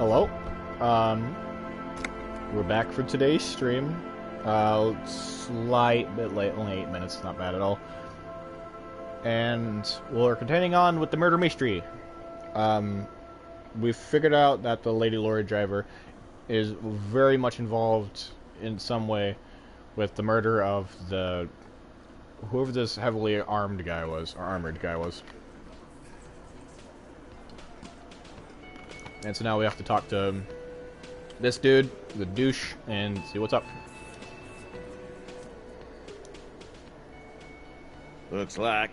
Hello. Um, we're back for today's stream. Slight bit late, only 8 minutes, not bad at all. And we're continuing on with the murder mystery. We've figured out that the lady lorry driver is very much involved in some way with the murder of the whoever this heavily armed guy was, or armored guy was. And so now we have to talk to this dude, the douche, and see what's up. Looks like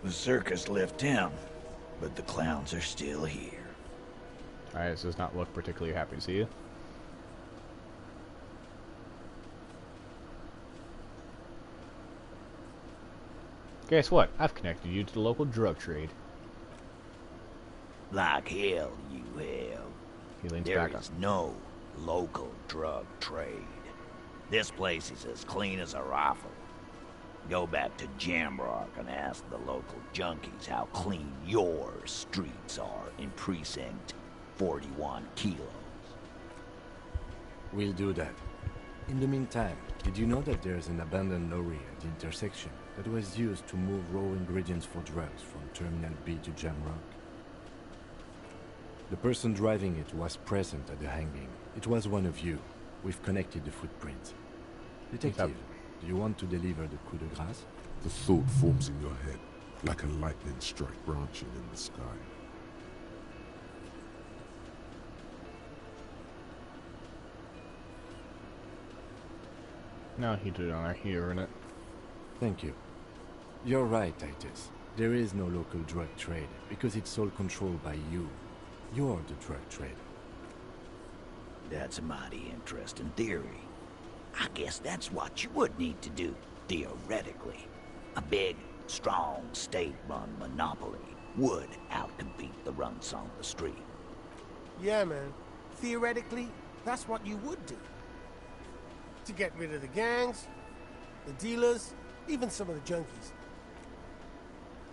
the circus left town, but the clowns are still here. Alright, this does not look particularly happy to see you. Guess what? I've connected you to the local drug trade. Like hell you have. He leans There back is up. no local drug trade. This place is as clean as a rifle. Go back to Jamrock and ask the local junkies how clean your streets are in Precinct 41 kilos. We'll do that. In the meantime, did you know that there's an abandoned lorry at the intersection that was used to move raw ingredients for drugs from Terminal B to Jamrock? The person driving it was present at the hanging. It was one of you. We've connected the footprints. Detective, do you want to deliver the coup de grâce? The thought forms in your head, like a lightning strike branching in the sky. No, he did it on our here in it. Thank you. You're right, Titus. There is no local drug trade, because it's all controlled by you. You're the drug trade. That's a mighty interesting theory. I guess that's what you would need to do, theoretically. A big, strong, state-run monopoly would outcompete the runts on the street. Yeah, man. Theoretically, that's what you would do. To get rid of the gangs, the dealers, even some of the junkies.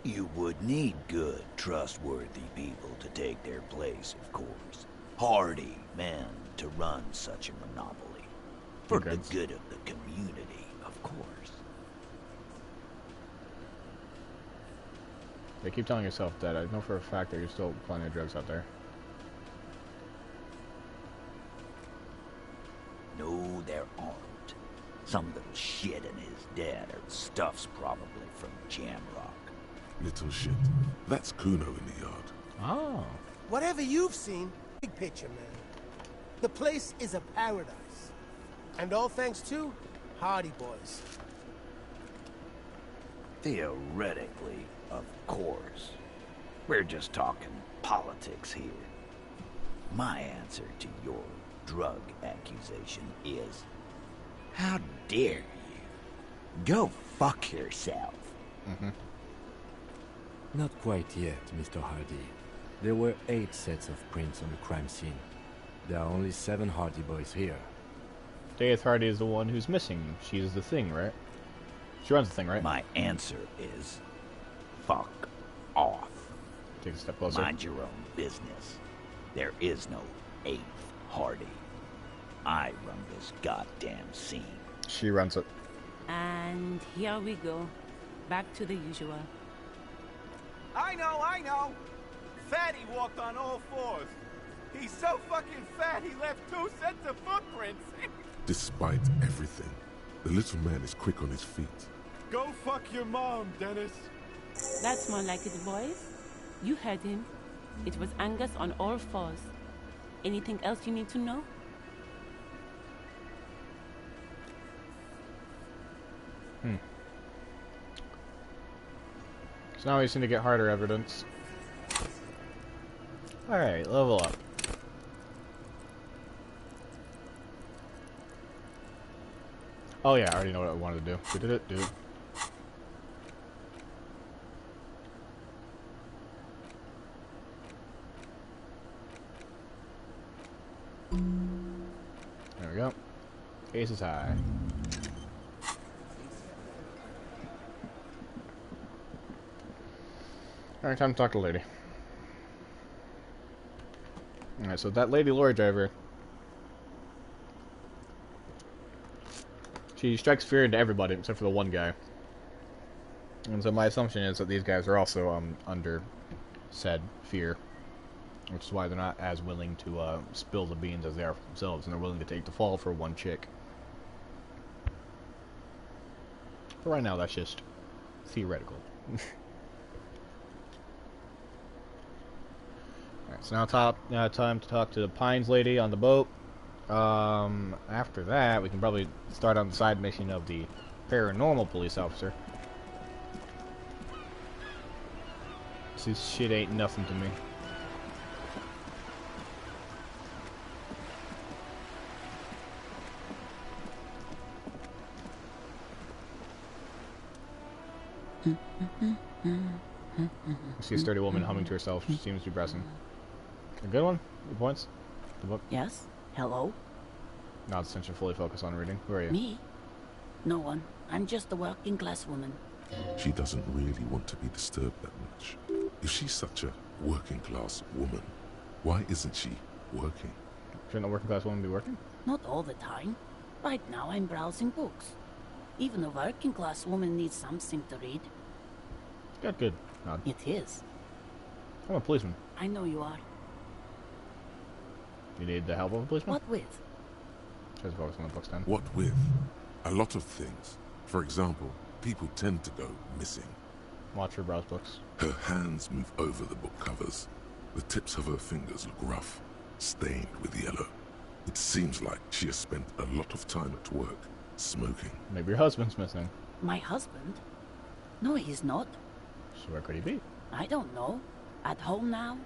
You would need good, trustworthy people to take their place, of course. Hardy men to run such a monopoly. For the good of the community, of course. They keep telling yourself that. I know for a fact that you're still plenty of drugs out there. No, there aren't. Some little shit in his dead or stuff's probably from Jamrock. Little shit. That's Kuno in the yard. Oh. Whatever you've seen, big picture, man. The place is a paradise. And all thanks to Hardy Boys. Theoretically, of course. We're just talking politics here. My answer to your drug accusation is, how dare you? Go fuck yourself. Not quite yet, Mr. Hardy. There were 8 sets of prints on the crime scene. There are only 7 Hardy Boys here. Dave Hardy is the one who's missing. She's the thing, right? She runs the thing, right? My answer is, fuck off. Take a step closer. Mind your own business. There is no 8th Hardy. I run this goddamn scene. She runs it. And here we go. Back to the usual. I know! Fatty walked on all 4s. He's so fucking fat he left 2 sets of footprints. Despite everything, the little man is quick on his feet. Go fuck your mom, Dennis. That's more like it, boys. You heard him. It was Angus on all 4s. Anything else you need to know? So now we just need to get harder evidence. Alright, level up. Oh yeah, I already know what I wanted to do. We did it, dude. There we go. Ace is high. Alright, time to talk to the lady. Alright, so that lady lorry driver, she strikes fear into everybody except for the one guy. And so my assumption is that these guys are also under said fear, which is why they're not as willing to spill the beans as they are for themselves, and they're willing to take the fall for one chick. But right now, that's just theoretical. Alright, so now time to talk to the Pines lady on the boat. After that, we can probably start on the side mission of the paranormal police officer. This shit ain't nothing to me. I see a sturdy woman humming to herself. She seems to be pressing. A good one? Good points? The book? Yes? Hello? Not attention fully focused on reading. Who are you? Me? No one. I'm just a working class woman. She doesn't really want to be disturbed that much. If she's such a working class woman, why isn't she working? Shouldn't a working class woman be working? Not all the time. Right now I'm browsing books. Even a working class woman needs something to read. Got good. Nod. It is. I'm a policeman. I know you are. You need the help of a policeman? What with? Just focus on the books then. What with? A lot of things. For example, people tend to go missing. Watch her browse books. Her hands move over the book covers. The tips of her fingers look rough, stained with yellow. It seems like she has spent a lot of time at work, smoking. Maybe your husband's missing. My husband? No, he's not. So where could he be? I don't know. At home now?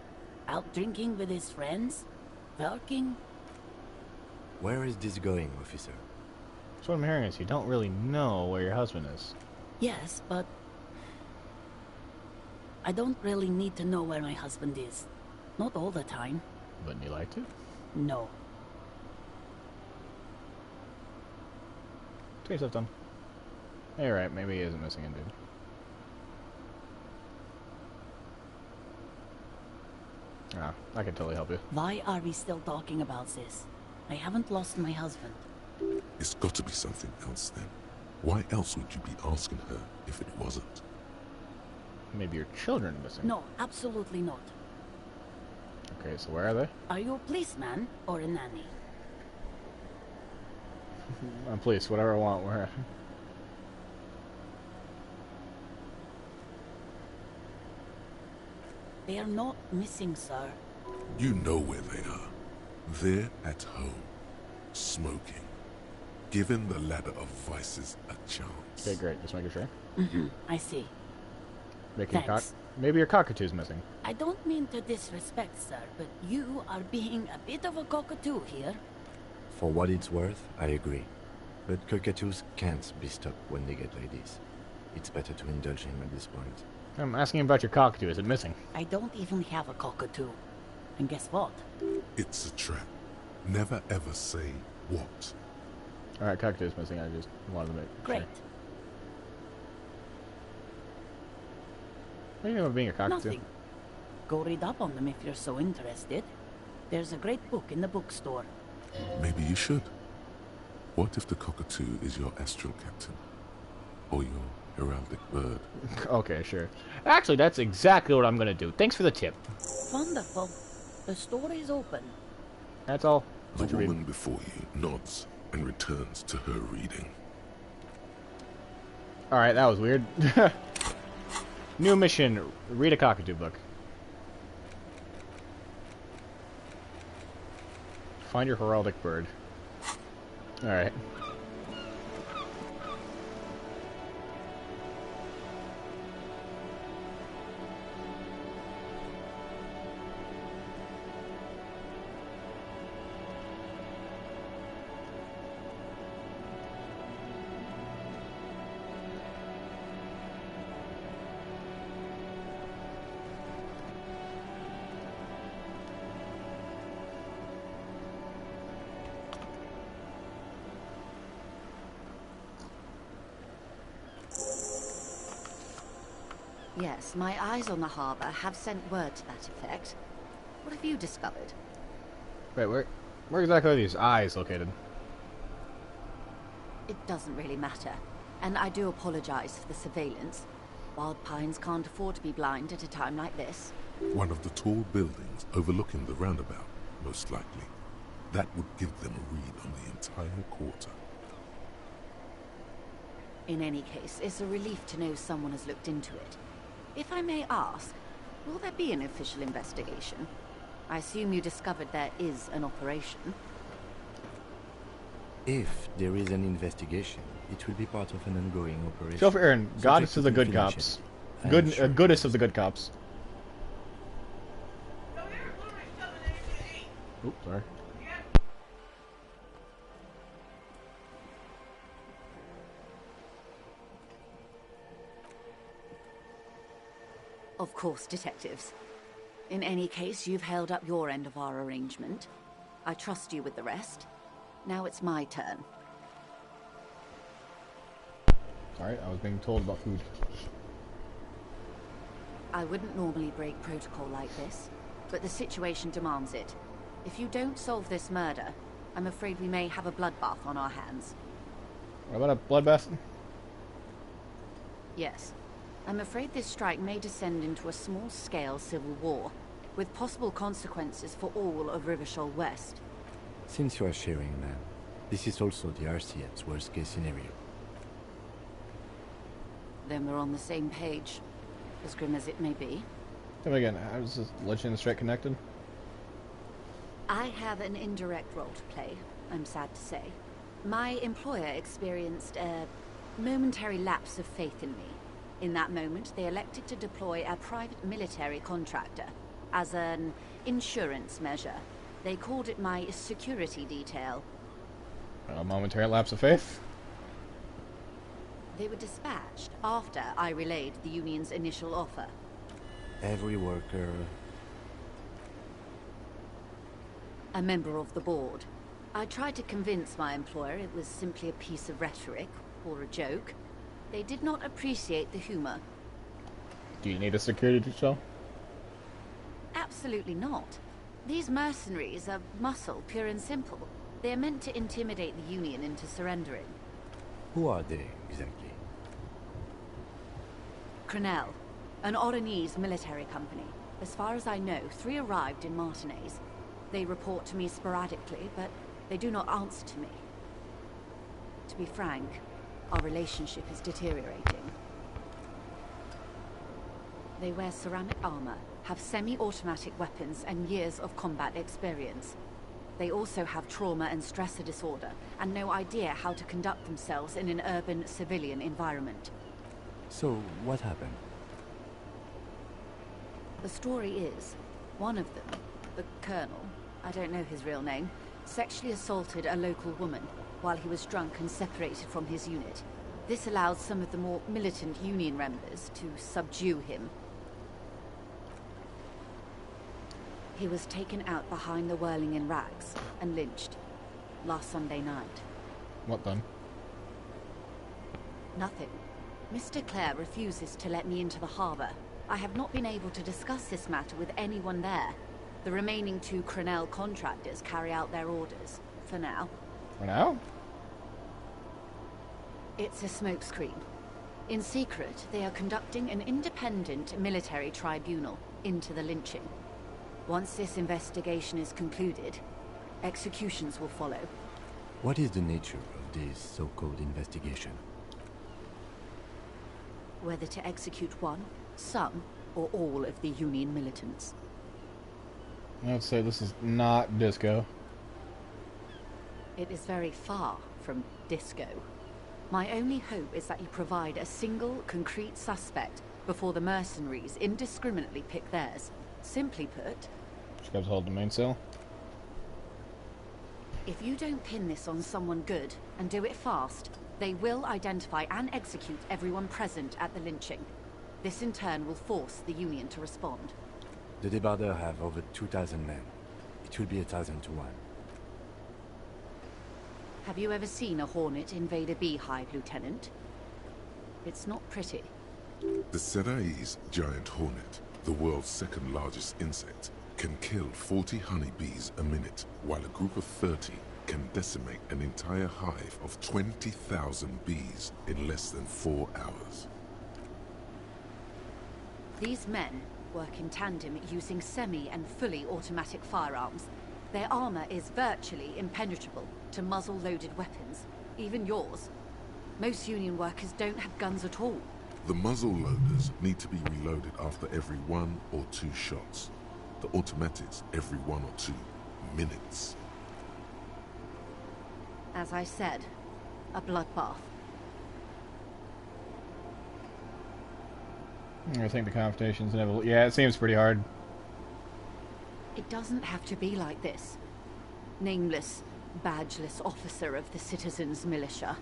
Out drinking with his friends? Working? Where is this going, officer? So what I'm hearing is you don't really know where your husband is. Yes, but I don't really need to know where my husband is. Not all the time. Wouldn't you like to? No. Get yourself done. Hey, you're right. Maybe he isn't missing indeed. Ah, I can totally help you. Why are we still talking about this? I haven't lost my husband. It's got to be something else then. Why else would you be asking her if it wasn't? Maybe your children are missing. No, absolutely not. Okay, so where are they? Are you a policeman or a nanny? Please, whatever I want. Where? They are not missing, sir. You know where they are. They're at home, smoking, giving the ladder of vices a chance. Okay, great. Just making sure. I see. Thanks. Maybe your cockatoo's missing. I don't mean to disrespect, sir, but you are being a bit of a cockatoo here. For what it's worth, I agree. But cockatoos can't be stopped when they get ladies. It's better to indulge him at this point. I'm asking about your cockatoo. Is it missing? I don't even have a cockatoo. And guess what? It's a trap. Never ever say what. Alright, cockatoo's missing. I just wanted to make Great. sure. What do you know about being a cockatoo? Nothing. Go read up on them if you're so interested. There's a great book in the bookstore. Maybe you should. What if the cockatoo is your astral captain? Or your heraldic bird? Okay, sure. Actually, that's exactly what I'm gonna do. Thanks for the tip. Wonderful. The store is open. That's all. The What you read? woman before you nods and returns to her reading. Alright, that was weird. New mission. Read a cockatoo book. Find your heraldic bird. Alright. Yes, my eyes on the harbour have sent word to that effect. What have you discovered? Wait, where exactly are these eyes located? It doesn't really matter. And I do apologize for the surveillance. Wild Pines can't afford to be blind at a time like this. One of the tall buildings overlooking the roundabout, most likely. That would give them a read on the entire quarter. In any case, it's a relief to know someone has looked into it. If I may ask, will there be an official investigation? I assume you discovered there is an operation. If there is an investigation, it will be part of an ongoing operation. Feel free, Aaron. Goddess Subject of the to good cops. confidentiality. Goodest of the good cops. Oops, sorry. Of course, detectives. In any case, you've held up your end of our arrangement. I trust you with the rest. Now it's my turn. Sorry, I was being told about food. I wouldn't normally break protocol like this, but the situation demands it. If you don't solve this murder, I'm afraid we may have a bloodbath on our hands. What about a bloodbath? Yes. I'm afraid this strike may descend into a small-scale civil war, with possible consequences for all of Rivershoal West. Since you are sharing, ma'am, this is also the RCM's worst-case scenario. Then we're on the same page, as grim as it may be. Tell me again, how is this Legend and Strike connected? I have an indirect role to play, I'm sad to say. My employer experienced a momentary lapse of faith in me. In that moment, they elected to deploy a private military contractor as an insurance measure. They called it my security detail. A momentary lapse of faith? They were dispatched after I relayed the union's initial offer. Every worker... A member of the board. I tried to convince my employer it was simply a piece of rhetoric, or a joke. They did not appreciate the humor. Do you need a security detail? Absolutely not. These mercenaries are muscle, pure and simple. They are meant to intimidate the Union into surrendering. Who are they, exactly? Crenell, an Oronese military company. As far as I know, 3 arrived in Martinez. They report to me sporadically, but they do not answer to me. To be frank, our relationship is deteriorating. They wear ceramic armor, have semi-automatic weapons, and years of combat experience. They also have trauma and stressor disorder, and no idea how to conduct themselves in an urban civilian environment. So, what happened? The story is, one of them, the Colonel, I don't know his real name, sexually assaulted a local woman while he was drunk and separated from his unit. This allowed some of the more militant Union members to subdue him. He was taken out behind the whirling in rags and lynched last Sunday night. What then? Nothing. Mr. Clare refuses to let me into the harbor. I have not been able to discuss this matter with anyone there. The remaining 2 Crenell contractors carry out their orders, for now. For now? It's a smokescreen. In secret, they are conducting an independent military tribunal into the lynching. Once this investigation is concluded, executions will follow. What is the nature of this so-called investigation? Whether to execute one, some, or all of the Union militants. I'd say this is not disco. It is very far from disco. My only hope is that you provide a single, concrete suspect before the mercenaries indiscriminately pick theirs. Simply put... Just gotta hold the mainsail. If you don't pin this on someone good, and do it fast, they will identify and execute everyone present at the lynching. This in turn will force the Union to respond. The Debarders have over 2,000 men. It will be 1,000 to 1. Have you ever seen a hornet invade a beehive, Lieutenant? It's not pretty. The Serai's giant hornet, the world's 2nd largest insect, can kill 40 honeybees a minute, while a group of 30 can decimate an entire hive of 20,000 bees in less than 4 hours. These men work in tandem using semi- and fully automatic firearms. Their armor is virtually impenetrable to muzzle-loaded weapons, even yours. Most Union workers don't have guns at all. The muzzle loaders need to be reloaded after every 1 or 2 shots. The automatics every 1 or 2 minutes. As I said, a bloodbath. I think the confrontation's inevitable. Yeah, it seems pretty hard. It doesn't have to be like this. Nameless, badgeless officer of the citizens' militia.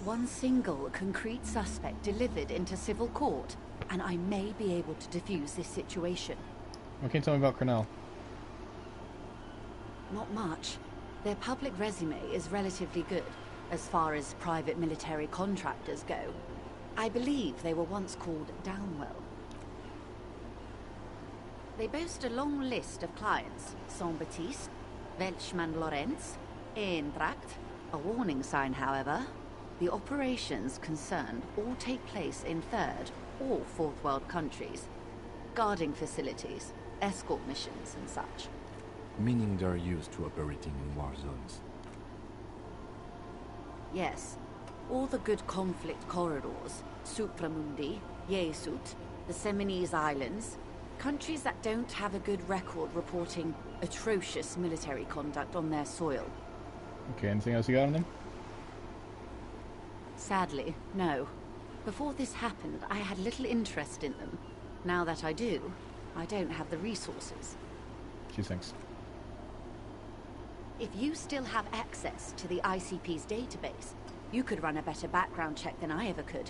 One single concrete suspect delivered into civil court, and I may be able to defuse this situation. What can you tell me about Cornell? Not much. Their public resume is relatively good, as far as private military contractors go. I believe they were once called Downwell. They boast a long list of clients: Saint-Baptiste, Welchman-Lorenz, Eintracht. A warning sign, however. The operations concerned all take place in third or fourth world countries. Guarding facilities, escort missions and such. Meaning they're used to operating in war zones. Yes. All the good conflict corridors, Supramundi, Yesut, the Seminese Islands, countries that don't have a good record reporting atrocious military conduct on their soil. Okay, anything else you got on them? Sadly, no. Before this happened, I had little interest in them. Now that I do, I don't have the resources. She thinks. If you still have access to the ICP's database, you could run a better background check than I ever could.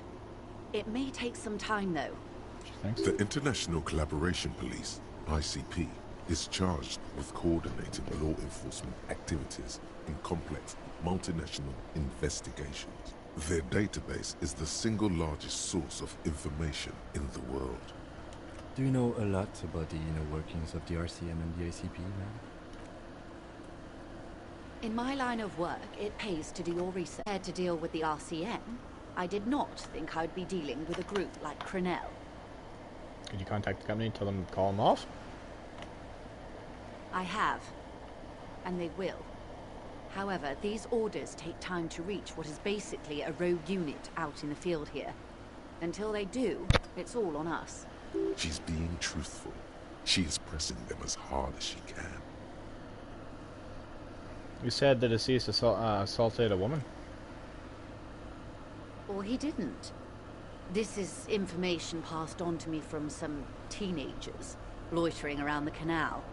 It may take some time, though. She thinks. The International Collaboration Police, ICP, is charged with coordinating law enforcement activities in complex multinational investigations. Their database is the single largest source of information in the world. Do you know a lot about the inner workings of the RCM and the ACP, man? In my line of work, it pays to do your research. Compared to deal with the RCM, I did not think I'd be dealing with a group like Crenell. Could you contact the company and tell them to call them off? I have, and they will. However, these orders take time to reach what is basically a rogue unit out in the field here. Until they do, it's all on us. She's being truthful. She is pressing them as hard as she can. You said the deceased assaulted a woman? Or he didn't. This is information passed on to me from some teenagers loitering around the canal.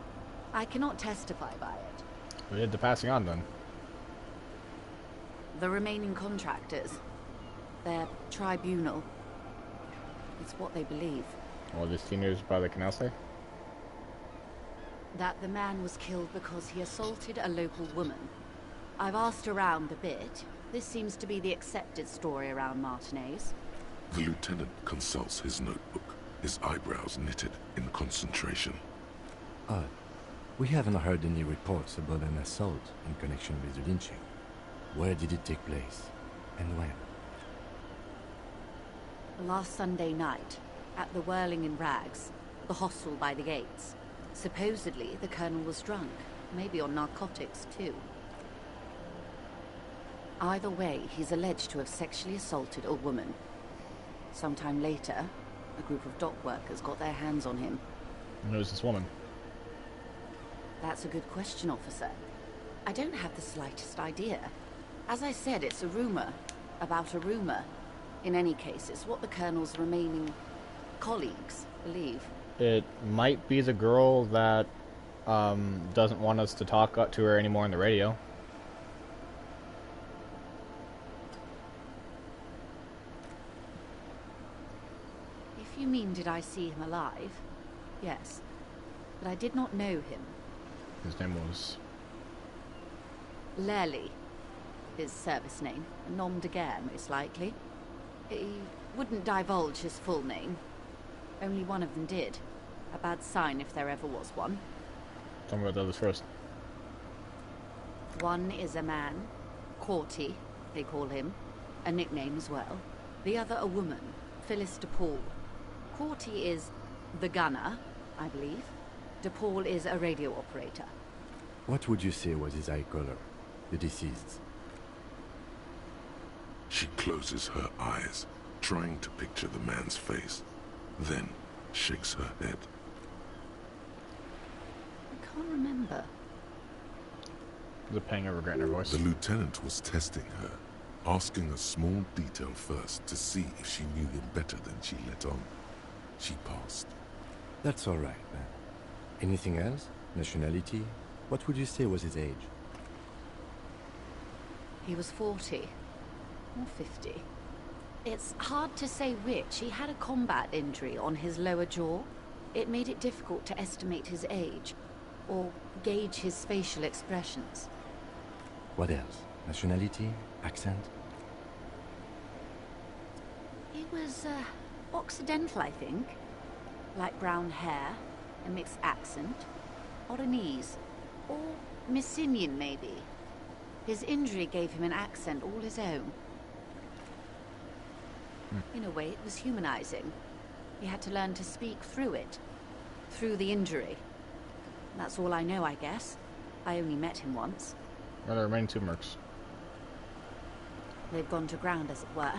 I cannot testify by it. We did the passing on then. The remaining contractors, their tribunal, it's what they believe. Well, this teenagers by the canal say? That the man was killed because he assaulted a local woman. I've asked around a bit. This seems to be the accepted story around Martinez. The lieutenant consults his notebook, his eyebrows knitted in concentration. We haven't heard any reports about an assault in connection with the lynching. Where did it take place? And when? Last Sunday night, at the Whirling in Rags, the hostel by the gates. Supposedly, the colonel was drunk, maybe on narcotics too. Either way, he's alleged to have sexually assaulted a woman. Sometime later, a group of dock workers got their hands on him. And who's this woman? That's a good question, officer. I don't have the slightest idea. As I said, it's a rumor about a rumor. In any case, it's what the colonel's remaining colleagues believe. It might be the girl that doesn't want us to talk to her anymore on the radio. If you mean did I see him alive, yes. But I did not know him. His name was... Lely, his service name. A nom de guerre, most likely. He wouldn't divulge his full name. Only one of them did. A bad sign if there ever was one. Tell me about the others first. One is a man, Corty, they call him, a nickname as well. The other a woman, Phyllis DePaul. Corty is the gunner, I believe. DePaul is a radio operator. What would you say was his eye color, the deceased's? She closes her eyes, trying to picture the man's face, then shakes her head. I can't remember. The pang of regret in her voice. The lieutenant was testing her, asking a small detail first to see if she knew him better than she let on. She passed. That's all right, man. Anything else? Nationality? What would you say was his age? He was 40. Or 50. It's hard to say which. He had a combat injury on his lower jaw. It made it difficult to estimate his age, or gauge his facial expressions. What else? Nationality? Accent? He was, Occidental, I think. Light brown hair, a mixed accent, Oranese, or Messinian, maybe. His injury gave him an accent all his own. In a way, it was humanizing. He had to learn to speak through it. Through the injury. That's all I know, I guess. I only met him once. Well, there remain 2 mercs. They've gone to ground, as it were.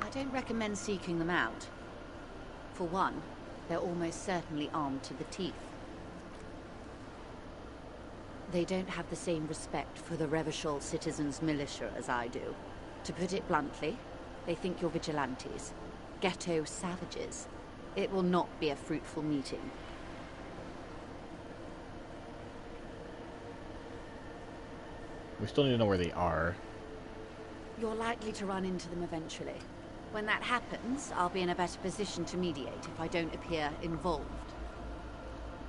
I don't recommend seeking them out. For one, they're almost certainly armed to the teeth. They don't have the same respect for the Revachol citizens' militia as I do. To put it bluntly, they think you're vigilantes. Ghetto savages. It will not be a fruitful meeting. We still need to know where they are. You're likely to run into them eventually. When that happens, I'll be in a better position to mediate if I don't appear involved.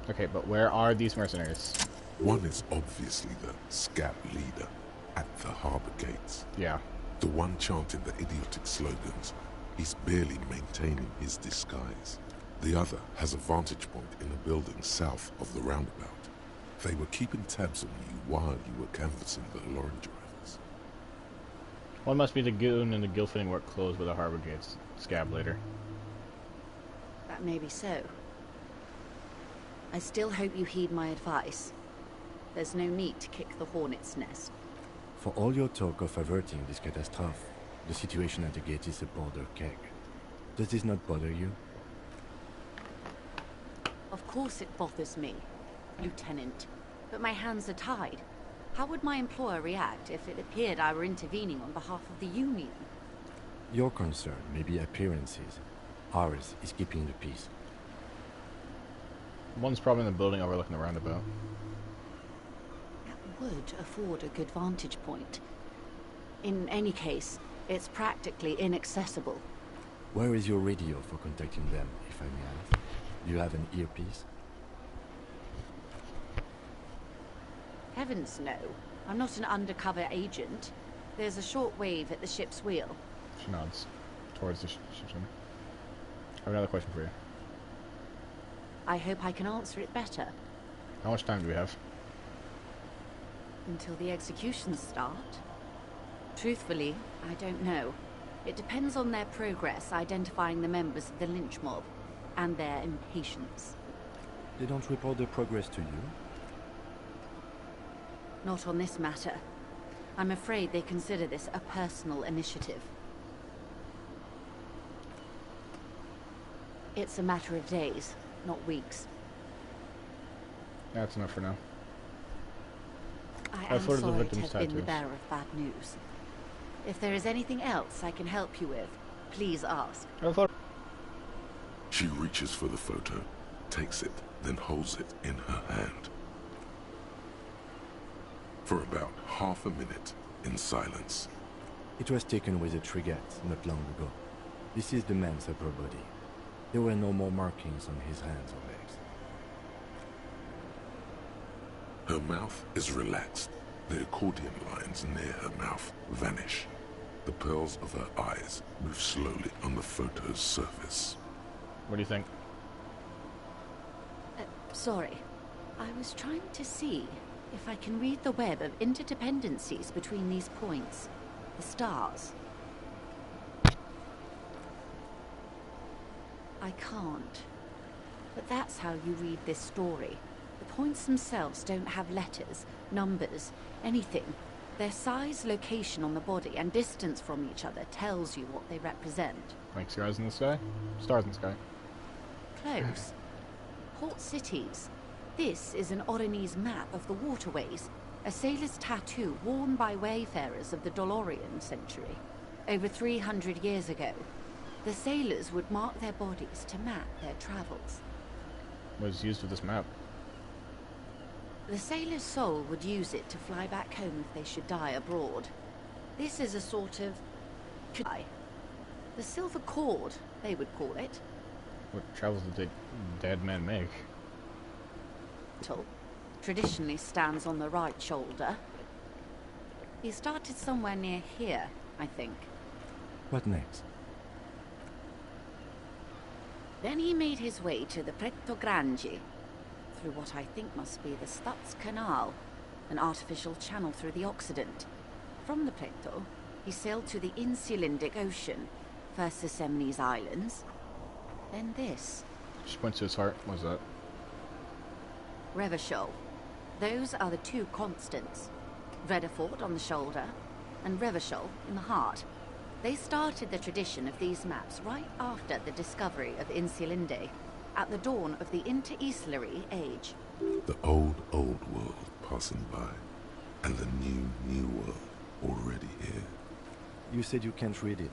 Okay, but where are these mercenaries? One is obviously the scout leader at the harbor gates. Yeah. The one chanting the idiotic slogans. He's barely maintaining his disguise. The other has a vantage point in a building south of the roundabout. They were keeping tabs on you while you were canvassing the lorry drivers. One must be the goon in the gill-fitting work clothes with the harbor gates. Scab later. That may be so. I still hope you heed my advice. There's no need to kick the hornet's nest. For all your talk of averting this catastrophe, the situation at the gate is a border keg. Does this not bother you? Of course it bothers me, Lieutenant. But my hands are tied. How would my employer react if it appeared I were intervening on behalf of the Union? Your concern may be appearances. Ours is keeping the peace. One's probably in the building overlooking the roundabout. That would afford a good vantage point. In any case, it's practically inaccessible. Where is your radio for contacting them, if I may ask? Do you have an earpiece? Heavens no. I'm not an undercover agent. There's a short wave at the ship's wheel. She nods towards the ship's owner. I have another question for you. I hope I can answer it better. How much time do we have? Until the executions start? Truthfully, I don't know. It depends on their progress identifying the members of the lynch mob, and their impatience. They don't report their progress to you? Not on this matter. I'm afraid they consider this a personal initiative. It's a matter of days, not weeks. That's enough for now. I I've am heard of the sorry to victims' have been the tattoos. bearer of bad news. If there is anything else I can help you with, please ask. She reaches for the photo, takes it, then holds it in her hand. For about half a minute, in silence. It was taken with a trigette not long ago. This is the man's upper body. There were no more markings on his hands or legs. Her mouth is relaxed. The accordion lines near her mouth vanish. The pearls of her eyes move slowly on the photo's surface. What do you think? Sorry. I was trying to see if I can read the web of interdependencies between these points. The stars. I can't. But that's how you read this story. The points themselves don't have letters, numbers, anything. Their size, location on the body, and distance from each other tells you what they represent. Like stars in the sky? Stars in the sky. Close. Port cities. This is an Oronese map of the waterways, a sailor's tattoo worn by wayfarers of the Dolorian century. Over 300 years ago, the sailors would mark their bodies to map their travels. What is used with this map? The sailor's soul would use it to fly back home if they should die abroad. This is a sort of... the silver cord, they would call it. What travels did the dead man make? Traditionally stands on the right shoulder. He started somewhere near here, I think. What next? Then he made his way to the Pretto Grande, through what I think must be the Stutz Canal, an artificial channel through the Occident. From the Pretto, he sailed to the Insulindic Ocean, first the Semines Islands, then this. Just went to his heart. What was that? Revachol. Those are the two constants. Vredefort on the shoulder, and Revachol in the heart. They started the tradition of these maps right after the discovery of Insulinde, at the dawn of the Interinsulary Age. The old world passing by, and the new world already here. You said you can't read it.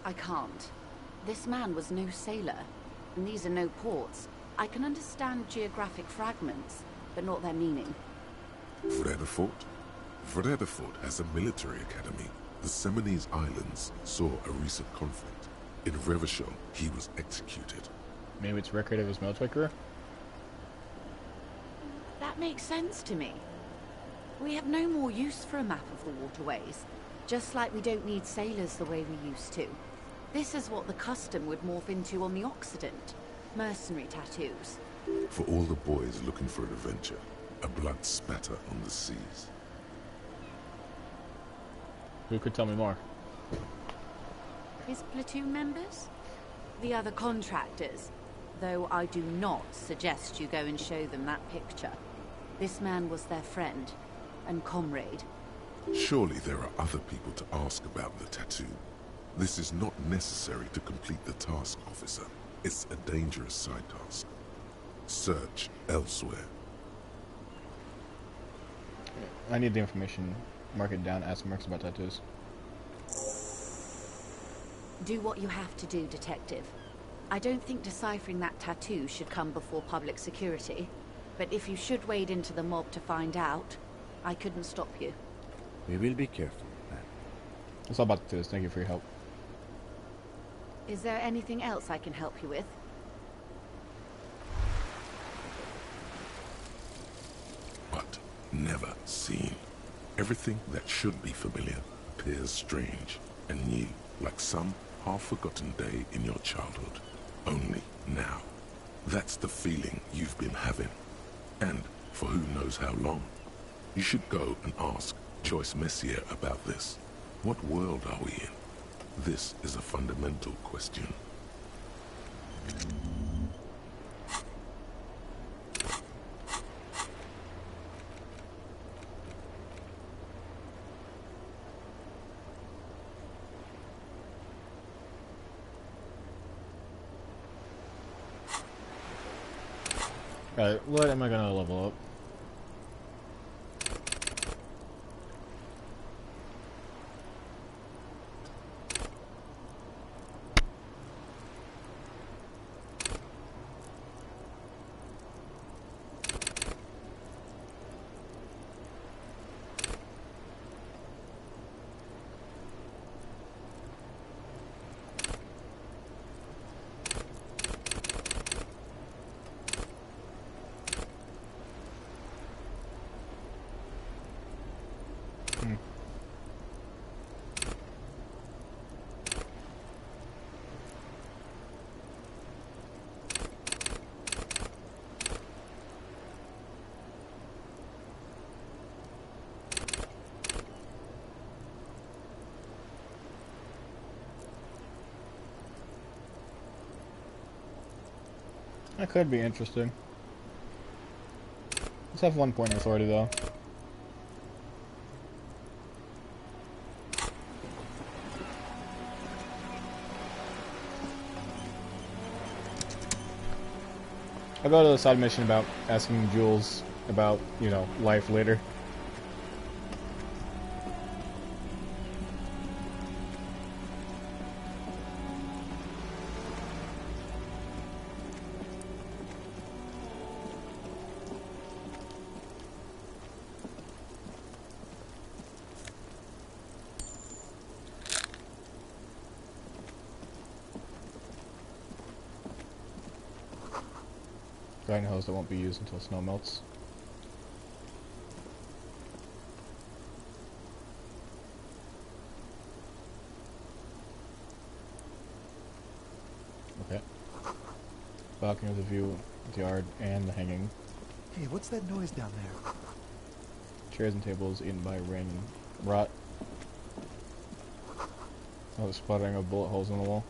I can't. This man was no sailor, and these are no ports. I can understand geographic fragments, but not their meaning. Vredefort? Vredefort has a military academy. The Semines Islands saw a recent conflict. In Revachol, he was executed. Maybe it's record of his military career? That makes sense to me. We have no more use for a map of the waterways, just like we don't need sailors the way we used to. This is what the custom would morph into on the Occident. Mercenary tattoos. For all the boys looking for an adventure, a blood spatter on the seas. Who could tell me more? His platoon members? The other contractors. Though I do not suggest you go and show them that picture. This man was their friend and comrade. Surely there are other people to ask about the tattoo. This is not necessary to complete the task, officer. It's a dangerous side task. Search elsewhere. I need the information. Mark it down, ask Marks about tattoos. Do what you have to do, Detective. I don't think deciphering that tattoo should come before public security. But if you should wade into the mob to find out, I couldn't stop you. We will be careful, man. That's all about tattoos. Thank you for your help. Is there anything else I can help you with? But never seen. Everything that should be familiar appears strange and new, like some half-forgotten day in your childhood. Only now. That's the feeling you've been having. And for who knows how long. You should go and ask Joyce Messier about this. What world are we in? This is a fundamental question. What am I gonna level up? That could be interesting. Let's have 1 point authority though. I'll go to the side mission about asking Jules about, you know, life later. Garden hose that won't be used until snow melts. Okay. Balcony with a view of the yard and the hanging. Hey, what's that noise down there? Chairs and tables eaten by rain and rot. Oh, the sputtering of bullet holes in the wall.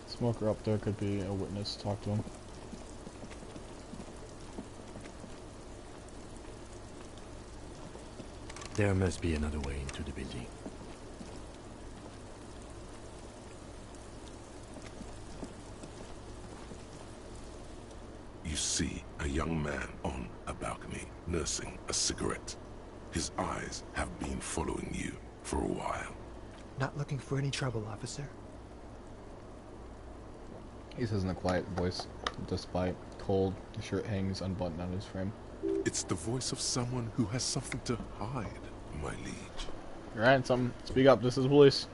Smoker up there could be a witness. Talk to him. There must be another way into the building. You see a young man on a balcony nursing a cigarette. His eyes have been following you for a while. Not looking for any trouble, officer. He says in a quiet voice, despite cold, the shirt hangs unbuttoned on his frame. It's the voice of someone who has something to hide, my liege. Alright, something. Speak up, this is the police.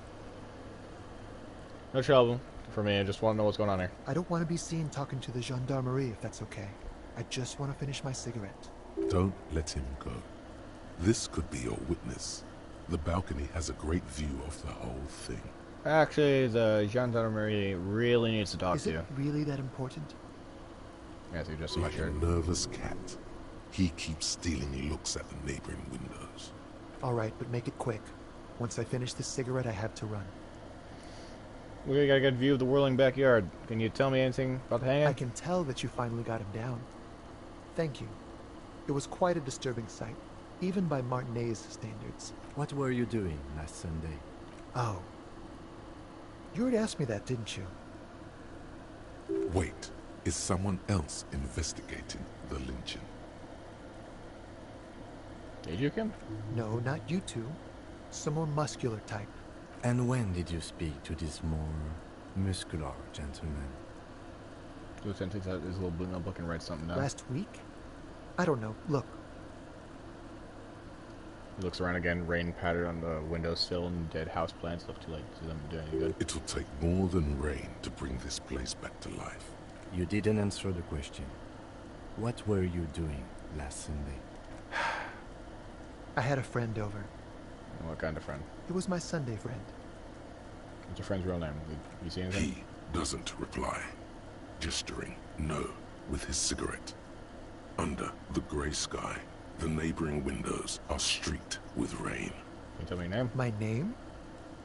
No trouble for me, I just want to know what's going on here. I don't want to be seen talking to the gendarmerie, if that's okay. I just want to finish my cigarette. Don't let him go. This could be your witness. The balcony has a great view of the whole thing. Actually, the gendarmerie really needs to talk Is to you. it really that important? Yes, you just my Like a shirt. nervous cat, he keeps stealing looks at the neighboring windows. Alright, but make it quick. Once I finish this cigarette, I have to run. We got a good view of the whirling backyard. Can you tell me anything about the hanging? I can tell that you finally got him down. Thank you. It was quite a disturbing sight, even by Martinet's standards. What were you doing last Sunday? Oh. You already asked me that, didn't you? Wait, is someone else investigating the lynching? Did you, Kim? No, not you two. Some more muscular type. And when did you speak to this more muscular gentleman? Lieutenant takes out his little blue notebook and writes something down. Last week? I don't know. Look. He looks around again, rain pattered on the windowsill and dead houseplants. Look too late to see them do any good. It'll take more than rain to bring this place back to life. You didn't answer the question. What were you doing last Sunday? I had a friend over. What kind of friend? It was my Sunday friend. What's your friend's real name? Did you see anything? He doesn't reply, gesturing no with his cigarette. Under the grey sky, the neighboring windows are streaked with rain. Can you tell me your name? My name?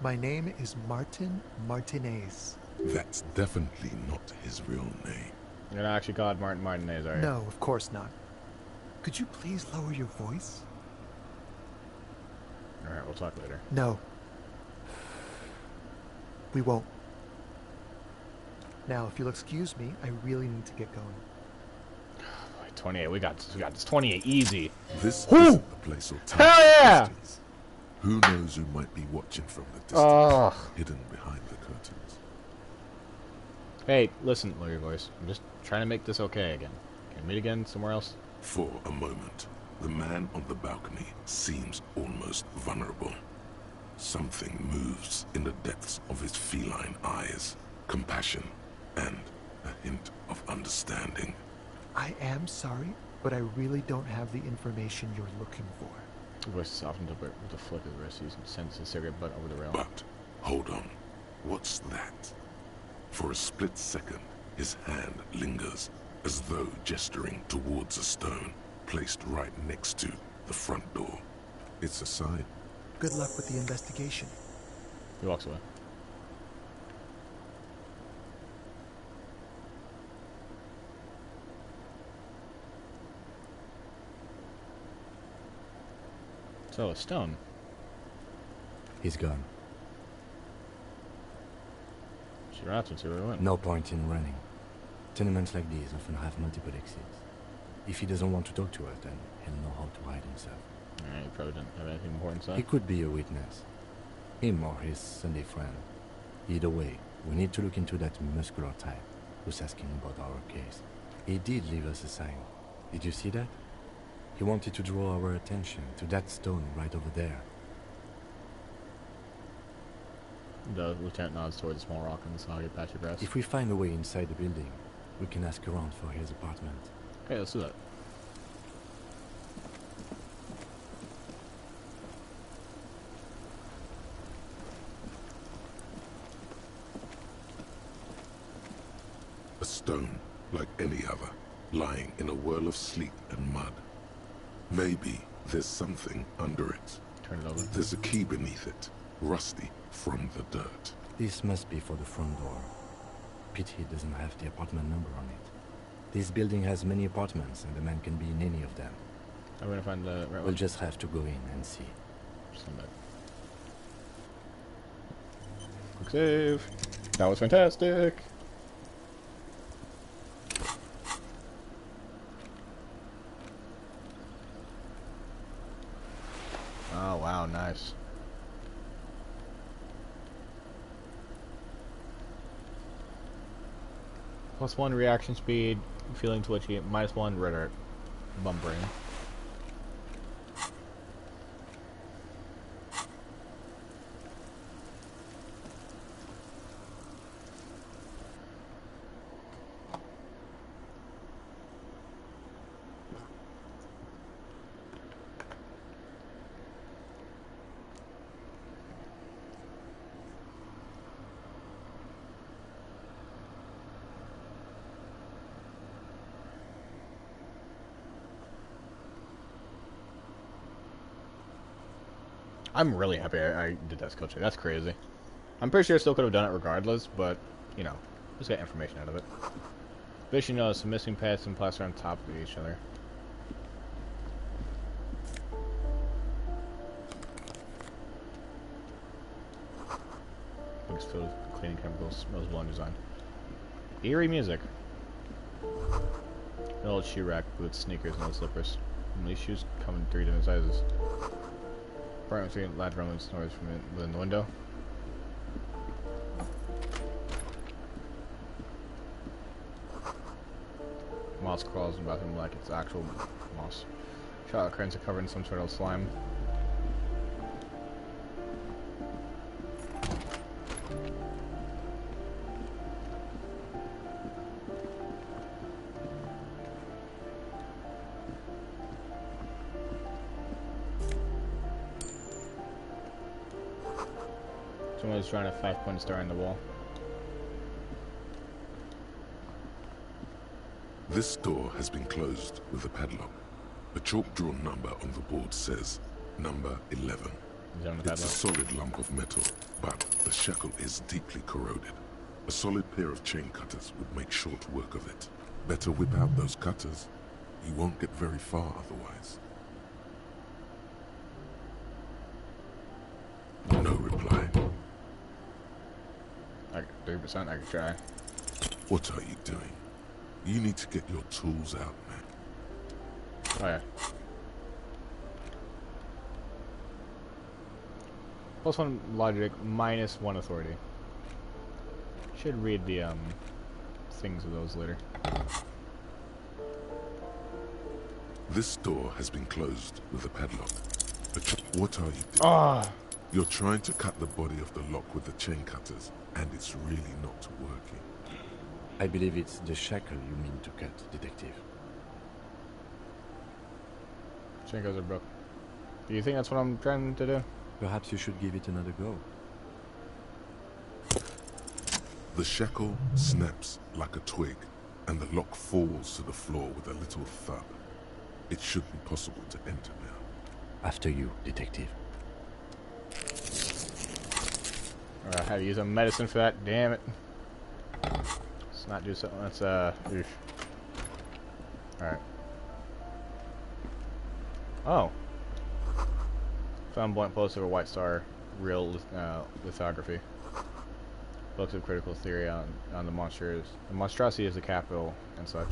My name is Martin Martinez. That's definitely not his real name. You're not actually called Martin Martinez, are you? No, of course not. Could you please lower your voice? Alright, we'll talk later. No. We won't. Now, if you'll excuse me, I really need to get going. 28, we got this 28 easy. This Whew! isn't the place or time. Hell yeah! for questions. Who knows who might be watching from the distance, Ugh. hidden behind the curtains. Hey, listen, lower your voice. I'm just trying to make this okay again. Can we meet again somewhere else? For a moment, the man on the balcony seems almost vulnerable. Something moves in the depths of his feline eyes. Compassion and a hint of understanding. I am sorry, but I really don't have the information you're looking for. The voice softened a bit with a flick of the wrist. He sends his cigarette butt over the rail. But, hold on. What's that? For a split second, His hand lingers, as though gesturing towards a stone placed right next to the front door. It's a sign. Good luck with the investigation. He walks away. So, a stone. He's gone. Should run after him, see where he went. No point in running. Tenements like these often have multiple exits. If he doesn't want to talk to us, then he'll know how to hide himself. Alright, he probably didn't have anything important to say. He could be a witness. Him or his Sunday friend. Either way, we need to look into that muscular type who's asking about our case. He did leave us a sign. Did you see that? He wanted to draw our attention to that stone right over there. The lieutenant nods towards a small rock in the soggy patch of grass. If we find a way inside the building, we can ask around for his apartment. Okay, let's do that. A stone, like any other, lying in a whirl of sleet and mud. Maybe there's something under it. Turn it over. There's a key beneath it, rusty from the dirt. This must be for the front door. Pity it doesn't have the apartment number on it. This building has many apartments, and the man can be in any of them. I'm gonna find the right We'll one. just have to go in and see. Stand back. Quick save. That was fantastic. Oh wow, nice. +1 reaction speed, feeling twitchy, -1 red art, bumpering. I'm really happy I did that skill check. That's crazy. I'm pretty sure I still could have done it regardless, but, you know, just get information out of it. Vision notice some missing paths and plaster on top of each other. Looks filled with cleaning chemicals, smells well design. Eerie music. An old shoe rack with sneakers and old slippers. And these shoes come in 3 different sizes. Apartment 3, loud rumbling snores from within the window. Moss crawls in the bathroom like it's actual moss. Shower curtains are covered in some sort of slime. Someone's drawing a 5-point star on the wall. This door has been closed with a padlock. A chalk-drawn number on the board says, number 11. Is that on the It's a padlock? solid lump of metal, but the shackle is deeply corroded. A solid pair of chain cutters would make short work of it. Better whip out those cutters. You won't get very far otherwise. No reply. Like 3%, I could try. What are you doing? You need to get your tools out, man. Oh yeah. +1 logic, -1 authority. Should read the things of those later. This door has been closed with a padlock. What are you doing? Ah! You're trying to cut the body of the lock with the chain cutters, and it's really not working. I believe it's the shackle you mean to cut, Detective. Chain cutters are broke. Do you think that's what I'm trying to do? Perhaps you should give it another go. The shackle snaps like a twig, and the lock falls to the floor with a little thud. It should be possible to enter now. After you, detective. Alright, I had to use a medicine for that, damn it. Let's not do something that's, oof. Alright. Oh. Found blunt poster of a White Star, real lithography. Books of critical theory on the monstrosity of the capital and such.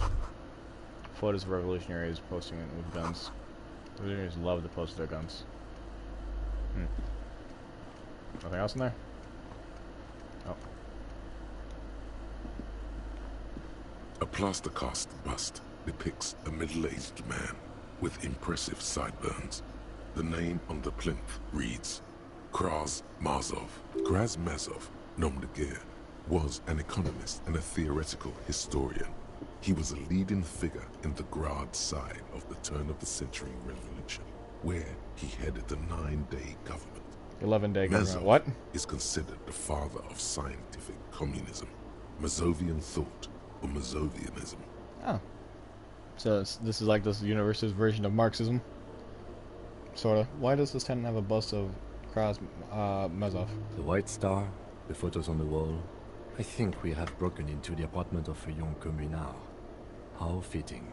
Photos of revolutionaries posting it with guns. Revolutionaries love to post their guns. Nothing else in there? Oh. A plaster cast bust depicts a middle-aged man with impressive sideburns. The name on the plinth reads Kraz Mazov. Kraz Mazov, nom de guerre, was an economist and a theoretical historian. He was a leading figure in the Grad side of the turn-of-the-century revolution, where he headed the 9-day government. 11-day government. Mazov What? is considered the father of scientific communism, Mazovian thought, or Mazovianism. Oh. So this is like this universe's version of Marxism? Sorta. Why does this tenant have a bust of Kraz Mazov? The White Star, the photos on the wall. I think we have broken into the apartment of a young communard. How fitting.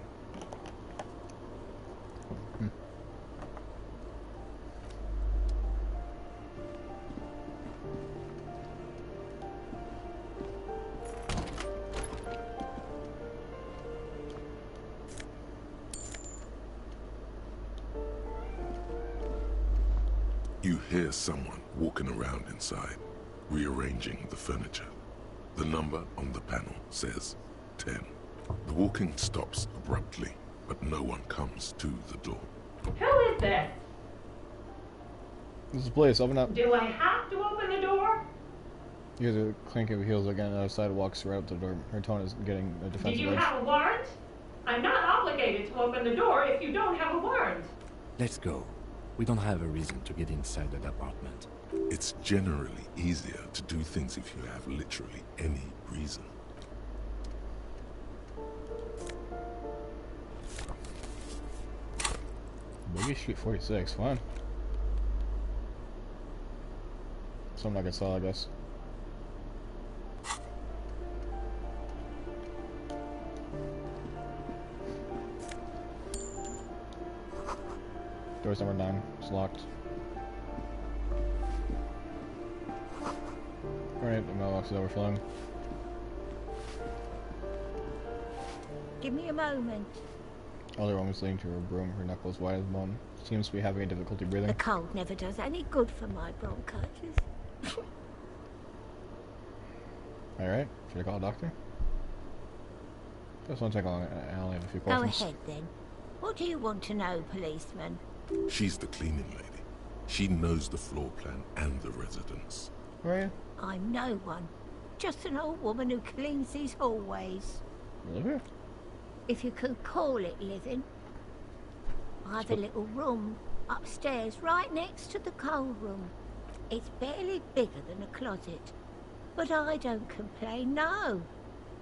You hear someone walking around inside, rearranging the furniture. The number on the panel says 10. The walking stops abruptly, but no one comes to the door. Who is this? This is Blaze, open up. Do I have to open the door? You hear the clink of heels again on the other side, walks right up to the door. Her tone is getting a Did defensive you edge. have a warrant? I'm not obligated to open the door if you don't have a warrant. Let's go. We don't have a reason to get inside that apartment. It's generally easier to do things if you have literally any reason. Boogie Street 46, fine. Something I can sell, I guess. Door's number 9. It's locked. Alright, the mailbox is overflowing. Give me a moment. Other woman's leaning to her broom, her knuckles white as bone. Seems to be having a difficulty breathing. The cold never does any good for my bronchitis. Alright, should I call a doctor? Just want to take along, I only have a few Go questions. ahead then. What do you want to know, policeman? She's the cleaning lady. She knows the floor plan and the residence. Where are you? I'm no one. Just an old woman who cleans these hallways. You live here? If you could call it living. I have a little room upstairs right next to the coal room. It's barely bigger than a closet. But I don't complain, no.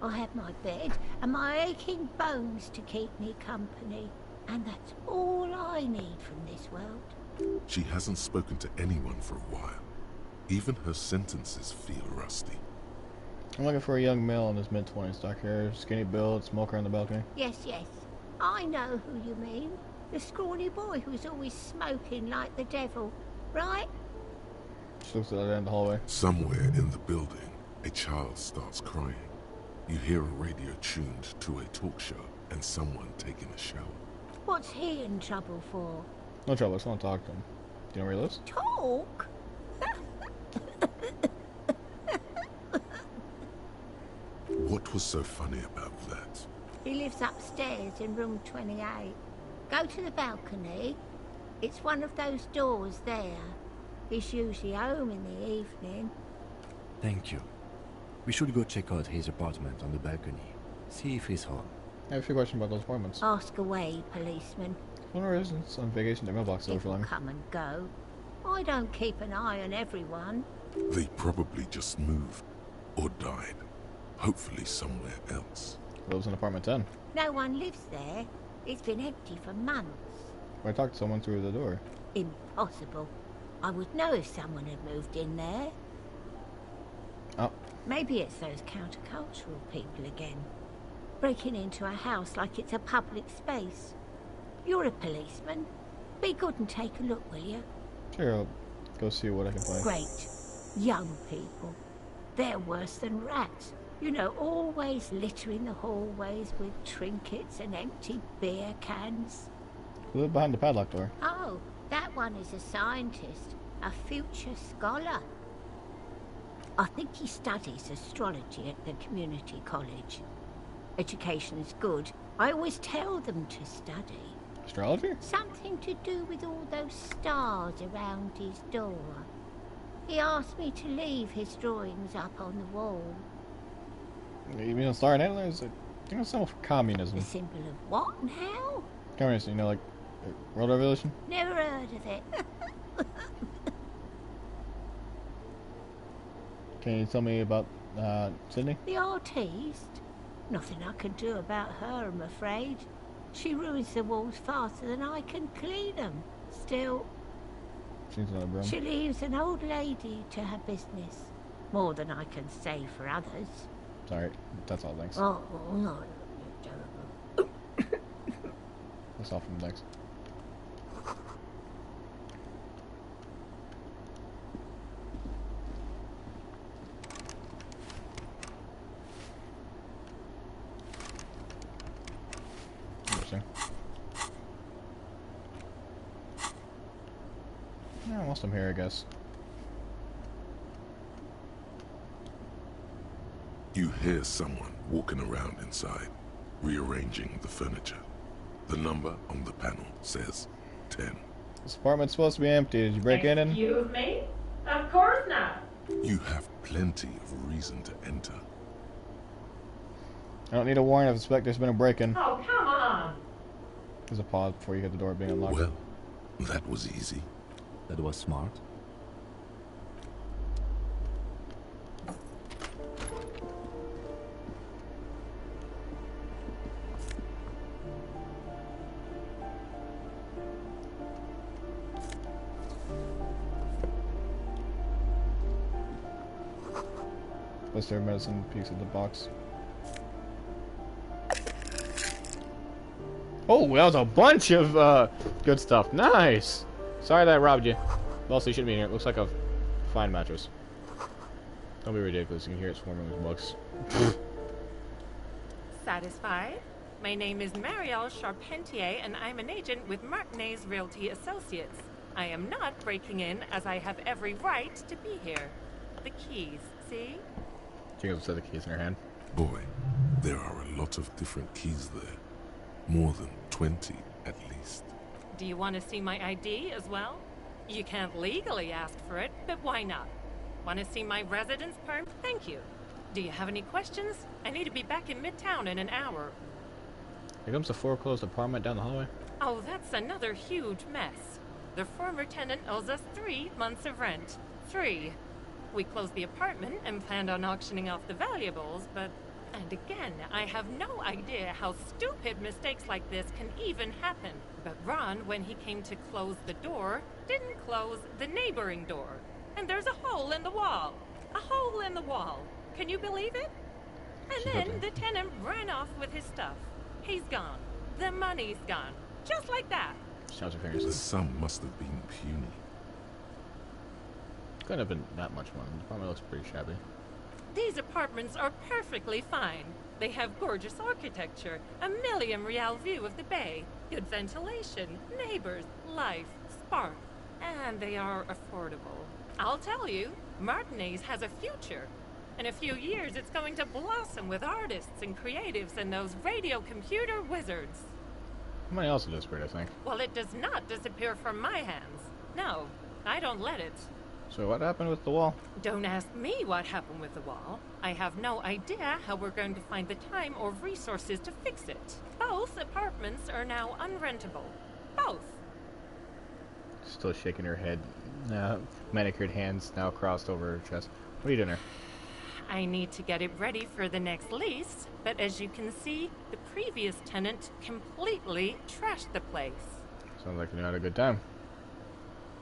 I have my bed and my aching bones to keep me company. And that's all I need from this world. She hasn't spoken to anyone for a while. Even her sentences feel rusty. I'm looking for a young male in his mid-20s, dark hair, skinny build, smoker on the balcony. Yes, yes. I know who you mean. The scrawny boy who's always smoking like the devil, right? She looks at the other end of the hallway. Somewhere in the building, a child starts crying. You hear a radio tuned to a talk show and someone taking a shower. What's he in trouble for? No trouble, I just want to talk to him. Do you know where he lives? Talk? What was so funny about that? He lives upstairs in room 28. Go to the balcony. It's one of those doors there. He's usually home in the evening. Thank you. We should go check out his apartment on the balcony. See if he's home. I have a few questions about those appointments. Ask away, policeman. One residence on vacation, their mailbox is People overflowing. come and go. I don't keep an eye on everyone. They probably just moved or died. Hopefully somewhere else. Lives in apartment 10. No one lives there. It's been empty for months. I talked to someone through the door. Impossible. I would know if someone had moved in there. Oh. Maybe it's those countercultural people again. Breaking into a house like it's a public space. You're a policeman. Be good and take a look, will you? Sure, I'll go see what I can find. Great. Young people. They're worse than rats. You know, always littering the hallways with trinkets and empty beer cans. Who lived behind the padlock door? Oh, that one is a scientist. A future scholar. I think he studies astrology at the community college. Education is good. I always tell them to study. Astrology? Something to do with all those stars around his door. He asked me to leave his drawings up on the wall. You mean a star and antlers? I think it's symbol for communism. The symbol of what now? Communism, you know, like World Revolution? Never heard of it. Can you tell me about Sydney? The artiste? Nothing I can do about her, I'm afraid. She ruins the walls faster than I can clean them. Still, She's another broom. she leaves an old lady to her business. More than I can say for others. Sorry, that's all, thanks. Oh, no. That's all from thanks. Interesting. Yeah, whilst I'm here, I guess. You hear someone walking around inside, rearranging the furniture. The number on the panel says 10. This apartment's supposed to be empty. Did you break in? Excuse me? Of course not. You have plenty of reason to enter. I don't need a warrant if I suspect there's been a break-in. Oh, come on. There's a pause before you hit the door being unlocked. Well, that was easy. That was smart. Blister medicine peeks at the box. Oh, that was a bunch of good stuff. Nice! Sorry that I robbed you. Also, you shouldn't be in here. It looks like a fine mattress. Don't be ridiculous. You can hear it swarming with bugs. Satisfied? My name is Marielle Charpentier, and I'm an agent with Martinez Realty Associates. I am not breaking in, as I have every right to be here. The keys, see? She goes to the keys in her hand. Boy, there are a lot of different keys there. More than 20, at least. Do you want to see my ID as well? You can't legally ask for it, but why not? Want to see my residence permit? Thank you. Do you have any questions? I need to be back in Midtown in an hour. Here comes the foreclosed apartment down the hallway. Oh, that's another huge mess. The former tenant owes us 3 months of rent. 3. We closed the apartment and planned on auctioning off the valuables, but... And again, I have no idea how stupid mistakes like this can even happen. But Ron, when he came to close the door, didn't close the neighboring door. And there's a hole in the wall. A hole in the wall. Can you believe it? And then the tenant ran off with his stuff. He's gone. The money's gone. Just like that. Snaps her fingers. The sum must have been puny. Couldn't have been that much money. The apartment looks pretty shabby. These apartments are perfectly fine. They have gorgeous architecture, a million real view of the bay, good ventilation, neighbors, life, spark, and they are affordable. I'll tell you, Martinez has a future. In a few years, it's going to blossom with artists and creatives and those radio computer wizards. Money also disappeared, I think. Well, it does not disappear from my hands. No, I don't let it. So what happened with the wall? Don't ask me what happened with the wall. I have no idea how we're going to find the time or resources to fix it. Both apartments are now unrentable. Both. Still shaking her head. Manicured hands now crossed over her chest. What are you doing there? I need to get it ready for the next lease, but as you can see, the previous tenant completely trashed the place. Sounds like you had a good time.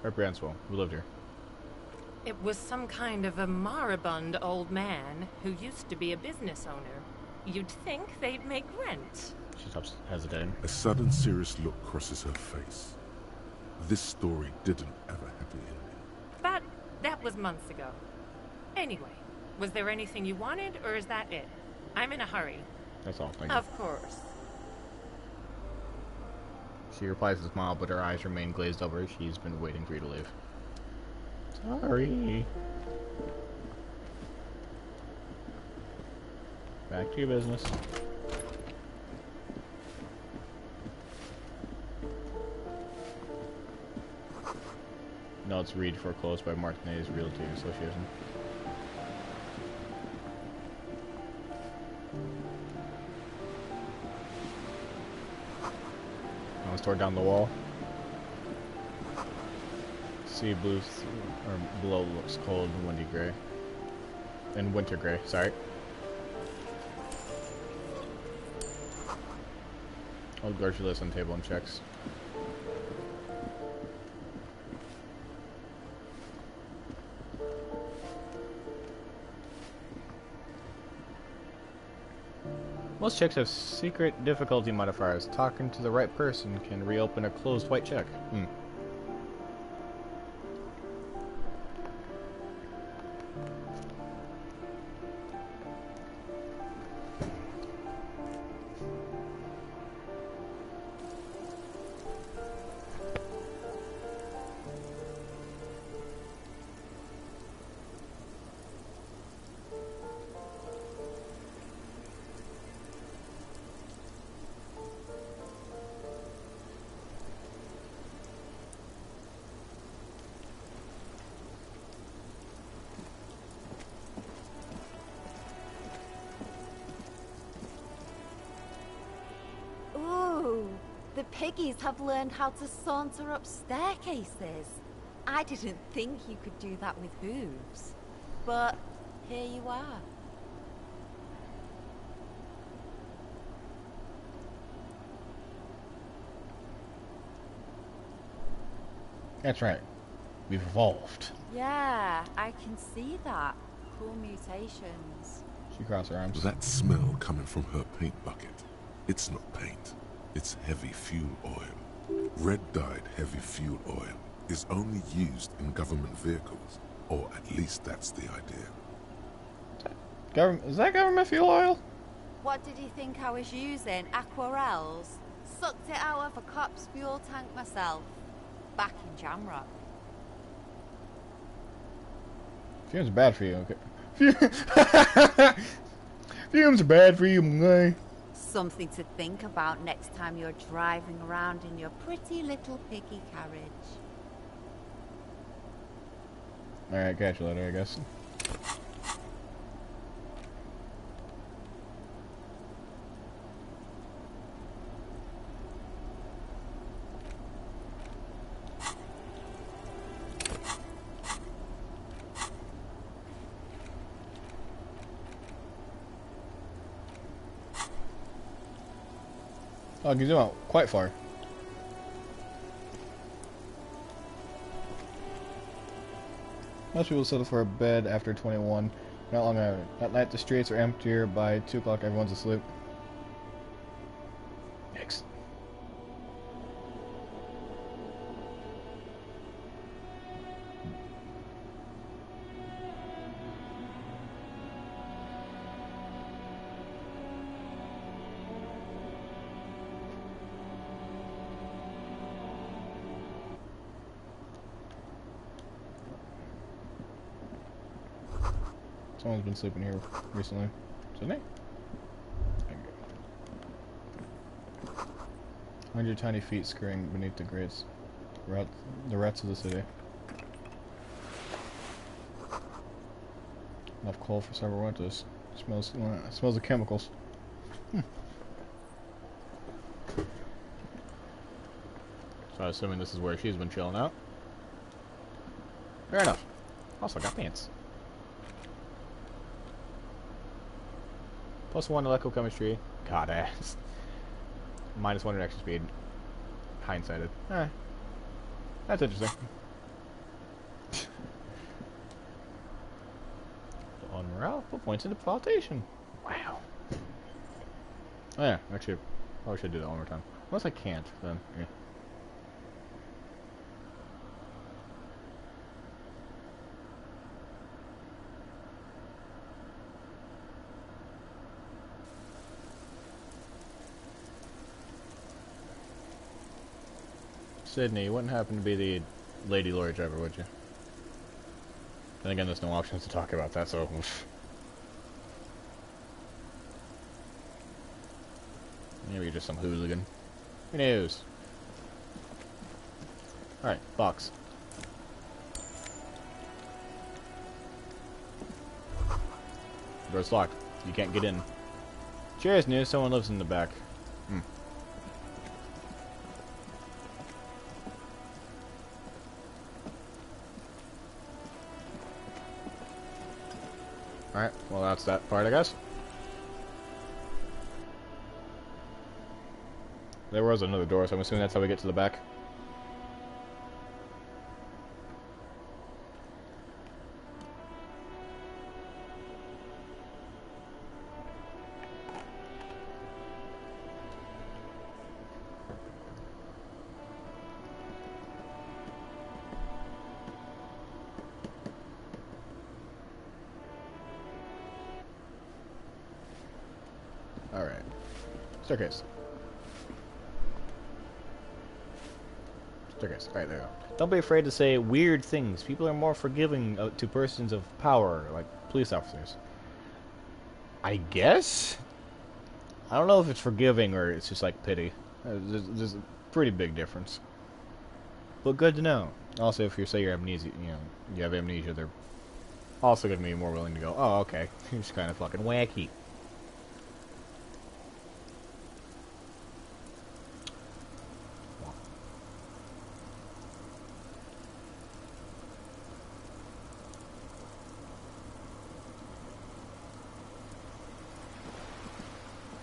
Or Branswell, who lived here. It was some kind of a moribund old man who used to be a business owner. You'd think they'd make rent. She stops hesitating. A sudden serious look crosses her face. This story didn't have a happy ending. But that was months ago. Anyway, was there anything you wanted, or is that it? I'm in a hurry. That's all, thank you. Of course. She replies with a smile, but her eyes remain glazed over. She's been waiting for you to leave. Sorry. Back to your business. Notes read foreclosed by Martinez Realty Association. I was tore down the wall. Sea blue or below looks cold and windy gray. And winter gray, sorry. Old grocery list on table and checks. Most checks have secret difficulty modifiers. Talking to the right person can reopen a closed white check. The piggies have learned how to saunter up staircases. I didn't think you could do that with hooves. But here you are. That's right. We've evolved. Yeah, I can see that. Cool mutations. She crossed her arms. That smell coming from her paint bucket. It's not paint. It's heavy fuel oil. Red-dyed heavy fuel oil is only used in government vehicles, or at least that's the idea. Is that government fuel oil? What did you think I was using? Aquarels? Sucked it out of a cop's fuel tank myself. Back in Jamrock. Fumes are bad for you, okay? Fumes are bad for you, my guy. Something to think about next time you're driving around in your pretty little piggy carriage. Alright, catch you later, I guess. Oh, you zoom out quite far. Most people settle for a bed after 21. Not long after. At night, the streets are emptier. By 2 o'clock, everyone's asleep. Yikes. Someone's been sleeping here recently. Isn't it? 100 tiny feet scurrying beneath the grates. The rats of the city. Enough coal for several winters. Smells of chemicals. So I'm assuming this is where she's been chilling out. Fair enough. Also got pants. +1 electrochemistry. God ass. -1 reaction speed. Hindsighted. That's interesting. On morale, put points into flotation. Wow. Oh yeah, actually, probably should do that one more time. Unless I can't, then yeah. Sydney, you wouldn't happen to be the lady lorry driver, would you? And again, there's no options to talk about that, so... Maybe you're just some hooligan. Who knows? Alright, box. Door's locked. You can't get in. Cheers, news. Someone lives in the back. Alright, well that's that part, I guess. There was another door, so I'm assuming that's how we get to the back. Alright. Staircase. Staircase. Alright, there you go. Don't be afraid to say weird things. People are more forgiving to persons of power, like police officers. I guess? I don't know if it's forgiving or it's just like pity. There's a pretty big difference. But good to know. Also, if you say you're amnesia, you have amnesia, they're also going to be more willing to go, oh, okay. You're just kind of fucking wacky.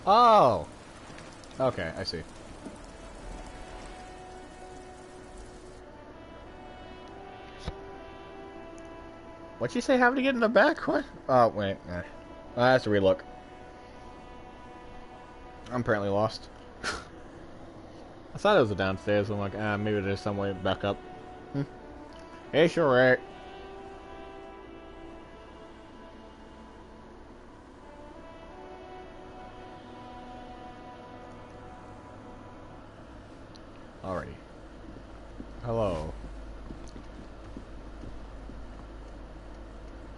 Oh! Okay, I see. What'd you say, having to get in the back? What? Oh, wait. I have to relook. I'm apparently lost. I thought it was a downstairs, I'm like, maybe there's some way back up. Hey, sure, right. Alrighty. Hello.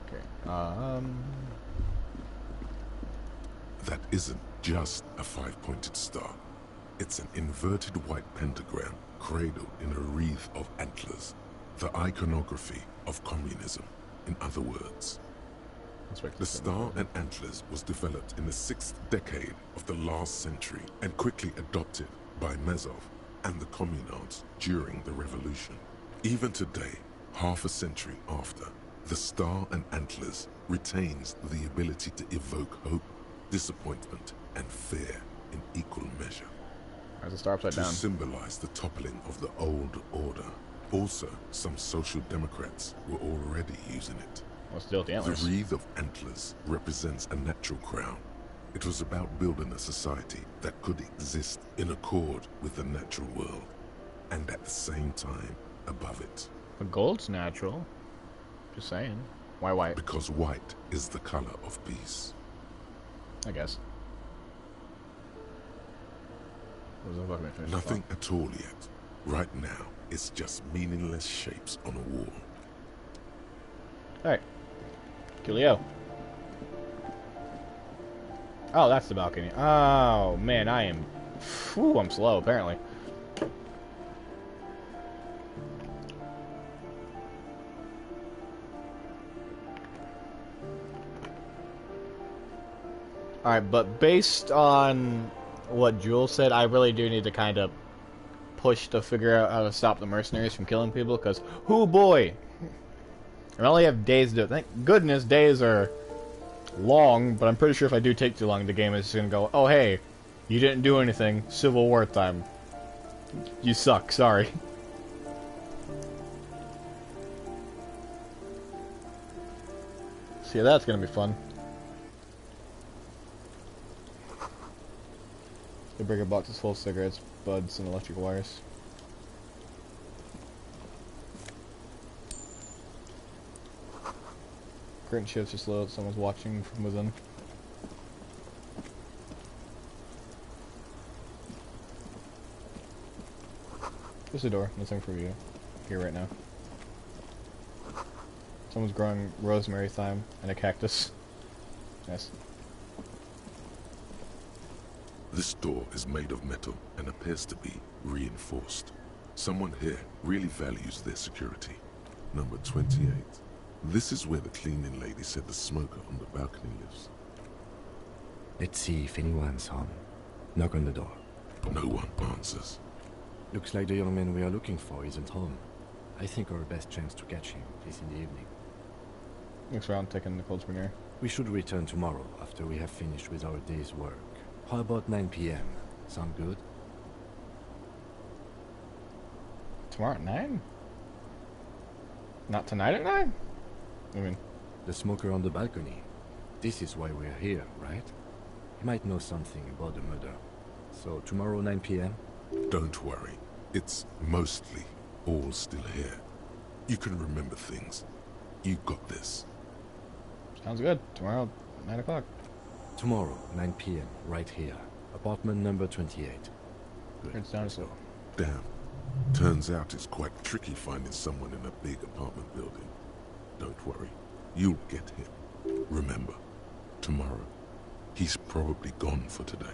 Okay. That isn't just a five-pointed star. It's an inverted white pentagram cradled in a wreath of antlers. The iconography of communism, in other words. The star and antlers was developed in the 6th decade of the last century and quickly adopted by Mezov and the communards during the revolution. Even today, half a century after, the star and antlers retains the ability to evoke hope, disappointment, and fear in equal measure. There's a star upside down. To symbolize the toppling of the old order. Also, some social democrats were already using it. Well, still the antlers. The wreath of antlers represents a natural crown. It was about building a society that could exist in accord with the natural world, and at the same time, above it. But gold's natural. Just saying. Why white? Because white is the color of peace. I guess. Nothing at all yet. Right now, it's just meaningless shapes on a wall. Alright. Coolio. Oh, that's the balcony. Oh, man, I am... Whew, I'm slow, apparently. Alright, but based on what Jules said, I really do need to kind of push to figure out how to stop the mercenaries from killing people, because, oh boy! I only have days to do it. Thank goodness days are long, but I'm pretty sure if I do take too long, the game is going to go, oh hey, you didn't do anything, Civil War time. You suck, sorry. So yeah, that's going to be fun. The bigger box is full of cigarettes, buds, and electric wires. Curtain shifts are slow, someone's watching from within. There's a door, nothing for you here right now. Someone's growing rosemary, thyme, and a cactus. Nice. This door is made of metal and appears to be reinforced. Someone here really values their security. Number 28. This is where the cleaning lady said the smoker on the balcony lives. Let's see if anyone's home. Knock on the door. No one answers. Looks like the young man we are looking for isn't home. I think our best chance to catch him is in the evening. Looks around, taking the cold spring air. We should return tomorrow after we have finished with our day's work. How about 9 p.m.? Sound good? Tomorrow at 9? Not tonight at 9? I mean... The smoker on the balcony. This is why we're here, right? He might know something about the murder. So tomorrow 9 p.m.? Don't worry. It's mostly all still here. You can remember things. You got this. Sounds good. Tomorrow, 9 o'clock. Tomorrow, 9 p.m., right here. Apartment number 28. Good. It's down slow. Damn. Turns out it's quite tricky finding someone in a big apartment building. Don't worry. You'll get him. Remember, tomorrow, he's probably gone for today.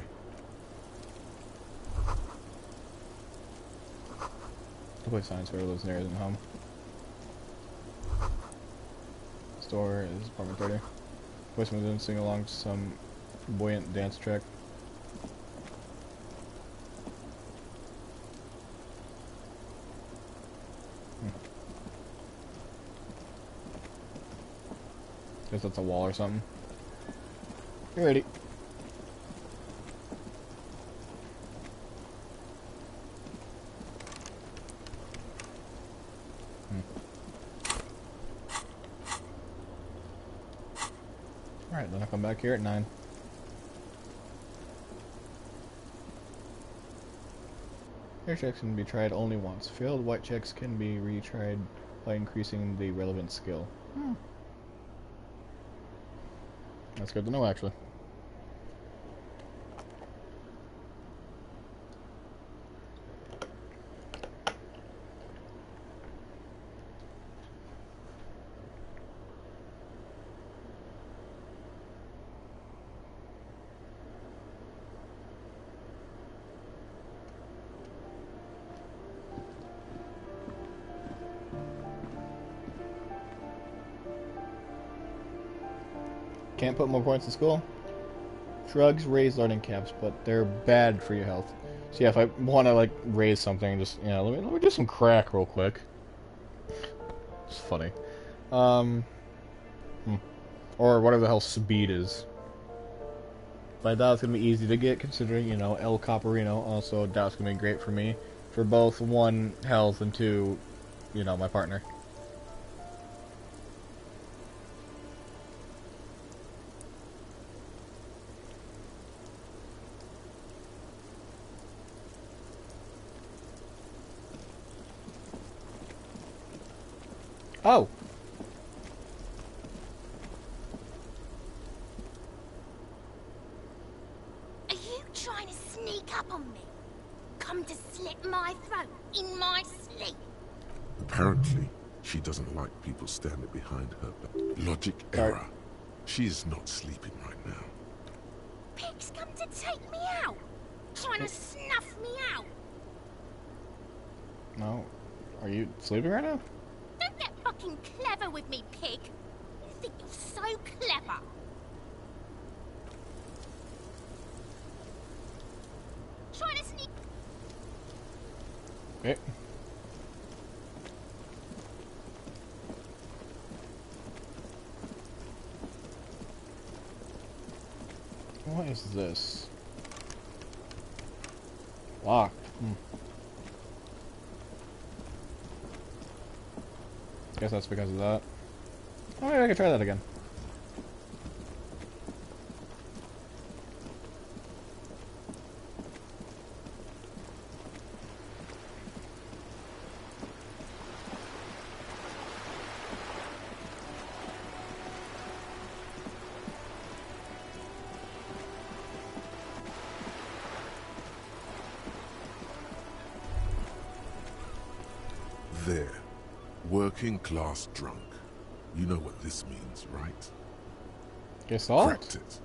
I'll play science whoever lives near isn't home. Store is apartment 30. Voice moves in, sing along to some buoyant dance track. Guess that's a wall or something. You're ready. Alright, then I'll come back here at 9. Air checks can be tried only once. Failed white checks can be retried by increasing the relevant skill. That's good to know, actually. Can't put more points in school. Drugs raise learning caps, but they're bad for your health. So yeah, if I want to like raise something, just let me do some crack real quick. It's funny. Or whatever the hell speed is. But I doubt it's gonna be easy to get, considering El Caparino. Also, doubt it's gonna be great for me for both 1, health, and 2, my partner. Oh! Are you trying to sneak up on me? Come to slit my throat in my sleep? Apparently, she doesn't like people standing behind her. But logic error. She is not sleeping right now. Pig's come to take me out. Trying to snuff me out. No. Are you sleeping right now? Don't get fucking clever with me, pig. You think you're so clever. Trying to sneak... Okay. What is this? Locked. Guess that's because of that. Oh, maybe I could try that again. There. Working class drunk. You know what this means, right? Guess all. Cracked it.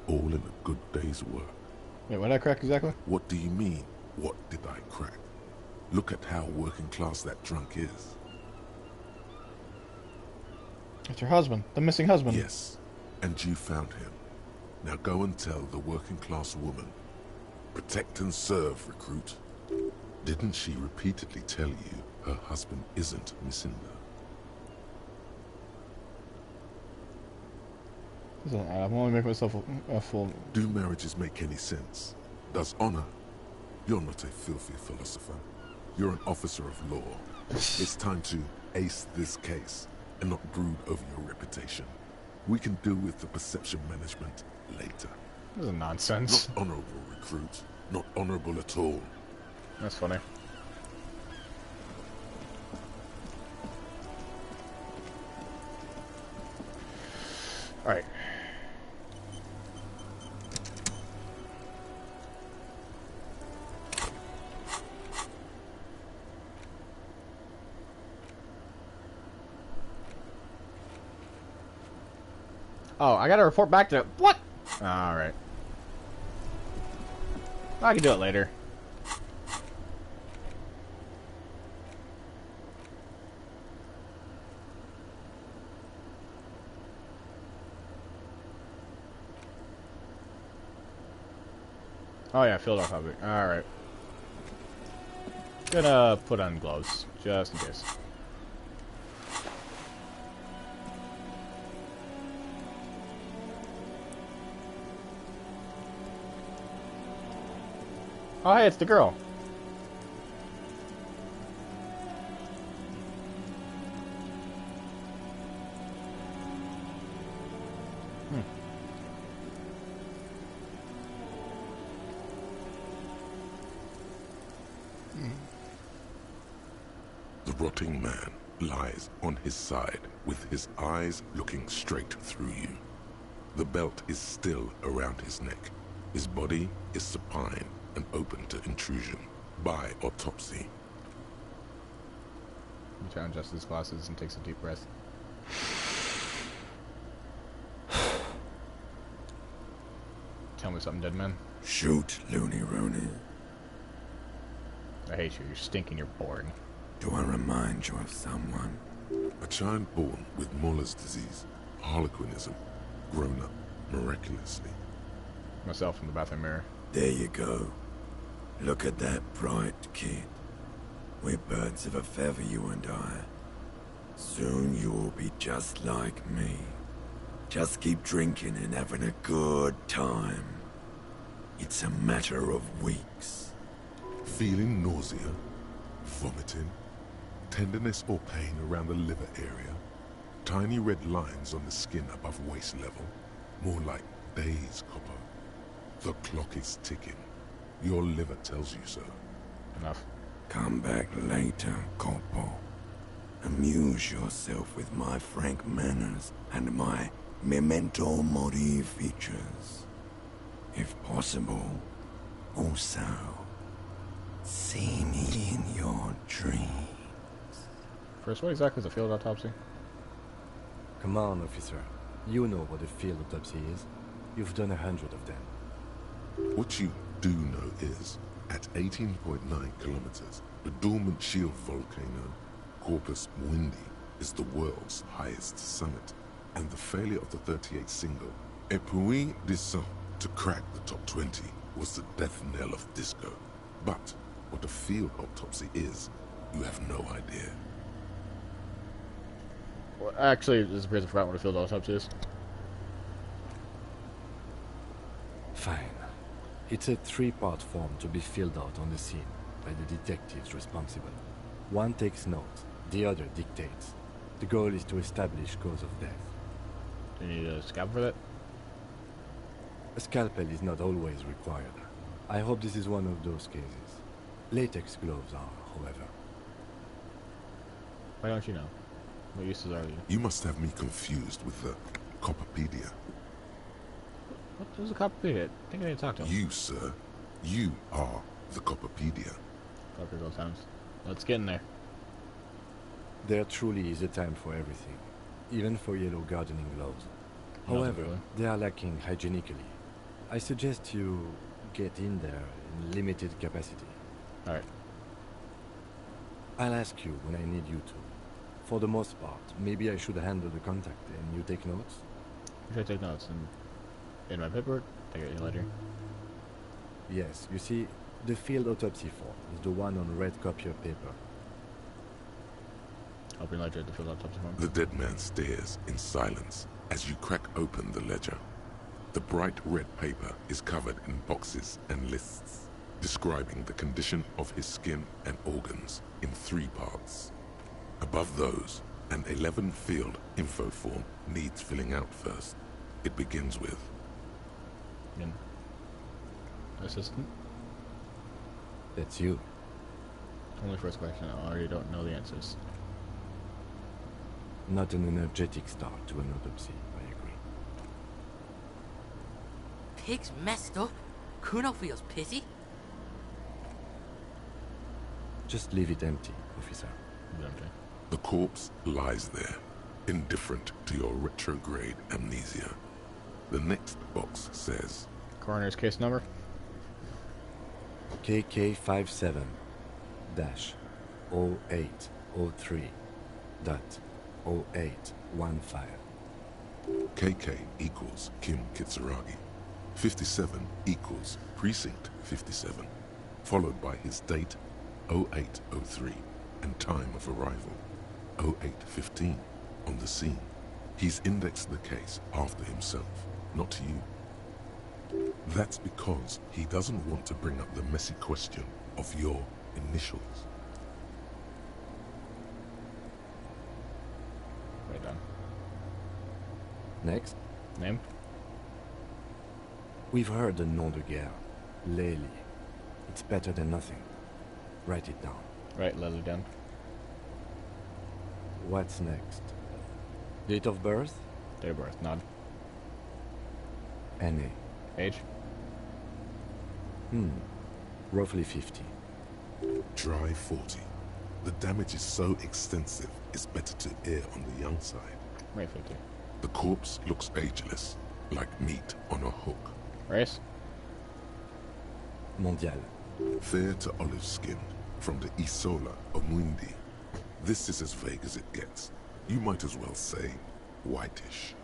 All in a good day's work. Wait, what did I crack exactly? What do you mean, what did I crack? Look at how working class that drunk is. It's your husband. The missing husband. Yes. And you found him. Now go and tell the working class woman. Protect and serve, recruit. Didn't she repeatedly tell you her husband isn't missing her? Listen, I'm only making myself a fool. Do marriages make any sense? Does honor? You're not a filthy philosopher. You're an officer of law. It's time to ace this case and not brood over your reputation. We can deal with the perception management later. This is nonsense. Not honorable, recruit. Not honorable at all. That's funny. Alright. Oh, I gotta report back to... What? Alright. I can do it later. Oh yeah, field autopsy. Alright. Gonna put on gloves, just in case. Oh hey, it's the girl. The rotting man lies on his side with his eyes looking straight through you. The belt is still around his neck. His body is supine and open to intrusion by autopsy. He adjusts his glasses and takes a deep breath. Tell me something, dead man. Shoot, loony Rooney. I hate you. You're stinking. You're boring. Do I remind you of someone? A child born with Muller's disease, harlequinism, grown up miraculously. Myself in the bathroom mirror. There you go. Look at that bright kid. We're birds of a feather, you and I. Soon you will be just like me. Just keep drinking and having a good time. It's a matter of weeks. Feeling nausea, vomiting, tenderness or pain around the liver area, tiny red lines on the skin above waist level, more like days, Copper. The clock is ticking. Your liver tells you so. Enough. Come back later, Corpo. Amuse yourself with my frank manners and my memento mori features. If possible, also, see me in your dreams. First, what exactly is a field autopsy? Come on, officer. You know what a field autopsy is. You've done 100 of them. What you do know is, at 18.9 kilometers, the dormant shield volcano, Corpus Mundi, is the world's highest summit, and the failure of the 38 single, Epui Descent, to crack the top 20 was the death knell of disco. But what a field autopsy is, you have no idea. Well, actually, this appears I forgot what a field autopsy is. Fine. It's a 3-part form to be filled out on the scene by the detectives responsible. One takes notes, the other dictates. The goal is to establish cause of death. Do you need a scalpel for that? A scalpel is not always required. I hope this is one of those cases. Latex gloves are, however. Why don't you know? What uses are you? You must have me confused with the Copperpedia. What was a Copperpedia? I think I need to talk to him. You, sir. You are the Copperpedia. Copper goes sounds. Let's get in there. There truly is a time for everything, even for yellow gardening gloves. Nothing However, really. they are lacking hygienically. I suggest you get in there in limited capacity. Alright. I'll ask you when I need you to. For the most part, maybe I should handle the contact and you take notes? Should I take notes in my paperwork? Take it later. Yes, you see, the field autopsy form is the one on red copier paper. Open ledger at the field autopsy form. The dead man stares in silence as you crack open the ledger. The bright red paper is covered in boxes and lists, describing the condition of his skin and organs in 3 parts. Above those, an 11-field info form needs filling out first. It begins with... Assistant? That's you. Only first question. I already don't know the answers. Not an energetic start to an autopsy, I agree. Pig's messed up. Kuno feels pity. Just leave it empty, officer. Empty. The corpse lies there, indifferent to your retrograde amnesia. The next box says... Coroner's case number? KK57-0803.0815. KK equals Kim Kitsuragi. 57 equals Precinct 57, followed by his date 0803 and time of arrival 0815 on the scene. He's indexed the case after himself, not to you. That's because he doesn't want to bring up the messy question of your initials. Right down. Next. Name? We've heard the nom de guerre. Lely. It's better than nothing. Write it down. Right, Leslie down. What's next? Date of birth? Date of birth, nod. NA. Age? Roughly 50. Dry 40. The damage is so extensive, it's better to err on the young side. Right, 50. The corpse looks ageless, like meat on a hook. Race? Mondial. Fair to olive-skinned, from the Isola of Muindi. This is as vague as it gets. You might as well say whitish.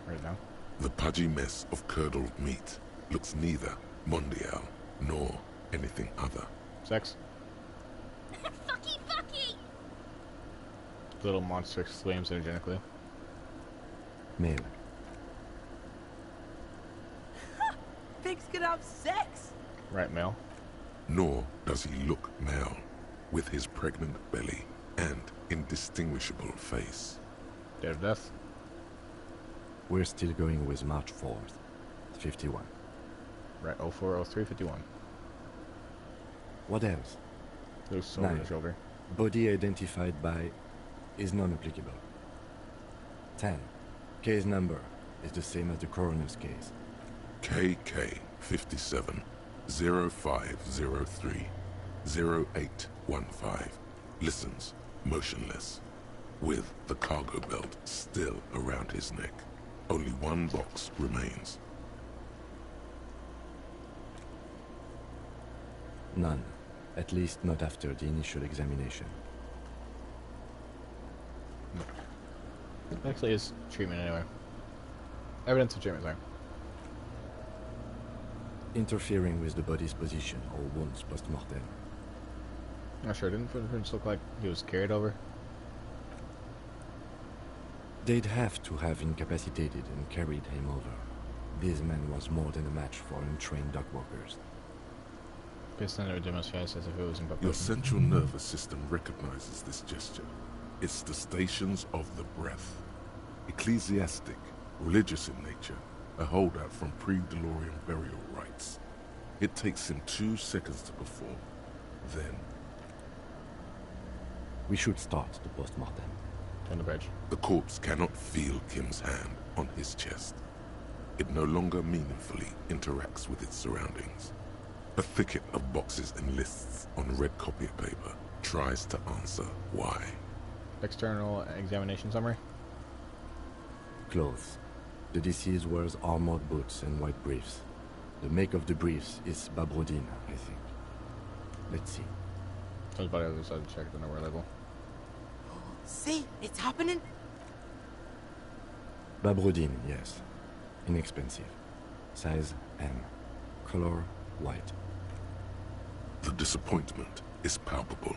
Right now. The pudgy mess of curdled meat looks neither mondial nor anything other. Sex? Fucky, fucky! The little monster exclaims energetically. Male. Pigs can have sex. Right, male. Nor does he look male, with his pregnant belly and indistinguishable face. Date of death? We're still going with March 4th. 51. Right, 04, 03, 51. What else? Loose sword on 9. the shoulder. Body identified by is non-applicable. 10. Case number is the same as the coroner's case. KK 57 0503 0815 listens motionless, with the cargo belt still around his neck. Only one box remains. None. At least not after the initial examination. Actually, is treatment anyway. Evidence of treatment, sorry. Interfering with the body's position or wounds post-mortem. Not sure, didn't footprints look like he was carried over? They'd have to have incapacitated and carried him over. This man was more than a match for untrained dock workers. Piston demonstrates as if it was in Your preparation. central nervous system recognizes this gesture. It's the stations of the breath. Ecclesiastic, religious in nature, a holdout from pre-DeLorean burial rites. It takes him 2 seconds to perform. Then, We should start the post-mortem. Turn the bridge. the corpse cannot feel Kim's hand on his chest. It no longer meaningfully interacts with its surroundings. A thicket of boxes and lists on red copy paper tries to answer why. External examination summary. Clothes. The deceased wears armored boots and white briefs. The make of the briefs is Babrodine, I think. Let's see. Someone's body on the other side to check the number label. See? It's happening? Babrodine, yes. Inexpensive. Size M. Color white. The disappointment is palpable.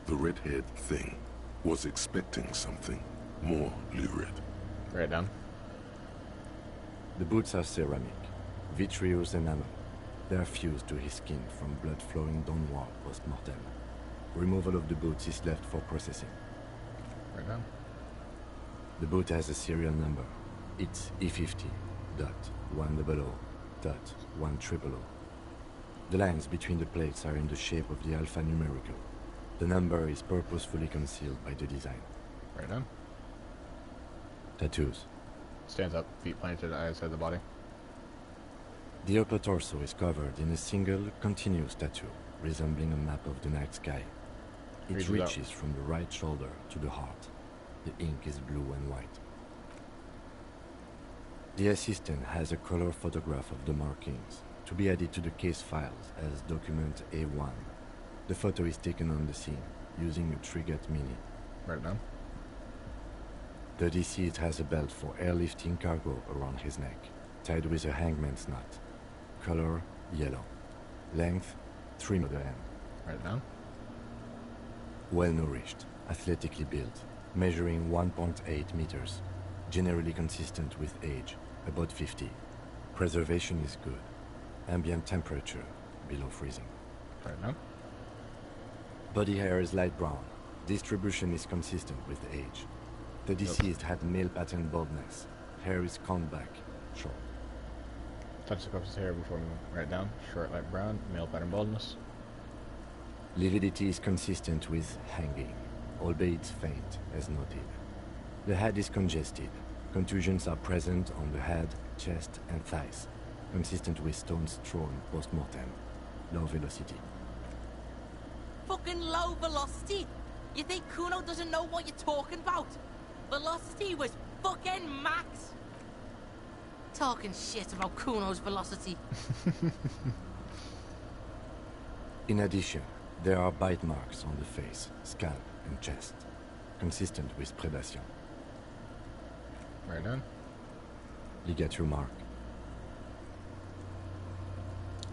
The red-haired thing was expecting something more lurid. Write it down. The boots are ceramic, vitreous enamel. They are fused to his skin from blood flowing downward post-mortem. Removal of the boots is left for processing. Write it down. The boot has a serial number. It's E50.100.100. The lines between the plates are in the shape of the alphanumerical. The number is purposefully concealed by the design. Write it down. Tattoos. Stands up, feet planted, eyes head the body. The upper torso is covered in a single, continuous tattoo, resembling a map of the night sky. It Reads it out. reaches from the right shoulder to the heart. The ink is blue and white. The assistant has a color photograph of the markings, to be added to the case files as document A1. The photo is taken on the scene, using a Trigat Mini. Write it down. The deceased has a belt for airlifting cargo around his neck, tied with a hangman's knot. Color yellow. Length 3 m. Write it down. Well nourished, athletically built, measuring 1.8 meters. Generally consistent with age, about 50. Preservation is good. Ambient temperature below freezing. Write it down. Body hair is light brown. Distribution is consistent with age. The deceased had male pattern baldness. Hair is combed back, short. Touch the corpse's hair before we write it down. Short, light brown, male pattern baldness. Lividity is consistent with hanging, albeit faint, as noted. The head is congested. Contusions are present on the head, chest, and thighs, consistent with stones thrown post-mortem. Low velocity. Fucking low velocity? You think Kuno doesn't know what you're talking about? Velocity was fucking max. Talking shit about Kuno's velocity. In addition, there are bite marks on the face, scalp, and chest, consistent with predation. Write it down. Ligature mark.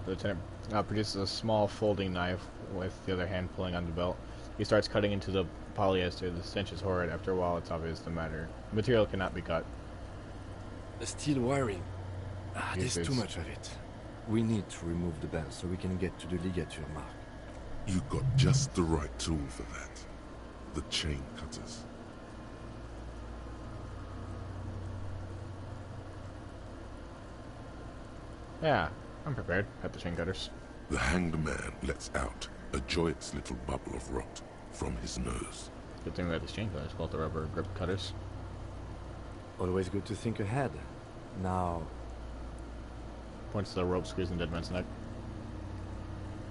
The lieutenant produces a small folding knife with the other hand pulling on the belt. He starts cutting into the polyester. The stench is horrid. After a while, it's obvious the material cannot be cut. The steel wiring. There's Yes, too it's- much of it. We need to remove the belt so we can get to the ligature mark. You got just the right tool for that. The chain cutters. Yeah, I'm prepared. At the chain cutters. The hanged man lets out a joyous little bubble of rot from his nose. Good thing we have these chain cutters called the rubber grip cutters. Always good to think ahead. Now, Points to the rope squeezing the dead man's neck.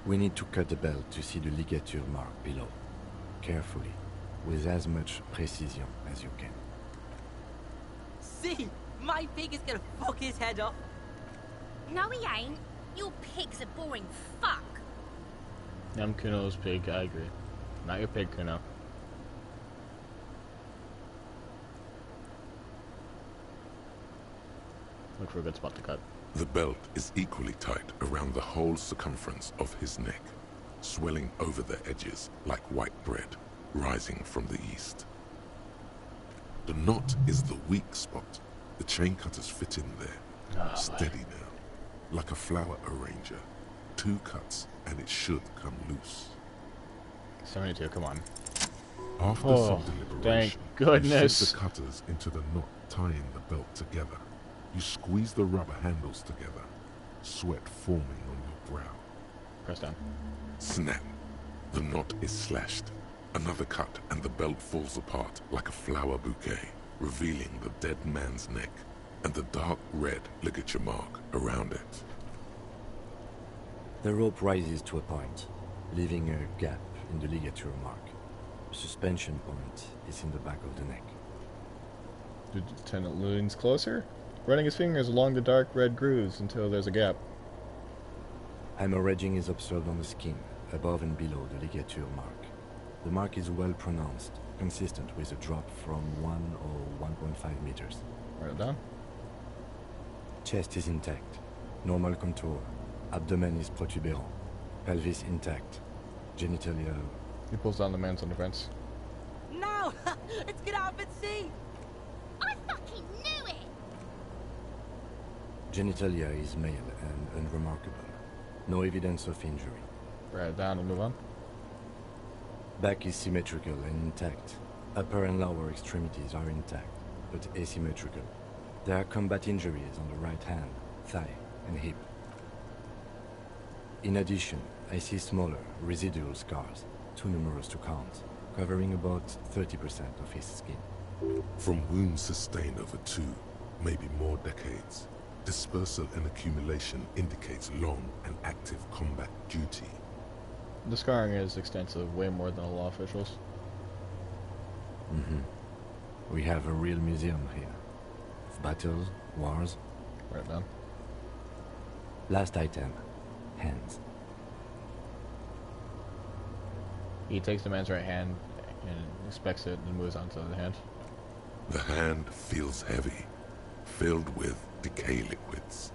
we need to cut the belt to see the ligature mark below. Carefully, with as much precision as you can. See? My pig is gonna fuck his head off. No, he ain't. Your pig's a boring fuck. I'm Kuno's pig, I agree. Not your pig, Kuno. Look for a good spot to cut. The belt is equally tight around the whole circumference of his neck, swelling over the edges like white bread rising from the east. The knot is the weak spot. The chain cutters fit in there, Steady now. Like a flower arranger. 2 cuts and it should come loose. 72, come on. After some deliberation, thank goodness. you sink the cutters into the knot tying the belt together. You squeeze the rubber handles together, sweat forming on your brow. Press down. Snap. The knot is slashed. Another cut and the belt falls apart like a flower bouquet, revealing the dead man's neck and the dark red ligature mark around it. The rope rises to a point, leaving a gap in the ligature mark. The suspension point is in the back of the neck. The lieutenant leans closer, running his fingers along the dark red grooves until there's a gap. Hemorrhaging is observed on the skin, above and below the ligature mark. The mark is well pronounced, consistent with a drop from 1 or 1.5 meters. Write it down. Chest is intact, normal contour. Abdomen is protuberant, pelvis intact, genitalia. He pulls down the man's underpants. No! Let's get out and see! I fucking knew it! Genitalia is male and unremarkable. No evidence of injury. Write it down and move on. Back is symmetrical and intact. Upper and lower extremities are intact, but asymmetrical. There are combat injuries on the right hand, thigh, and hip. In addition, I see smaller, residual scars, too numerous to count, covering about 30% of his skin. From wounds sustained over 2, maybe more decades, dispersal and accumulation indicates long and active combat duty. The scarring is extensive, way more than the law officials. We have a real museum here. Of battles, wars. Write it down. Last item. Hands. He takes the man's right hand and inspects it and moves on to the hand. The hand feels heavy, filled with decay liquids,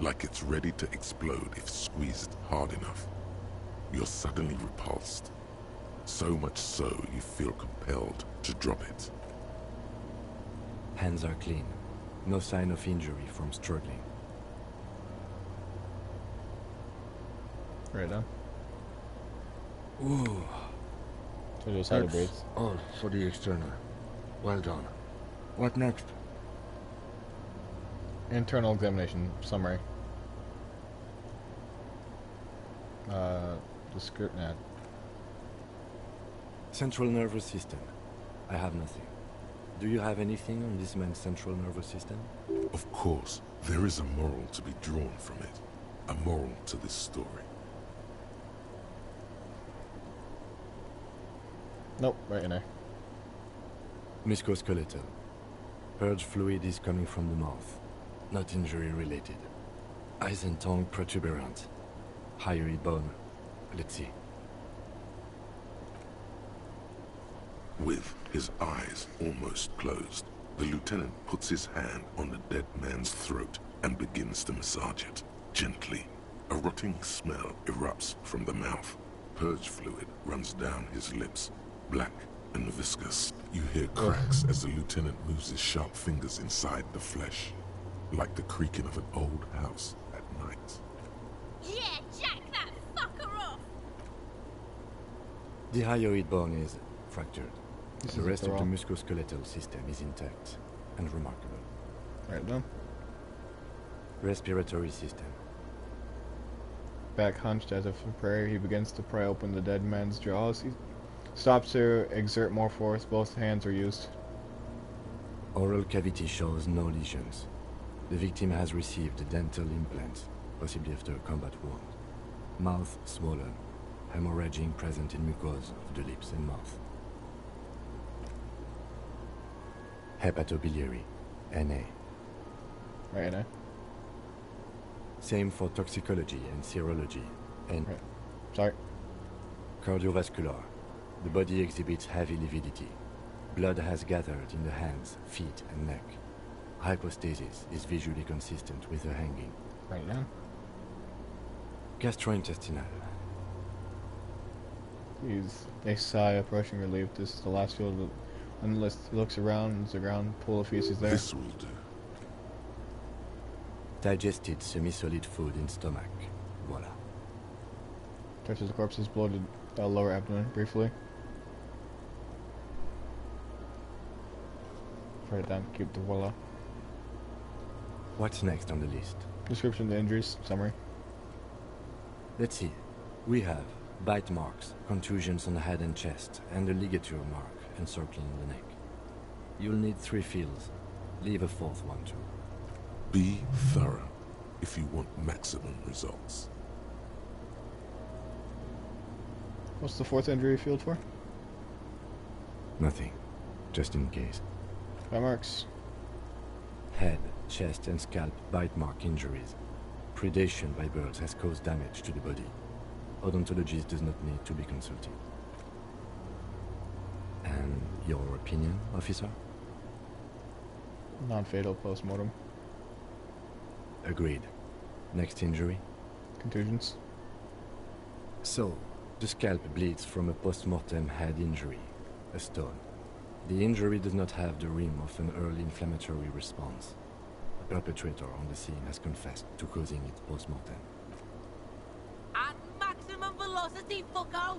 like it's ready to explode if squeezed hard enough. You're suddenly repulsed, so much so you feel compelled to drop it. Hands are clean. No sign of injury from struggling. Write it down. Ooh. So just how to breathe. All for the external. Well done. What next? Internal examination summary. Central nervous system. I have nothing. Do you have anything on this man's central nervous system? Of course, there is a moral to be drawn from it. A moral to this story. Nope, right in there. Musculoskeletal. Purge fluid is coming from the mouth. Not injury related. Eyes and tongue protuberant. Hyoid bone. Let's see. With his eyes almost closed, the lieutenant puts his hand on the dead man's throat and begins to massage it, gently. A rotting smell erupts from the mouth. Purge fluid runs down his lips, black and viscous. You hear cracks as the lieutenant moves his sharp fingers inside the flesh, like the creaking of an old house at night. Yeah, jack that fucker off! The hyoid bone is fractured. This The is rest of the thorough. musculoskeletal system is intact and remarkable. Write it down. Respiratory system. Back hunched as if in prayer, he begins to pry open the dead man's jaws. He stops to exert more force. Both hands are used. Oral cavity shows no lesions. The victim has received a dental implant, possibly after a combat wound. Mouth swollen. Hemorrhaging present in mucosa of the lips and mouth. Hepatobiliary. NA. Right in there. Same for toxicology and serology. And Right. Sorry. cardiovascular. The body exhibits heavy lividity. Blood has gathered in the hands, feet, and neck. Hypostasis is visually consistent with the hanging. Write it down. Gastrointestinal. They sigh, approaching relief. This is the last field of unless he looks around, there's a ground pool of feces there. This will do. Digested semi-solid food in stomach. Voila. Touches the corpse's bloated lower abdomen briefly. Write it down, keep the voila. What's next on the list? Description of the injuries, summary. Let's see. We have bite marks, contusions on the head and chest, and a ligature mark encircling the neck. You'll need 3 fields. Leave a 4th one too. Be thorough if you want maximum results. What's the 4th injury field for? Nothing. Just in case. Bite marks. Head, chest, and scalp bite mark injuries. Predation by birds has caused damage to the body. Odontologist does not need to be consulted. And your opinion, officer? Non-fatal post-mortem. Agreed. Next injury? Contusions. So, the scalp bleeds from a post-mortem head injury, a stone. The injury does not have the rim of an early inflammatory response. The perpetrator on the scene has confessed to causing it post-mortem. At maximum velocity, fucko!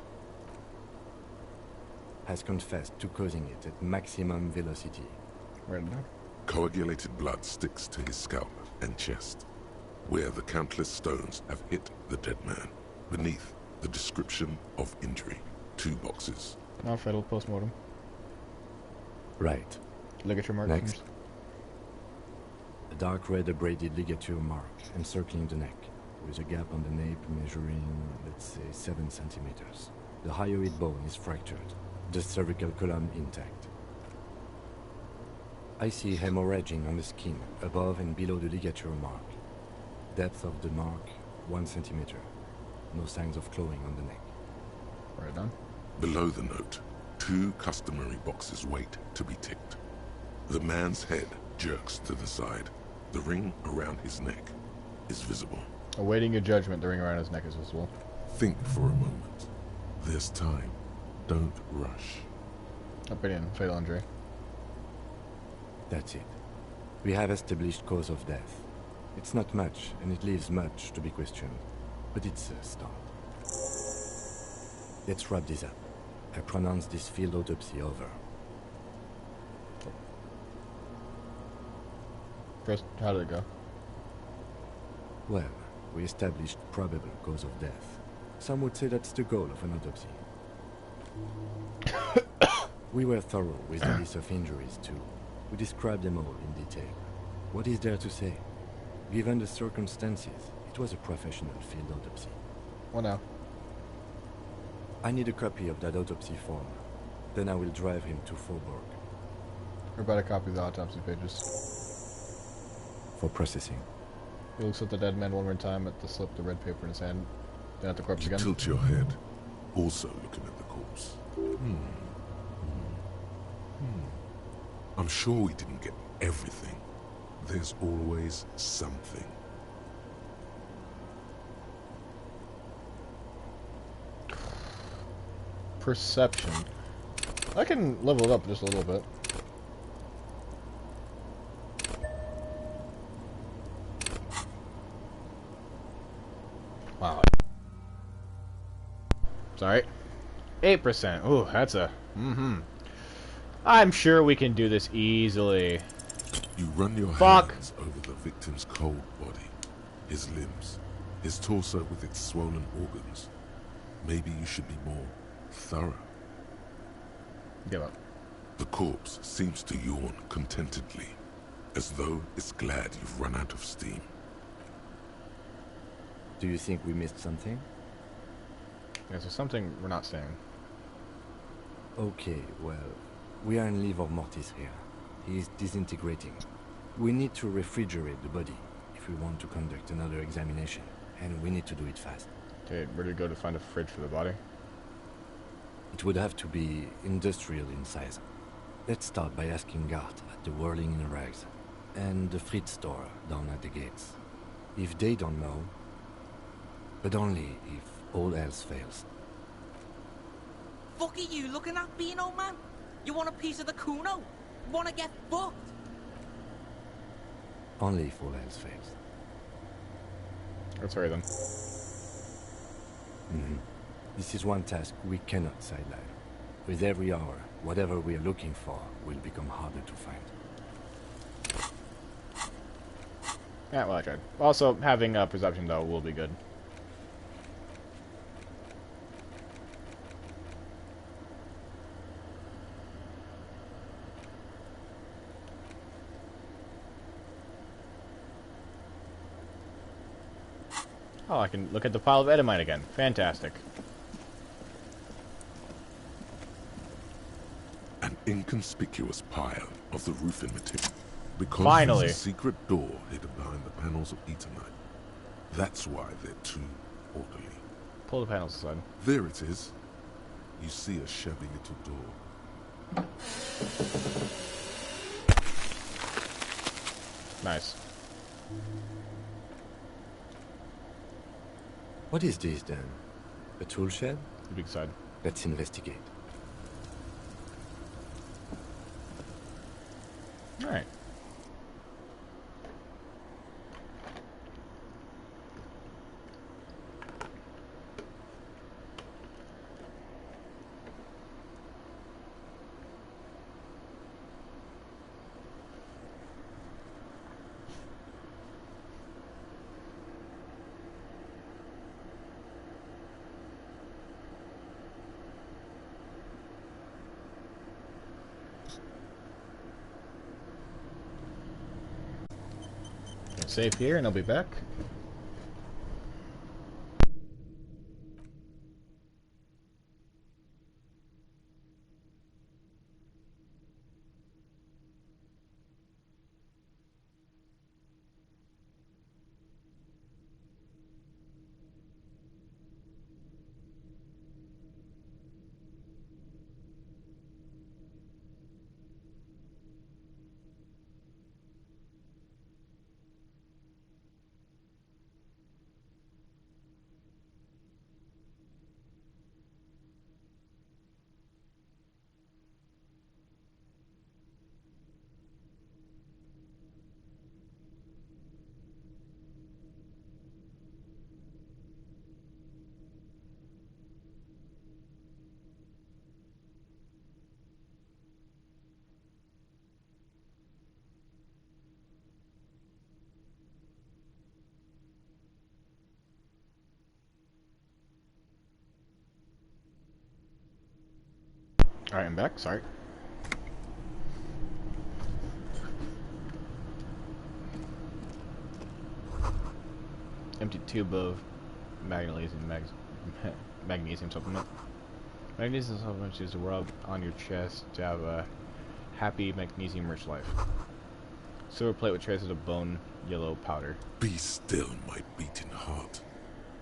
Has confessed to causing it at maximum velocity. Right now. Coagulated blood sticks to his scalp and chest, where the countless stones have hit the dead man. Beneath, the description of injury. 2 boxes. Non-fatal post-mortem. Right. Ligature mark. Next. A dark red abraded ligature mark encircling the neck, with a gap on the nape measuring, let's say, 7 centimeters. The hyoid bone is fractured, the cervical column intact. I see hemorrhaging on the skin, above and below the ligature mark. Depth of the mark, 1 centimeter. No signs of clawing on the neck. Right on. Below the note, 2 customary boxes wait to be ticked. The man's head jerks to the side. The ring around his neck is visible. Awaiting your judgment, the ring around his neck is visible. Think for a moment. There's time. Don't rush. Opinion, fatal injury. That's it. We have established cause of death. It's not much, and it leaves much to be questioned. But it's a start. Let's wrap this up. I pronounce this field autopsy over. First, how did it go? Well, we established probable cause of death. Some would say that's the goal of an autopsy. We were thorough with the list of injuries, too. We described them all in detail. What is there to say? Given the circumstances, it was a professional field autopsy. Well, now. I need a copy of that autopsy form. Then I will drive him to Faubourg. Or about a copy of the autopsy pages. For processing. He looks at the dead man one more time at the slip, the red paper in his hand, then at the corpse again. Tilt your head, also looking at the corpse. I'm sure we didn't get everything. There's always something. Perception. I can level it up just a little bit. Wow. Sorry. 8%. Ooh, that's a... I'm sure we can do this easily. You run your hands over the victim's cold body, his limbs, his torso with its swollen organs. Maybe you should be more thorough. Give up. The corpse seems to yawn contentedly, as though it's glad you've run out of steam. Do you think we missed something? Yeah, so something we're not saying. Okay, well, we are in livor mortis here. He is disintegrating. We need to refrigerate the body if we want to conduct another examination, and we need to do it fast. Okay, where do we go to find a fridge for the body? It would have to be industrial in size. Let's start by asking Gart at the Whirling in Rags, and the Fritz store down at the gates. If they don't know, but only if all else fails. Fuck are you looking at, Beano man? You want a piece of the Kuno? Wanna get fucked? Only if all else fails. Let's hurry them. This is one task we cannot sideline. With every hour, whatever we are looking for will become harder to find. Yeah, well, I tried. Also, having perception, though, will be good. Oh, I can look at the pile of edamite again. Fantastic. An inconspicuous pile of the roofing material. Because Finally. there's a secret door hidden behind the panels of Eternite. That's why they're too orderly. Pull the panels aside. There it is. You see a shabby little door. Nice. What is this then? A tool shed? The big side. Let's investigate. Alright. Save here and I'll be back. Alright, I'm back. Sorry. Empty tube of magnesium supplement. Magnesium supplement is to rub on your chest to have a happy magnesium-rich life. Silver plate with traces of bone yellow powder. Be still, my beating heart.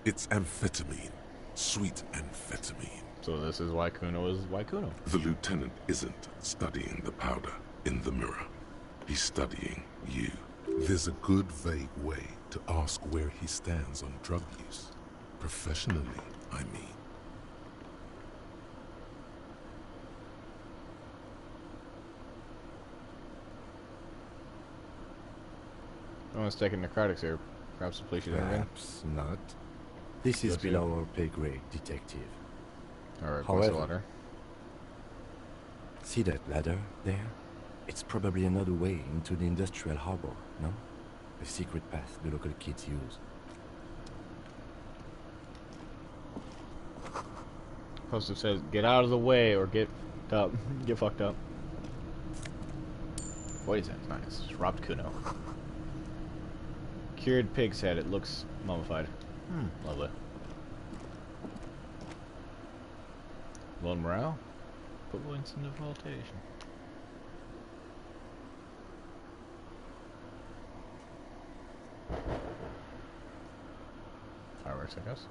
It's amphetamine. Sweet amphetamine. So this is why Kuno is why Kuno. The lieutenant isn't studying the powder in the mirror. He's studying you. There's a good vague way to ask where he stands on drug use. Professionally, I mean. I want to take necrotics here. Perhaps the police should intervene. Perhaps not. This is below our pay grade, detective. Alright, however, see that ladder there? It's probably another way into the industrial harbor, no? A secret path the local kids use. Poster says, get out of the way or get up. Get fucked up. Poison, nice. Robbed Kuno. Cured pig's head, it looks mummified. Lovely. Low morale? Put points into voltation. Fireworks, I guess.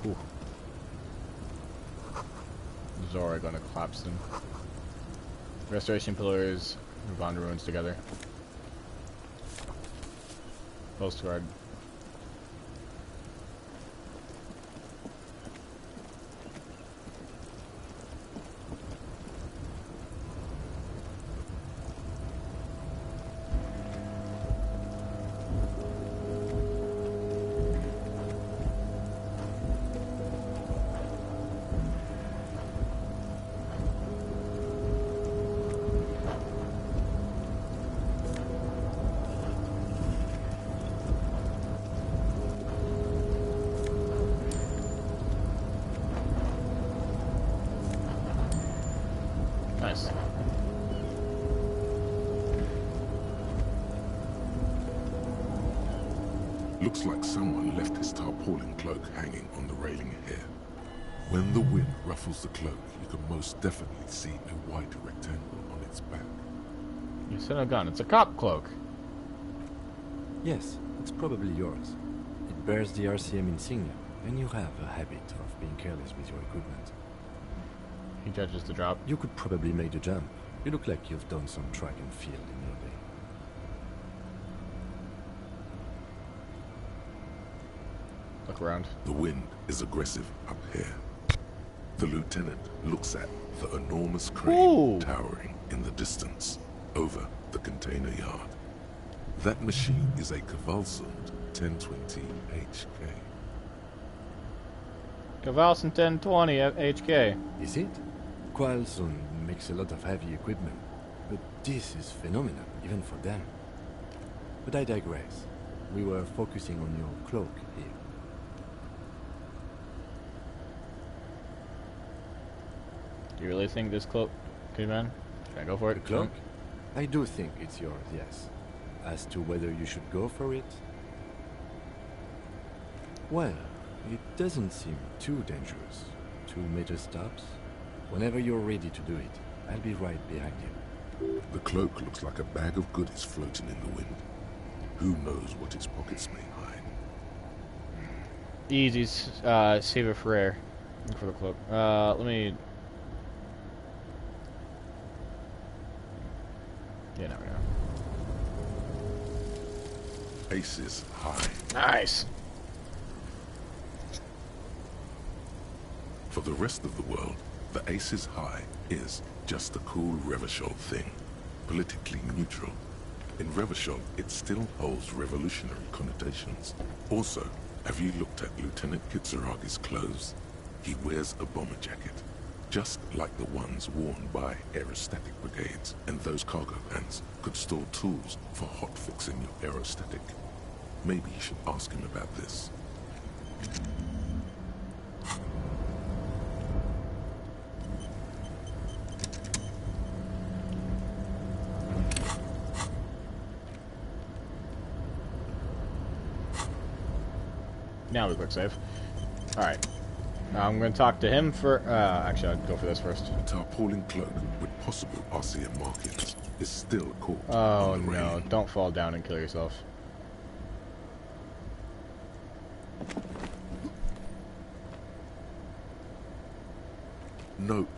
whew. Zora gonna collapse them. Restoration pillars move on to ruins together. Post guard. Nice. Looks like someone left his tarpaulin cloak hanging on the railing here. When the wind ruffles the cloak, you can most definitely see a white rectangle on its back. You son of a gun, it's a cop cloak. Yes, it's probably yours. It bears the RCM insignia, and you have a habit of being careless with your equipment. He judges the drop. You could probably make the jump. You look like you've done some track and field in your day. Look around. The wind is aggressive up here. The lieutenant looks at the enormous crane towering in the distance over the container yard. That machine is a Kvalsund 1020 HK. Kvalsund 1020 HK. Is it? Kvalsund makes a lot of heavy equipment, but this is phenomenal, even for them. But I digress. We were focusing on your cloak here. Do you really think this cloak could man? Should I go for it? The cloak? I do think it's yours, yes. As to whether you should go for it? Well, it doesn't seem too dangerous. 2 major stops. Whenever you're ready to do it, I'll be right behind you. The cloak looks like a bag of goodies floating in the wind. Who knows what its pockets may hide? Easy, save it for rare. Look for the cloak. Let me... Yeah, now we know. Aces high. Nice! For the rest of the world, the Aces High is just a cool Revachol thing, politically neutral. In Revachol, it still holds revolutionary connotations. Also, have you looked at Lieutenant Kitsuragi's clothes? He wears a bomber jacket, just like the ones worn by aerostatic brigades, and those cargo pants could store tools for hotfixing your aerostatic. Maybe you should ask him about this. Now we quick save. Alright. Now I'm going to talk to him for... actually, I'll go for this first. A tarpaulin cloak with possible RCM markings is still caught. Oh no, don't fall down and kill yourself. Nope,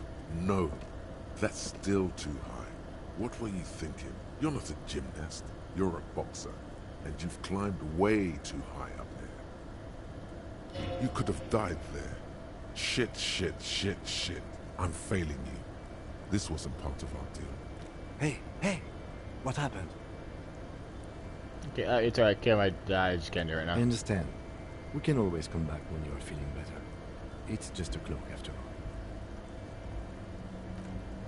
no. That's still too high. What were you thinking? You're not a gymnast. You're a boxer. And you've climbed way too high up there. You could have died there. Shit. I'm failing you. This wasn't part of our deal. Hey! What happened? Okay, it's alright, Kim. I just can't do it right now. I understand. We can always come back when you're feeling better. It's just a cloak after all.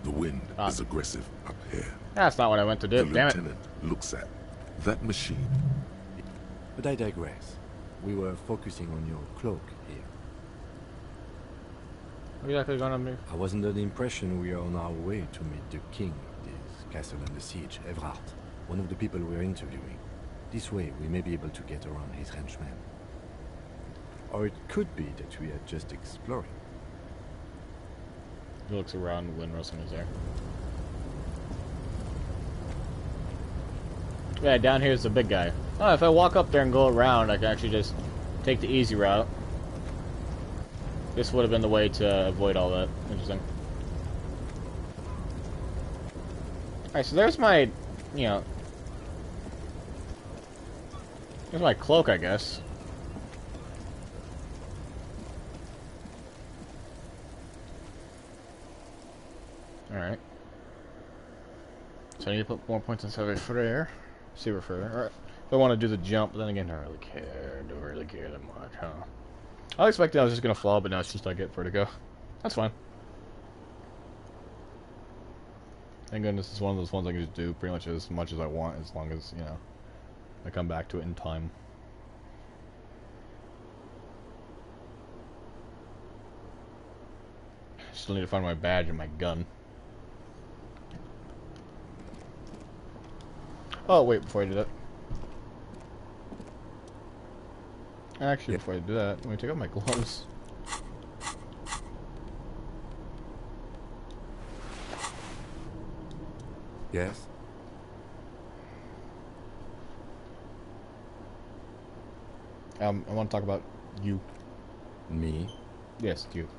The wind is aggressive up here. That's not what I went to do, the damn it. lieutenant looks at that machine. But I digress. We were focusing on your cloak here. What exactly going on here? I was under the impression we are on our way to meet the king of this castle under siege, Evrard, one of the people we're interviewing. This way, we may be able to get around his henchmen. Or it could be that we are just exploring. He looks around when Russell is there. Yeah, down here's the big guy. Oh, if I walk up there and go around, I can actually just take the easy route. This would have been the way to avoid all that. Interesting. Alright, so there's my, you know, there's my cloak, I guess. Alright. So I need to put more points in survey further. Super further. Alright. I want to do the jump, but then again, I don't really care. Don't really care that much, huh? I was expecting I was just gonna fall, but now it's just I get vertigo. That's fine. Thank goodness it's one of those ones I can just do pretty much as I want, as long as, you know, I come back to it in time. Still need to find my badge and my gun. Oh, wait, before I do that. Actually, before I do that, let me take off my gloves. Yes? I want to talk about you. Me? Yes, you.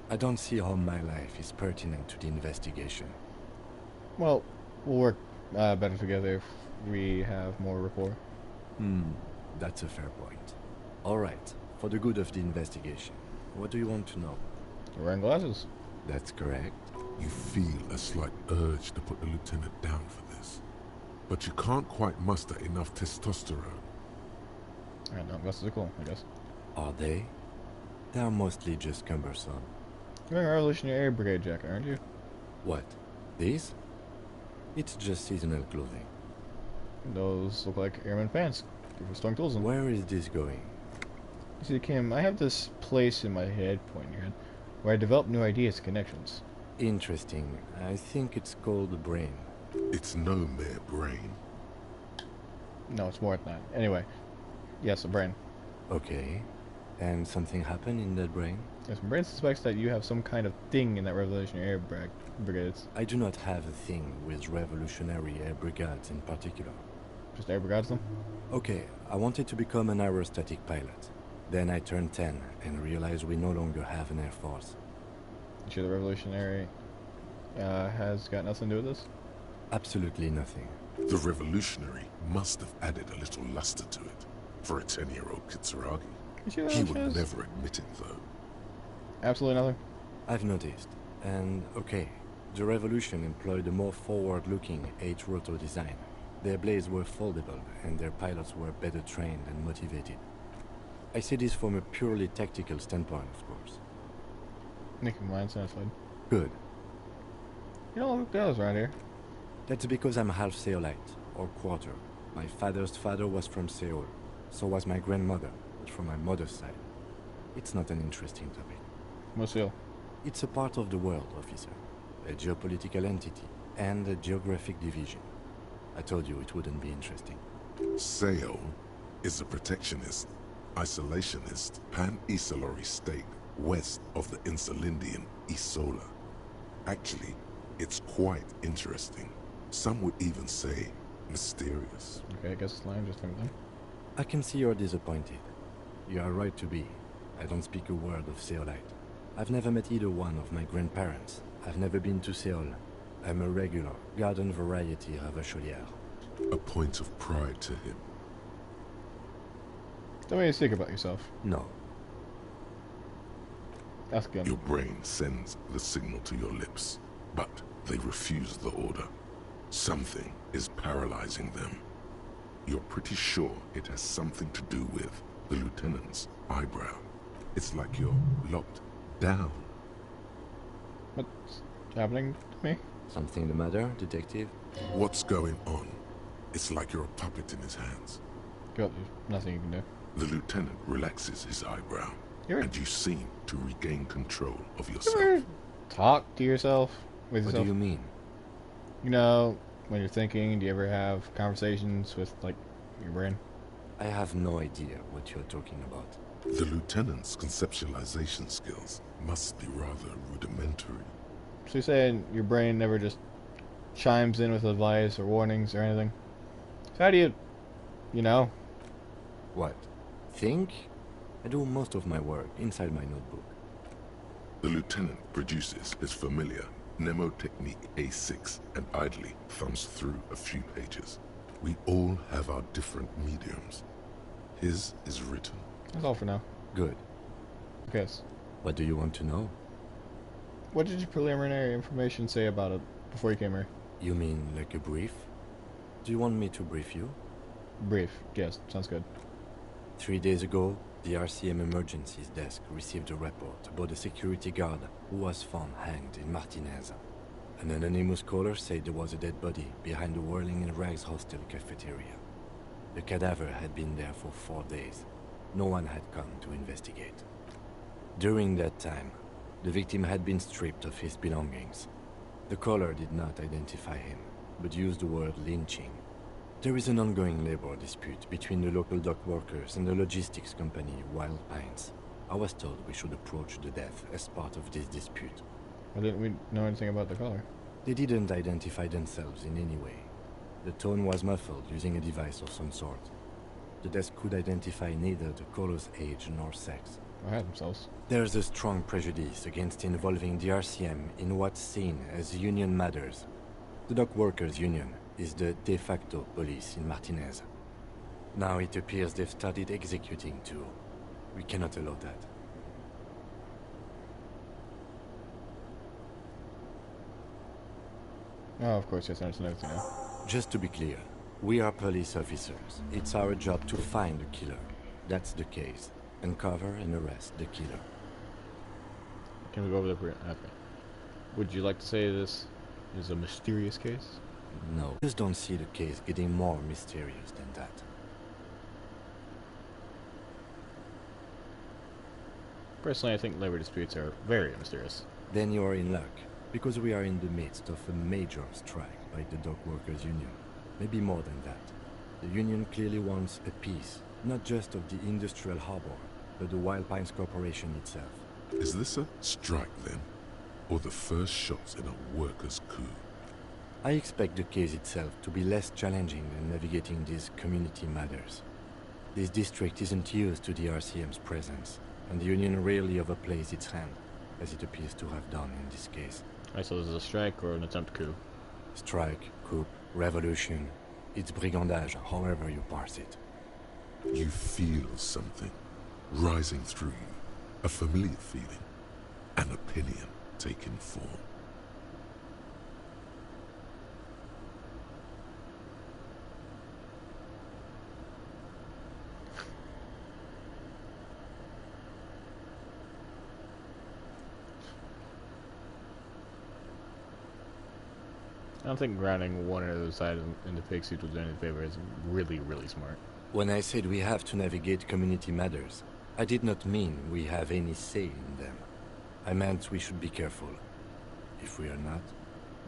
I don't see how my life is pertinent to the investigation. Well, we'll work better together if we have more rapport. That's a fair point. Alright, for the good of the investigation, what do you want to know? You're wearing glasses. That's correct. You feel a slight urge to put the lieutenant down for this, but you can't quite muster enough testosterone. Alright, no, glasses are cool, I guess. Are they? They are mostly just cumbersome. You're wearing a Revolutionary Air Brigade jacket, aren't you? What? These? It's just seasonal clothing. Those look like airman pants. People storing tools in. Where is this going? You see, Kim, I have this place in my head, point in your head, where I develop new ideas and connections. Interesting. I think it's called the brain. It's no mere brain. No, it's more than that. Anyway, yes, a brain. Okay. And something happened in that brain? Yes, my brain suspects that you have some kind of thing in that Revolutionary Air Brigades. I do not have a thing with Revolutionary Air Brigades in particular. Just Air Brigades, them? Okay, I wanted to become an aerostatic pilot. Then I turned 10 and realized we no longer have an air force. You sure the Revolutionary has got nothing to do with this? Absolutely nothing. The Revolutionary must have added a little luster to it for a 10-year-old Kitsuragi. He would never admit it, though. Absolutely nothing? I've noticed. And, okay, the Revolution employed a more forward-looking H-rotor design. Their blades were foldable, and their pilots were better trained and motivated. I see this from a purely tactical standpoint, of course. Making mine satisfied. Good. You don't look those around here. That's because I'm half Seolite, or quarter. My father's father was from Seoul. So was my grandmother, but from my mother's side. It's not an interesting topic. What's Seoul? It's a part of the world, officer. A geopolitical entity, and a geographic division. I told you it wouldn't be interesting. Seoul is a protectionist, isolationist, pan-Isolari state west of the Insulindian Isola. Actually, it's quite interesting. Some would even say mysterious. Okay, I guess it's lying just like that. I can see you're disappointed. You are right to be. I don't speak a word of Seolite. I've never met either one of my grandparents. I've never been to Seoul. I'm a regular, garden variety Ravacholière. A point of pride to him. Tell me what you think about yourself. No. Ask him. Your brain sends the signal to your lips, but they refuse the order. Something is paralyzing them. You're pretty sure it has something to do with the lieutenant's eyebrow. It's like you're locked down. What's happening to me? Something the matter, detective? What's going on? It's like you're a puppet in his hands. There's nothing you can do. The lieutenant relaxes his eyebrow, and you seem to regain control of You yourself. ever talk to yourself? With What yourself? do you mean? You know, when you're thinking, do you ever have conversations with, like, your brain? I have no idea what you're talking about. The lieutenant's conceptualization skills must be rather rudimentary. So you're saying your brain never just chimes in with advice or warnings or anything? So how do you know? What? Think? I do most of my work inside my notebook. The lieutenant produces his familiar mnemotechnique A6 and idly thumbs through a few pages. We all have our different mediums. His is written. That's all for now. Good. Okay. What do you want to know? What did your preliminary information say about it before you came here? You mean like a brief? Do you want me to brief you? Brief. Yes, sounds good. 3 days ago, the RCM Emergencies Desk received a report about a security guard who was found hanged in Martinez. An anonymous caller said there was a dead body behind the Whirling in Rags hostel cafeteria. The cadaver had been there for 4 days. No one had come to investigate. During that time, the victim had been stripped of his belongings. The caller did not identify him, but used the word lynching. There is an ongoing labor dispute between the local dock workers and the logistics company Wild Pines. I was told we should approach the death as part of this dispute. Why didn't we know anything about the caller? They didn't identify themselves in any way. The tone was muffled using a device of some sort. The desk could identify neither the caller's age nor sex. Or hide themselves. There's a strong prejudice against involving the RCM in what's seen as union matters. The dock workers' union is the de facto police in Martinez. Now it appears they've started executing too. We cannot allow that. Oh, of course, yes, I understand everything now. Just to be clear, we are police officers. It's our job to find the killer. That's the case. Uncover and arrest the killer. Can we go over the... Okay. Would you like to say this is a mysterious case? No. I just don't see the case getting more mysterious than that. Personally, I think labor disputes are very mysterious. Then you are in luck, because we are in the midst of a major strike by the dock workers' union. Maybe more than that. The union clearly wants a piece, not just of the industrial harbor, but the Wild Pines Corporation itself. Is this a strike then? Or the first shots in a workers' coup? I expect the case itself to be less challenging than navigating these community matters. This district isn't used to the RCM's presence, and the union rarely overplays its hand, as it appears to have done in this case. Alright, so this is a strike or an attempt coup? Strike, coup, revolution. It's brigandage, however you parse it. You feel something rising through you, a familiar feeling, an opinion taking form. I don't think grounding one or the other side in the pig suit was doing any favor. It's really, really smart. When I said we have to navigate community matters, I did not mean we have any say in them. I meant we should be careful. If we are not,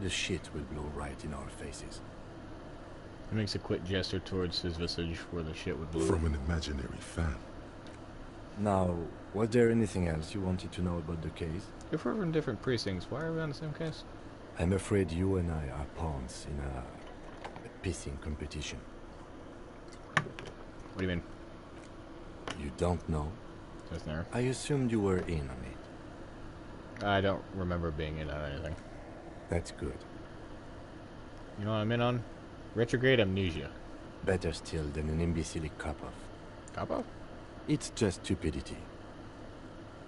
the shit will blow right in our faces. He makes a quick gesture towards his visage where the shit would blow. From an imaginary fan. Now, was there anything else you wanted to know about the case? If we're from different precincts, why are we on the same case? I'm afraid you and I are pawns in a pissing competition. What do you mean? You don't know? Just there. I assumed you were in on it. I don't remember being in on anything. That's good. You know what I'm in on? Retrograde amnesia. Better still than an imbecilic cop-off. Cop-off? It's just stupidity.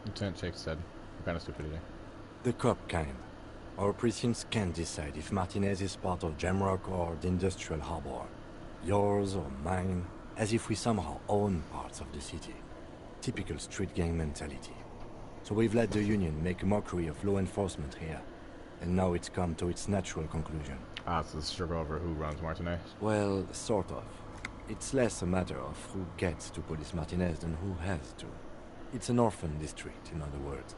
Lieutenant Shake said. What kind of stupidity? The cop kind. Our precincts can't decide if Martinez is part of Jamrock or the industrial harbor. Yours or mine, as if we somehow own parts of the city. Typical street gang mentality. So we've let the union make a mockery of law enforcement here. And now it's come to its natural conclusion. Ah, so the struggle over who runs Martinez? Well, sort of. It's less a matter of who gets to police Martinez than who has to. It's an orphan district, in other words.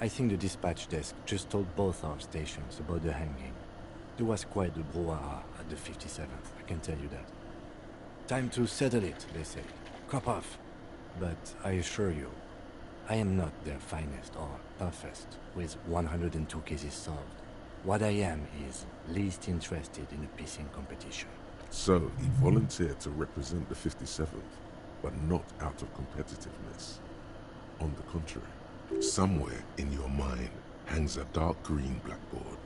I think the dispatch desk just told both our stations about the hanging. There was quite the brouhaha at the 57th, I can tell you that. Time to settle it, they say. Cop off. But I assure you, I am not their finest or toughest, with 102 cases solved. What I am is least interested in a pissing competition. So, he volunteered to represent the 57th, but not out of competitiveness. On the contrary. Somewhere in your mind hangs a dark green blackboard.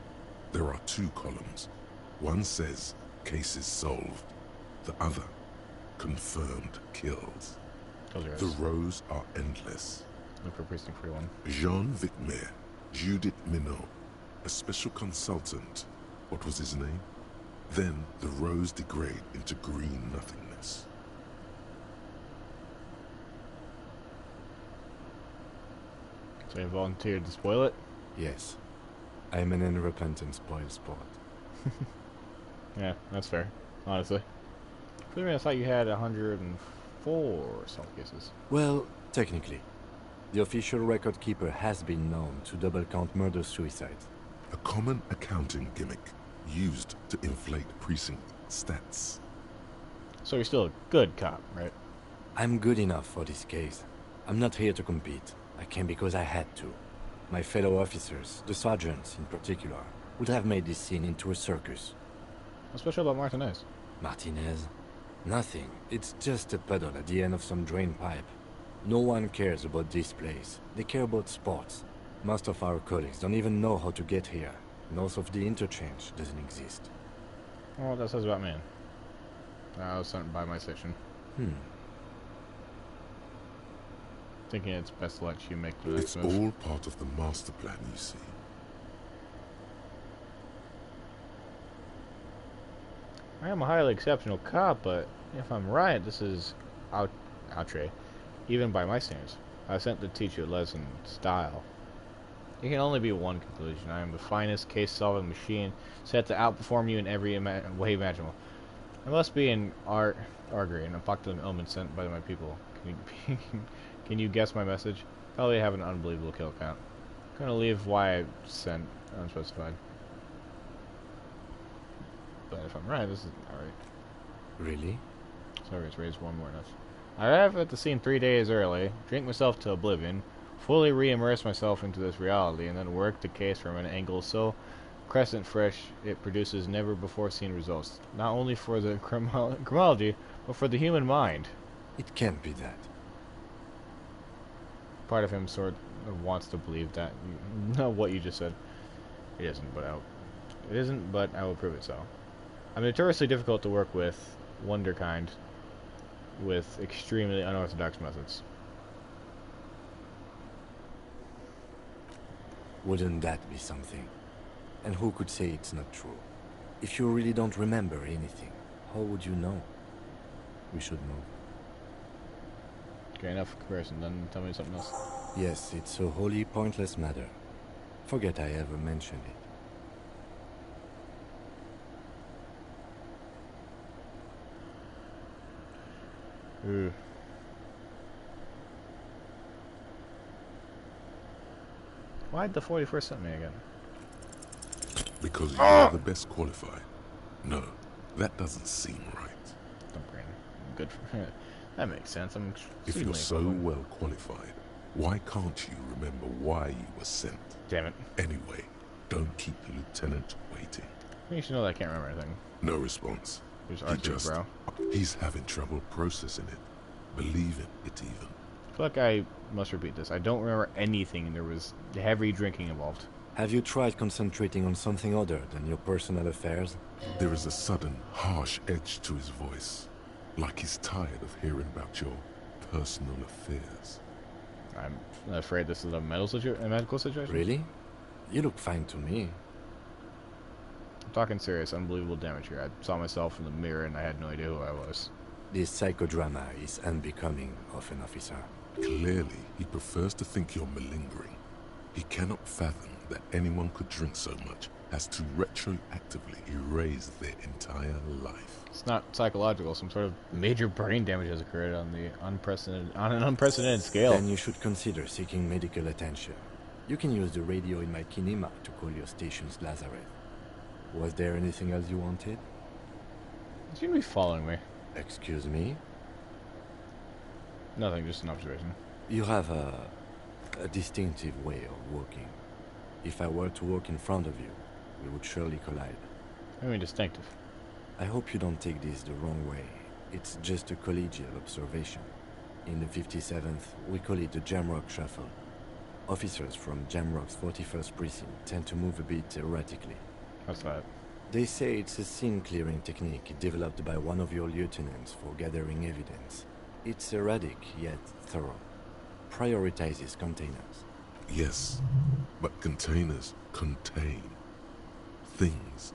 There are 2 columns. One says, cases solved. The other, confirmed kills. The rows are endless. Look for precinct 41. Jean Vicmer, Judith Minot, a special consultant. What was his name? Then the rows degrade into green nothingness. So you volunteered to spoil it? Yes. I'm an unrepentant spoil sport. Yeah, that's fair, honestly. For me, I thought you had 104 assault cases. Well, technically. The official record keeper has been known to double count murder-suicides. A common accounting gimmick used to inflate precinct stats. So you're still a good cop, right? I'm good enough for this case. I'm not here to compete. I came because I had to. My fellow officers, the sergeants in particular, would have made this scene into a circus. What's special about Martinez? Martinez? Nothing. It's just a puddle at the end of some drain pipe. No one cares about this place. They care about sports. Most of our colleagues don't even know how to get here. North of the interchange doesn't exist. Well, what that says about me. I was sent by my section. Thinking it's best to let you make the next It's move. all part of the master plan, you see. I am a highly exceptional cop, but if I'm right, this is outre, even by my standards. I was sent to teach you a lesson in style. There can only be one conclusion. I am the finest case-solving machine, set to outperform you in every way imaginable. I must be an augury, an apocalyptic omen sent by my people. Can you guess my message? Probably have an unbelievable kill count. I'm gonna leave why I sent unspecified. But if I'm right, this is alright. Really? Sorry, it's raised one more enough. I arrive at the scene 3 days early, drink myself to oblivion, fully re-immerse myself into this reality, and then work the case from an angle so crescent fresh it produces never before seen results. Not only for the chronology, but for the human mind. It can't be that. Part of him sort of wants to believe that. No, what you just said. It isn't, but I will prove it so. I'm notoriously difficult to work with, wonderkind, with extremely unorthodox methods. Wouldn't that be something? And who could say it's not true? If you really don't remember anything, how would you know? We should know. Okay, enough comparison, then tell me something else. Yes, it's a wholly pointless matter. Forget I ever mentioned it. Ooh. Why'd the 41st send me again? Because you are the best qualified. No, that doesn't seem right. Don't brain. Good for that makes sense. I'm If you're so well qualified, why can't you remember why you were sent? Damn it. Anyway, don't keep the lieutenant waiting. You should know that I can't remember anything. No response. Bro. He's having trouble processing it. Believing it even. I feel like I must repeat this. I don't remember anything. There was heavy drinking involved. Have you tried concentrating on something other than your personal affairs? There is a sudden, harsh edge to his voice. Like he's tired of hearing about your personal affairs. I'm afraid this is a medical situation. Really? You look fine to me. I'm talking serious, unbelievable damage here. I saw myself in the mirror and I had no idea who I was. This psychodrama is unbecoming of an officer. Clearly, he prefers to think you're malingering. He cannot fathom that anyone could drink so much as to retroactively erase their entire life. It's not psychological. Some sort of major brain damage has occurred on an unprecedented scale. Then you should consider seeking medical attention. You can use the radio in my kinema to call your station's Lazareth. Was there anything else you wanted? You seem to be following me. Excuse me? Nothing, just an observation. You have a distinctive way of walking. If I were to walk in front of you, we would surely collide. I mean distinctive. I hope you don't take this the wrong way. It's just a collegial observation. In the 57th, we call it the Jamrock Shuffle. Officers from Jamrock's 41st Precinct tend to move a bit erratically. What's that? They say it's a scene-clearing technique developed by one of your lieutenants for gathering evidence. It's erratic, yet thorough. Prioritizes containers. Yes, but containers contain things.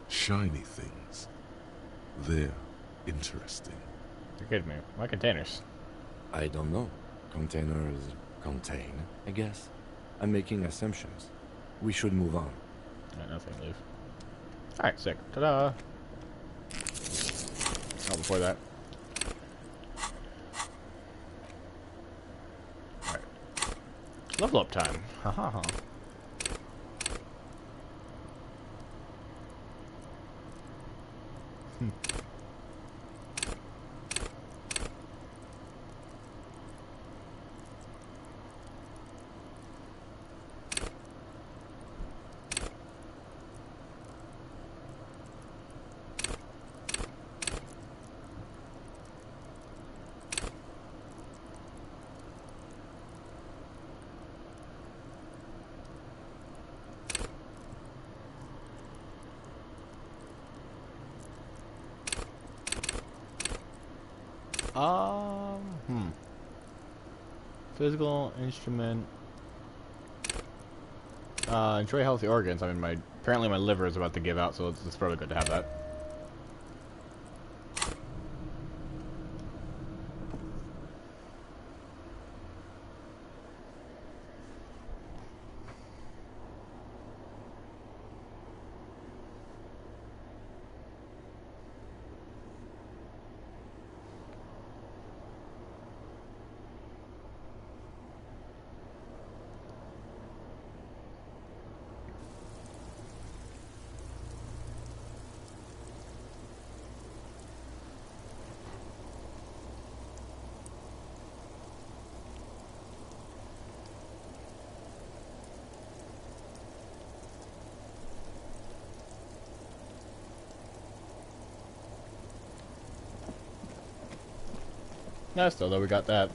Shiny things. They're interesting. You're kidding me. Why containers? I don't know. Containers contain, I guess. I'm making assumptions. We should move on. Alright, nothing, leave. Alright, sick. Ta-da! Oh, before that. Alright. Level up time. Ha ha ha. Physical instrument. Enjoy healthy organs. I mean, apparently my liver is about to give out, so it's probably good to have that. Nice though, we got that.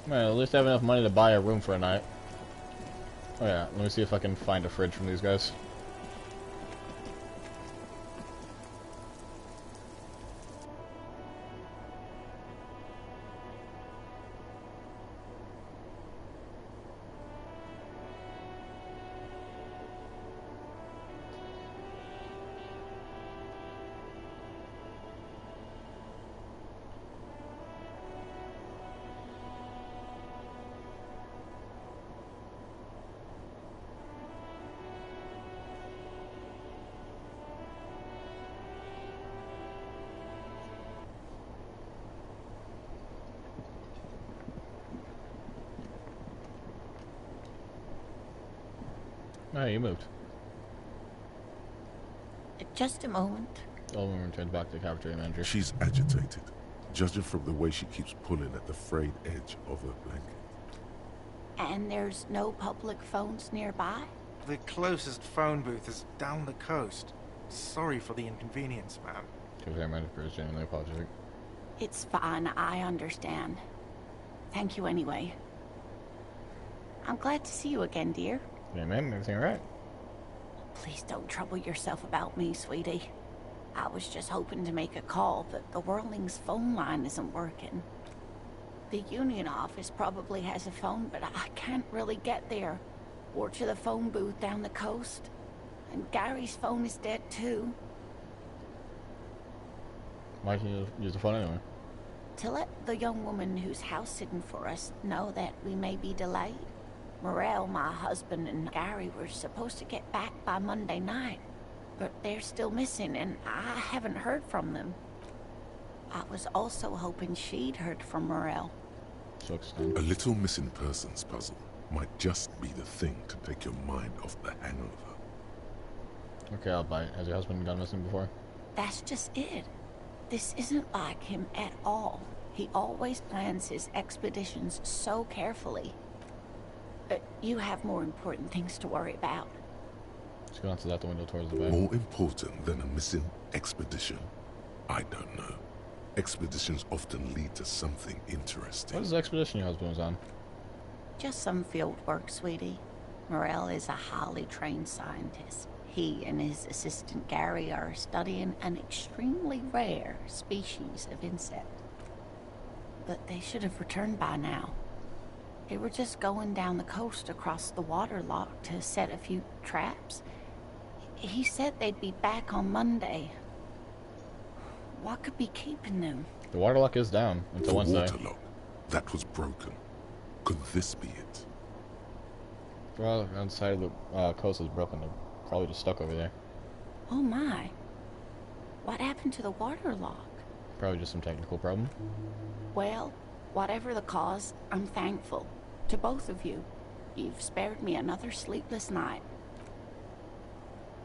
Man, at least I have enough money to buy a room for a night. Oh yeah, let me see if I can find a fridge from these guys. Oh, you moved. Just a moment. The old woman turns back to the cafeteria manager. She's agitated, judging from the way she keeps pulling at the frayed edge of her blanket. And there's no public phones nearby? The closest phone booth is down the coast. Sorry for the inconvenience, ma'am. Cafeteria manager is genuinely apologetic. It's fine, I understand. Thank you anyway. I'm glad to see you again, dear. Yeah, ma'am, everything alright? Please don't trouble yourself about me, sweetie. I was just hoping to make a call, but the Whirling's phone line isn't working. The union office probably has a phone, but I can't really get there. Or to the phone booth down the coast. And Gary's phone is dead too. Why can't you use the phone anyway? To let the young woman who's house sitting for us know that we may be delayed. Morel, my husband, and Gary were supposed to get back by Monday night, but they're still missing, and I haven't heard from them. I was also hoping she'd heard from Morel. A little missing persons puzzle might just be the thing to take your mind off the hangover. Okay, I'll buy it. Has your husband gone missing before? That's just it. This isn't like him at all. He always plans his expeditions so carefully. But you have more important things to worry about. Just go onto that the window towards the bay. More important than a missing expedition? I don't know. Expeditions often lead to something interesting. What is the expedition your husband was on? Just some field work, sweetie. Morel is a highly trained scientist. He and his assistant Gary are studying an extremely rare species of insect. But they should have returned by now. They were just going down the coast across the waterlock to set a few traps. He said they'd be back on Monday. What could be keeping them? The waterlock is down until The Wednesday. waterlock. That was broken. Could this be it? Well, on the side of the coast is broken. They're probably just stuck over there. Oh my. What happened to the waterlock? Probably just some technical problem. Well, whatever the cause, I'm thankful. To both of you. You've spared me another sleepless night.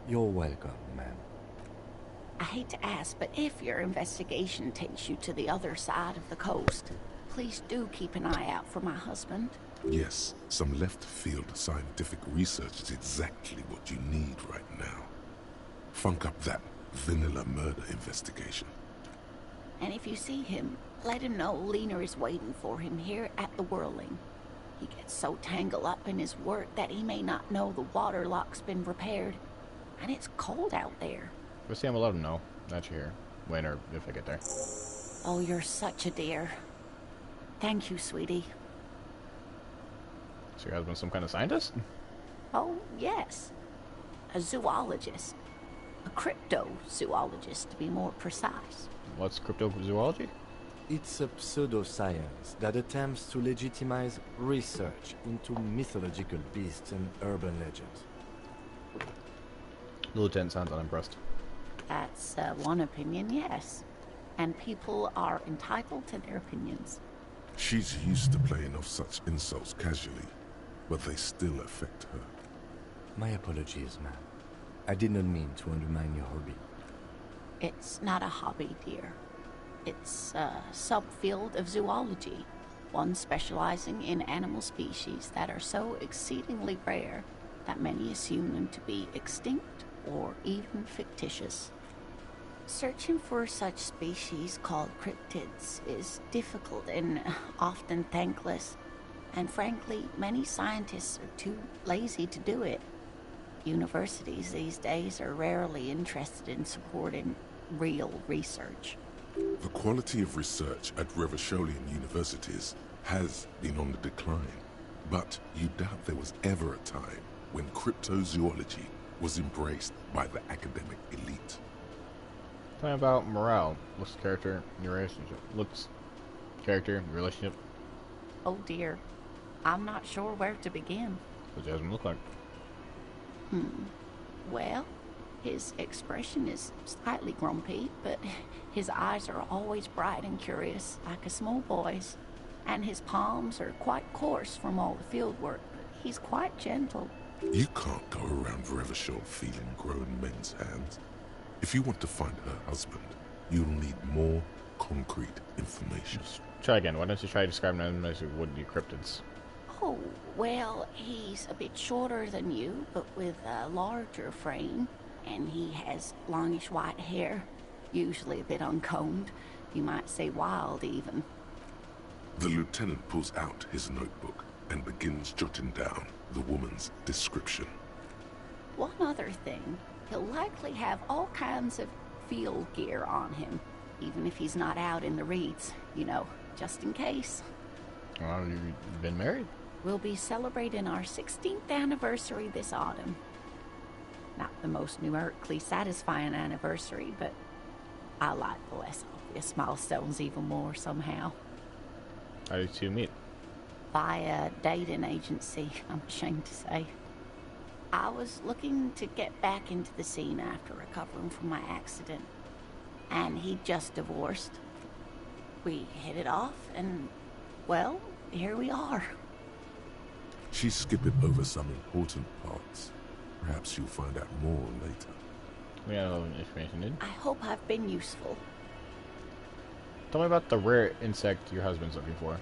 You're welcome, ma'am. I hate to ask, but if your investigation takes you to the other side of the coast, please do keep an eye out for my husband. Yes, some left-field scientific research is exactly what you need right now. Funk up that vanilla murder investigation. And if you see him, let him know Lena is waiting for him here at the Whirling. He gets so tangled up in his work that he may not know the waterlock's been repaired. And it's cold out there. But Sam will let him know that you're here. When or if I get there. Oh, you're such a dear. Thank you, sweetie. So your husband's some kind of scientist? Oh, yes. A zoologist. A cryptozoologist, to be more precise. What's cryptozoology? It's a pseudoscience that attempts to legitimize research into mythological beasts and urban legends. The lieutenant sounds unimpressed. That's one opinion, yes. And people are entitled to their opinions. She's used to playing off such insults casually, but they still affect her. My apologies, ma'am. I did not mean to undermine your hobby. It's not a hobby, dear. It's a subfield of zoology, one specializing in animal species that are so exceedingly rare that many assume them to be extinct or even fictitious. Searching for such species called cryptids is difficult and often thankless, and frankly, many scientists are too lazy to do it. Universities these days are rarely interested in supporting real research. The quality of research at Revacholian universities has been on the decline, but you doubt there was ever a time when cryptozoology was embraced by the academic elite. Tell me about morale. What's the character in your relationship? Looks, character, relationship. Oh dear, I'm not sure where to begin. What does Jasmine look like? Well, his expression is slightly grumpy, but his eyes are always bright and curious, like a small boy's. And his palms are quite coarse from all the field work, but he's quite gentle. You can't go around Revachol feeling grown men's hands. If you want to find her husband, you'll need more concrete information. Just try again. Why don't you try describing them as would-be cryptids? Oh, well, he's a bit shorter than you, but with a larger frame. And he has longish white hair, usually a bit uncombed. You might say wild, even. The lieutenant pulls out his notebook and begins jotting down the woman's description. One other thing, he'll likely have all kinds of field gear on him, even if he's not out in the reeds, you know, just in case. Well, you've been married? We'll be celebrating our 16th anniversary this autumn. Not the most numerically satisfying anniversary, but I like the less obvious milestones even more somehow. How did you two meet? Via dating agency, I'm ashamed to say. I was looking to get back into the scene after recovering from my accident, and he'd just divorced. We hit it off, and, well, here we are. She's skipping over some important parts. Perhaps you'll find out more later. We got a little information, dude. I hope I've been useful. Tell me about the rare insect your husband's looking for.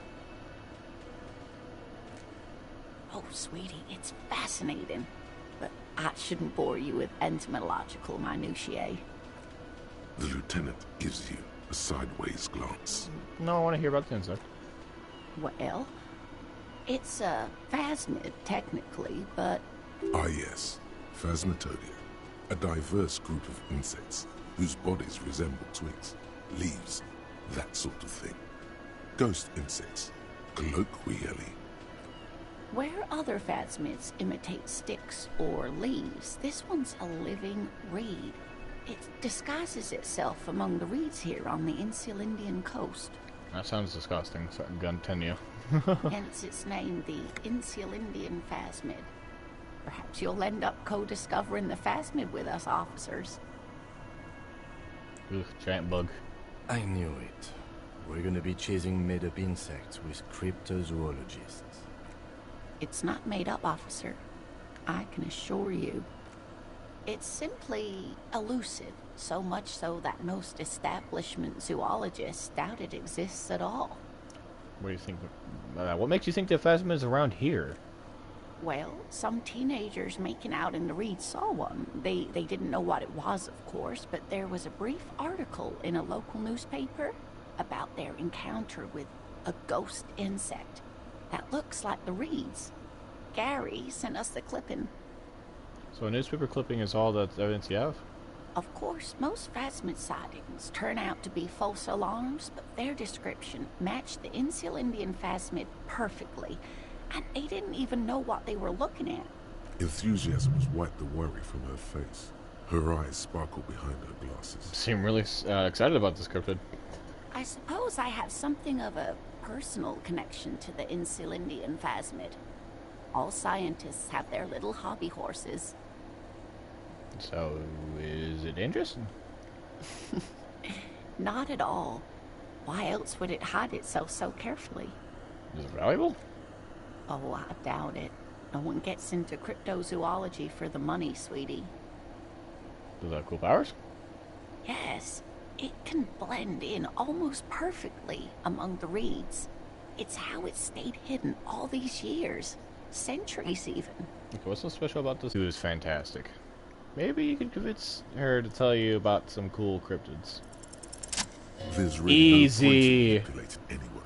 Oh, sweetie, it's fascinating. But I shouldn't bore you with entomological minutiae. The lieutenant gives you a sideways glance. No, I want to hear about the insect. Well, it's a phasmid, technically, but... Ah yes, Phasmatodea. A diverse group of insects whose bodies resemble twigs, leaves, that sort of thing. Ghost insects, colloquially. Where other phasmids imitate sticks or leaves, this one's a living reed. It disguises itself among the reeds here on the Insulindian coast. That sounds disgusting, so I'm gonna continue. Hence its name, the Insulindian phasmid. Perhaps you'll end up co-discovering the phasmid with us, officers. Ugh, giant bug. I knew it. We're gonna be chasing made-up insects with cryptozoologists. It's not made up, officer. I can assure you. It's simply elusive, so much so that most establishment zoologists doubt it exists at all. What do you think? What makes you think the phasmid is around here? Well, some teenagers making out in the reeds saw one. They didn't know what it was, of course, but there was a brief article in a local newspaper about their encounter with a ghost insect that looks like the reeds. Gary sent us the clipping. So a newspaper clipping is all that evidence you have? Of course, most phasmid sightings turn out to be false alarms, but their description matched the Insulindian phasmid perfectly, and they didn't even know what they were looking at. Enthusiasm has wiped the worry from her face. Her eyes sparkle behind her glasses. Seem really excited about this cryptid. I suppose I have something of a personal connection to the Insulindian phasmid. All scientists have their little hobby horses. So, is it dangerous? Not at all. Why else would it hide itself so carefully? Is it valuable? Oh, I doubt it. No one gets into cryptozoology for the money, sweetie. Does it have cool powers? Yes, it can blend in almost perfectly among the reeds. It's how it stayed hidden all these years. Centuries, even. Okay, what's so special about this? It was fantastic. Maybe you could convince her to tell you about some cool cryptids. There's really Easy. no point in manipulating anyone.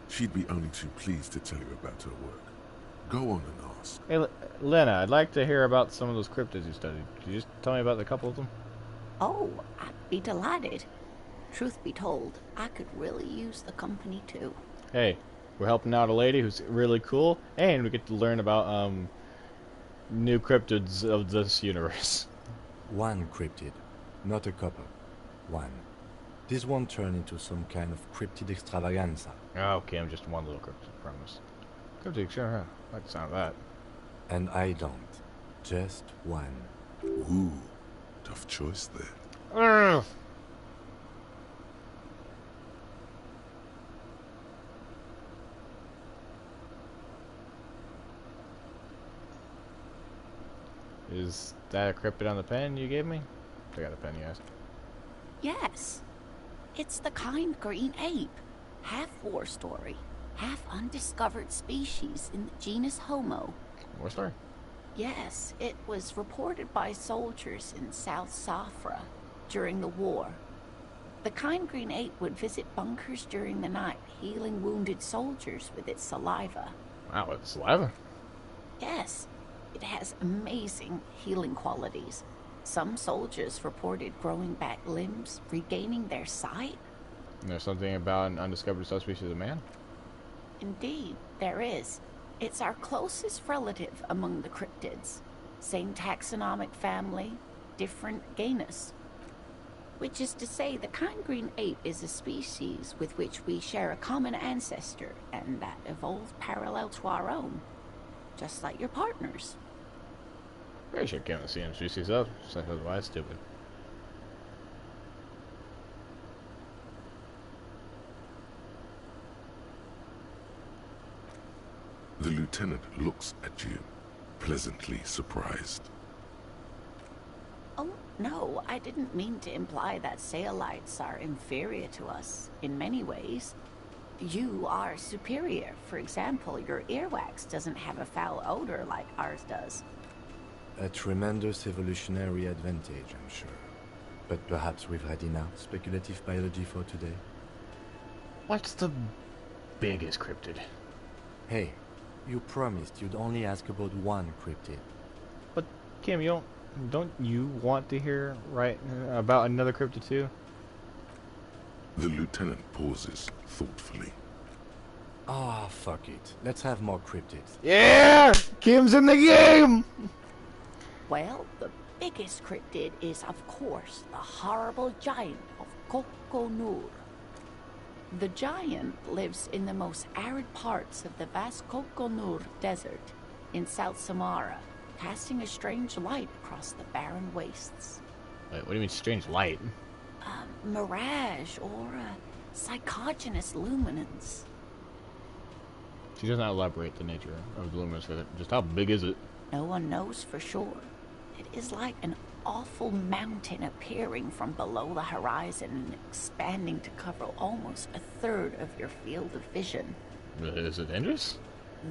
She'd be only too pleased to tell you about her work. Go on and ask. Hey, Lena, I'd like to hear about some of those cryptids you studied. Could you just tell me about a couple of them? Oh, I'd be delighted. Truth be told, I could really use the company too. Hey, we're helping out a lady who's really cool, and we get to learn about new cryptids of this universe. One cryptid, not a couple. One. This won't turn into some kind of cryptid extravaganza. Okay, I'm just one little cryptid, promise. Cryptid, sure, huh? I like the sound of that. And I don't. Just one. Ooh, tough choice there. Ugh. Is that a cryptid on the pen you gave me? I got a pen you asked. Yes. It's the kind green ape. Half war story, half undiscovered species in the genus Homo. War story? Yes, it was reported by soldiers in South Safra during the war. The kind green ape would visit bunkers during the night, healing wounded soldiers with its saliva. Wow, it's saliva? Yes, it has amazing healing qualities. Some soldiers reported growing back limbs, regaining their sight. And there's something about an undiscovered subspecies of man? Indeed, there is. It's our closest relative among the cryptids. Same taxonomic family, different genus. Which is to say, the kind green ape is a species with which we share a common ancestor, and that evolved parallel to our own. Just like your partners. Pretty sure Kevin the CM species up. So why stupid? The lieutenant looks at you, pleasantly surprised. Oh, no, I didn't mean to imply that Saolites are inferior to us in many ways. You are superior. For example, your earwax doesn't have a foul odor like ours does. A tremendous evolutionary advantage, I'm sure. But perhaps we've had enough speculative biology for today. What's the biggest cryptid? Hey, you promised you'd only ask about one cryptid. But Kim, don't you want to hear about another cryptid too? The lieutenant pauses thoughtfully. Ah, fuck it. Let's have more cryptids. Yeah! Kim's in the game! Well, the biggest cryptid is, of course, the horrible giant of Kokonur. The giant lives in the most arid parts of the vast Kokonur Desert in South Samara, casting a strange light across the barren wastes. Wait, what do you mean strange light? Mirage or psychogenous luminance. She doesn't elaborate the nature of the luminous with it. Just how big is it? No one knows for sure. It is like an awful mountain appearing from below the horizon and expanding to cover almost a third of your field of vision. Is it dangerous?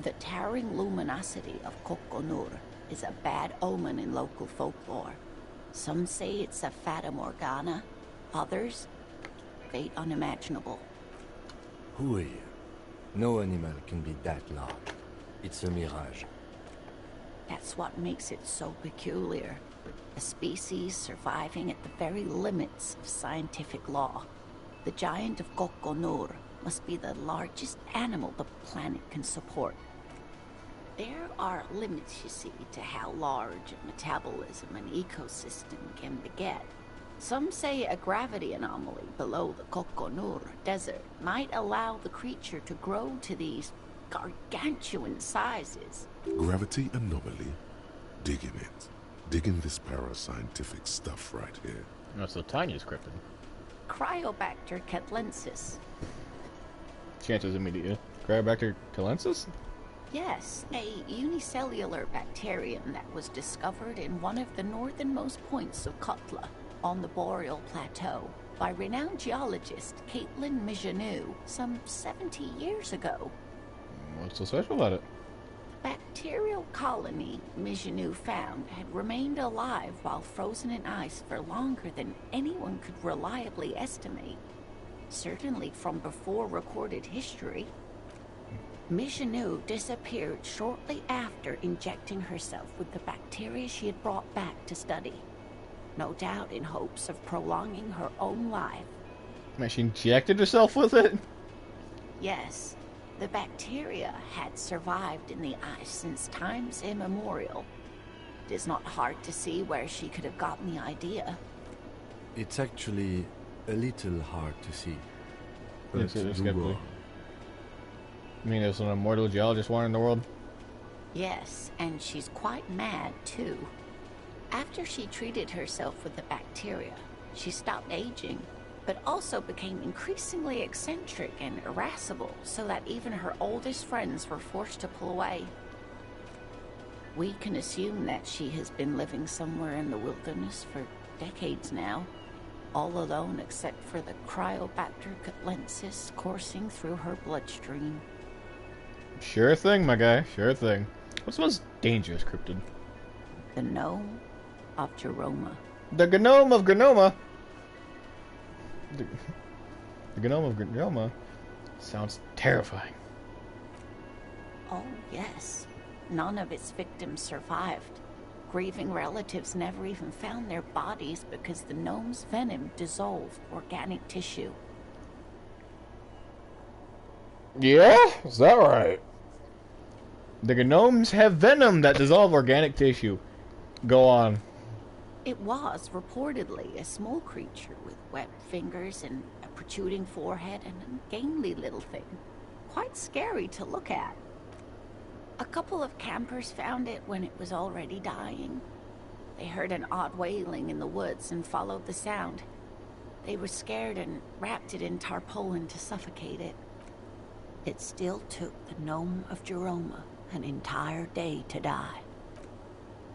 The towering luminosity of Kokonur is a bad omen in local folklore. Some say it's a fata morgana, others, fate unimaginable. Who are you? No animal can be that large. It's a mirage. That's what makes it so peculiar. A species surviving at the very limits of scientific law. The giant of Kokonur must be the largest animal the planet can support. There are limits, you see, to how large a metabolism an ecosystem can beget. Some say a gravity anomaly below the Kokonur Desert might allow the creature to grow to these gargantuan sizes. Gravity anomaly? Digging it. Digging this parascientific stuff right here. That's the tiniest cryptid. Cryobacter catlensis. Chances immediate. Cryobacter calensis? Yes, a unicellular bacterium that was discovered in one of the northernmost points of Kotla, on the Boreal Plateau, by renowned geologist Caitlin Mijanou some 70 years ago. What's so special about it? Bacterial colony Mijanou found had remained alive while frozen in ice for longer than anyone could reliably estimate. Certainly from before recorded history. Mijanou disappeared shortly after injecting herself with the bacteria she had brought back to study. No doubt in hopes of prolonging her own life. Man, she injected herself with it? Yes, the bacteria had survived in the ice since times immemorial. It is not hard to see where she could have gotten the idea. It's actually a little hard to see. But Yes, it's do go on. I mean, there's an immortal geologist one in the world? Yes, and she's quite mad, too. After she treated herself with the bacteria, she stopped aging, but also became increasingly eccentric and irascible, so that even her oldest friends were forced to pull away. We can assume that she has been living somewhere in the wilderness for decades now, all alone except for the Cryobacter catlensis coursing through her bloodstream. Sure thing, my guy. Sure thing. What's the most dangerous cryptid? The gnome of Jeroma. The gnome of Granoma? The gnome of Granoma sounds terrifying. Oh, yes. None of its victims survived. Grieving relatives never even found their bodies because the gnome's venom dissolved organic tissue. Yeah? Is that right? The gnomes have venom that dissolve organic tissue. Go on. It was reportedly a small creature with webbed fingers and a protruding forehead and a gangly little thing. Quite scary to look at. A couple of campers found it when it was already dying. They heard an odd wailing in the woods and followed the sound. They were scared and wrapped it in tarpaulin to suffocate it. It still took the gnome of Jeroma an entire day to die.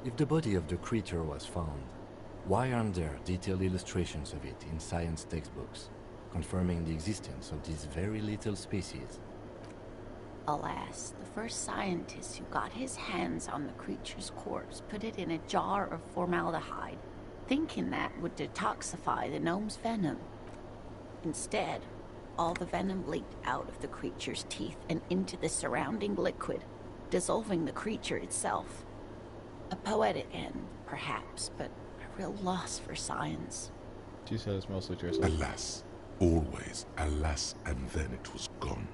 If the body of the creature was found, why aren't there detailed illustrations of it in science textbooks, confirming the existence of this very little species? Alas, the first scientist who got his hands on the creature's corpse put it in a jar of formaldehyde thinking that would detoxify the gnome's venom. Instead, all the venom leaked out of the creature's teeth and into the surrounding liquid, dissolving the creature itself. A poetic end, perhaps, but a real loss for science. She says mostly to herself. Alas, always alas, and then it was gone.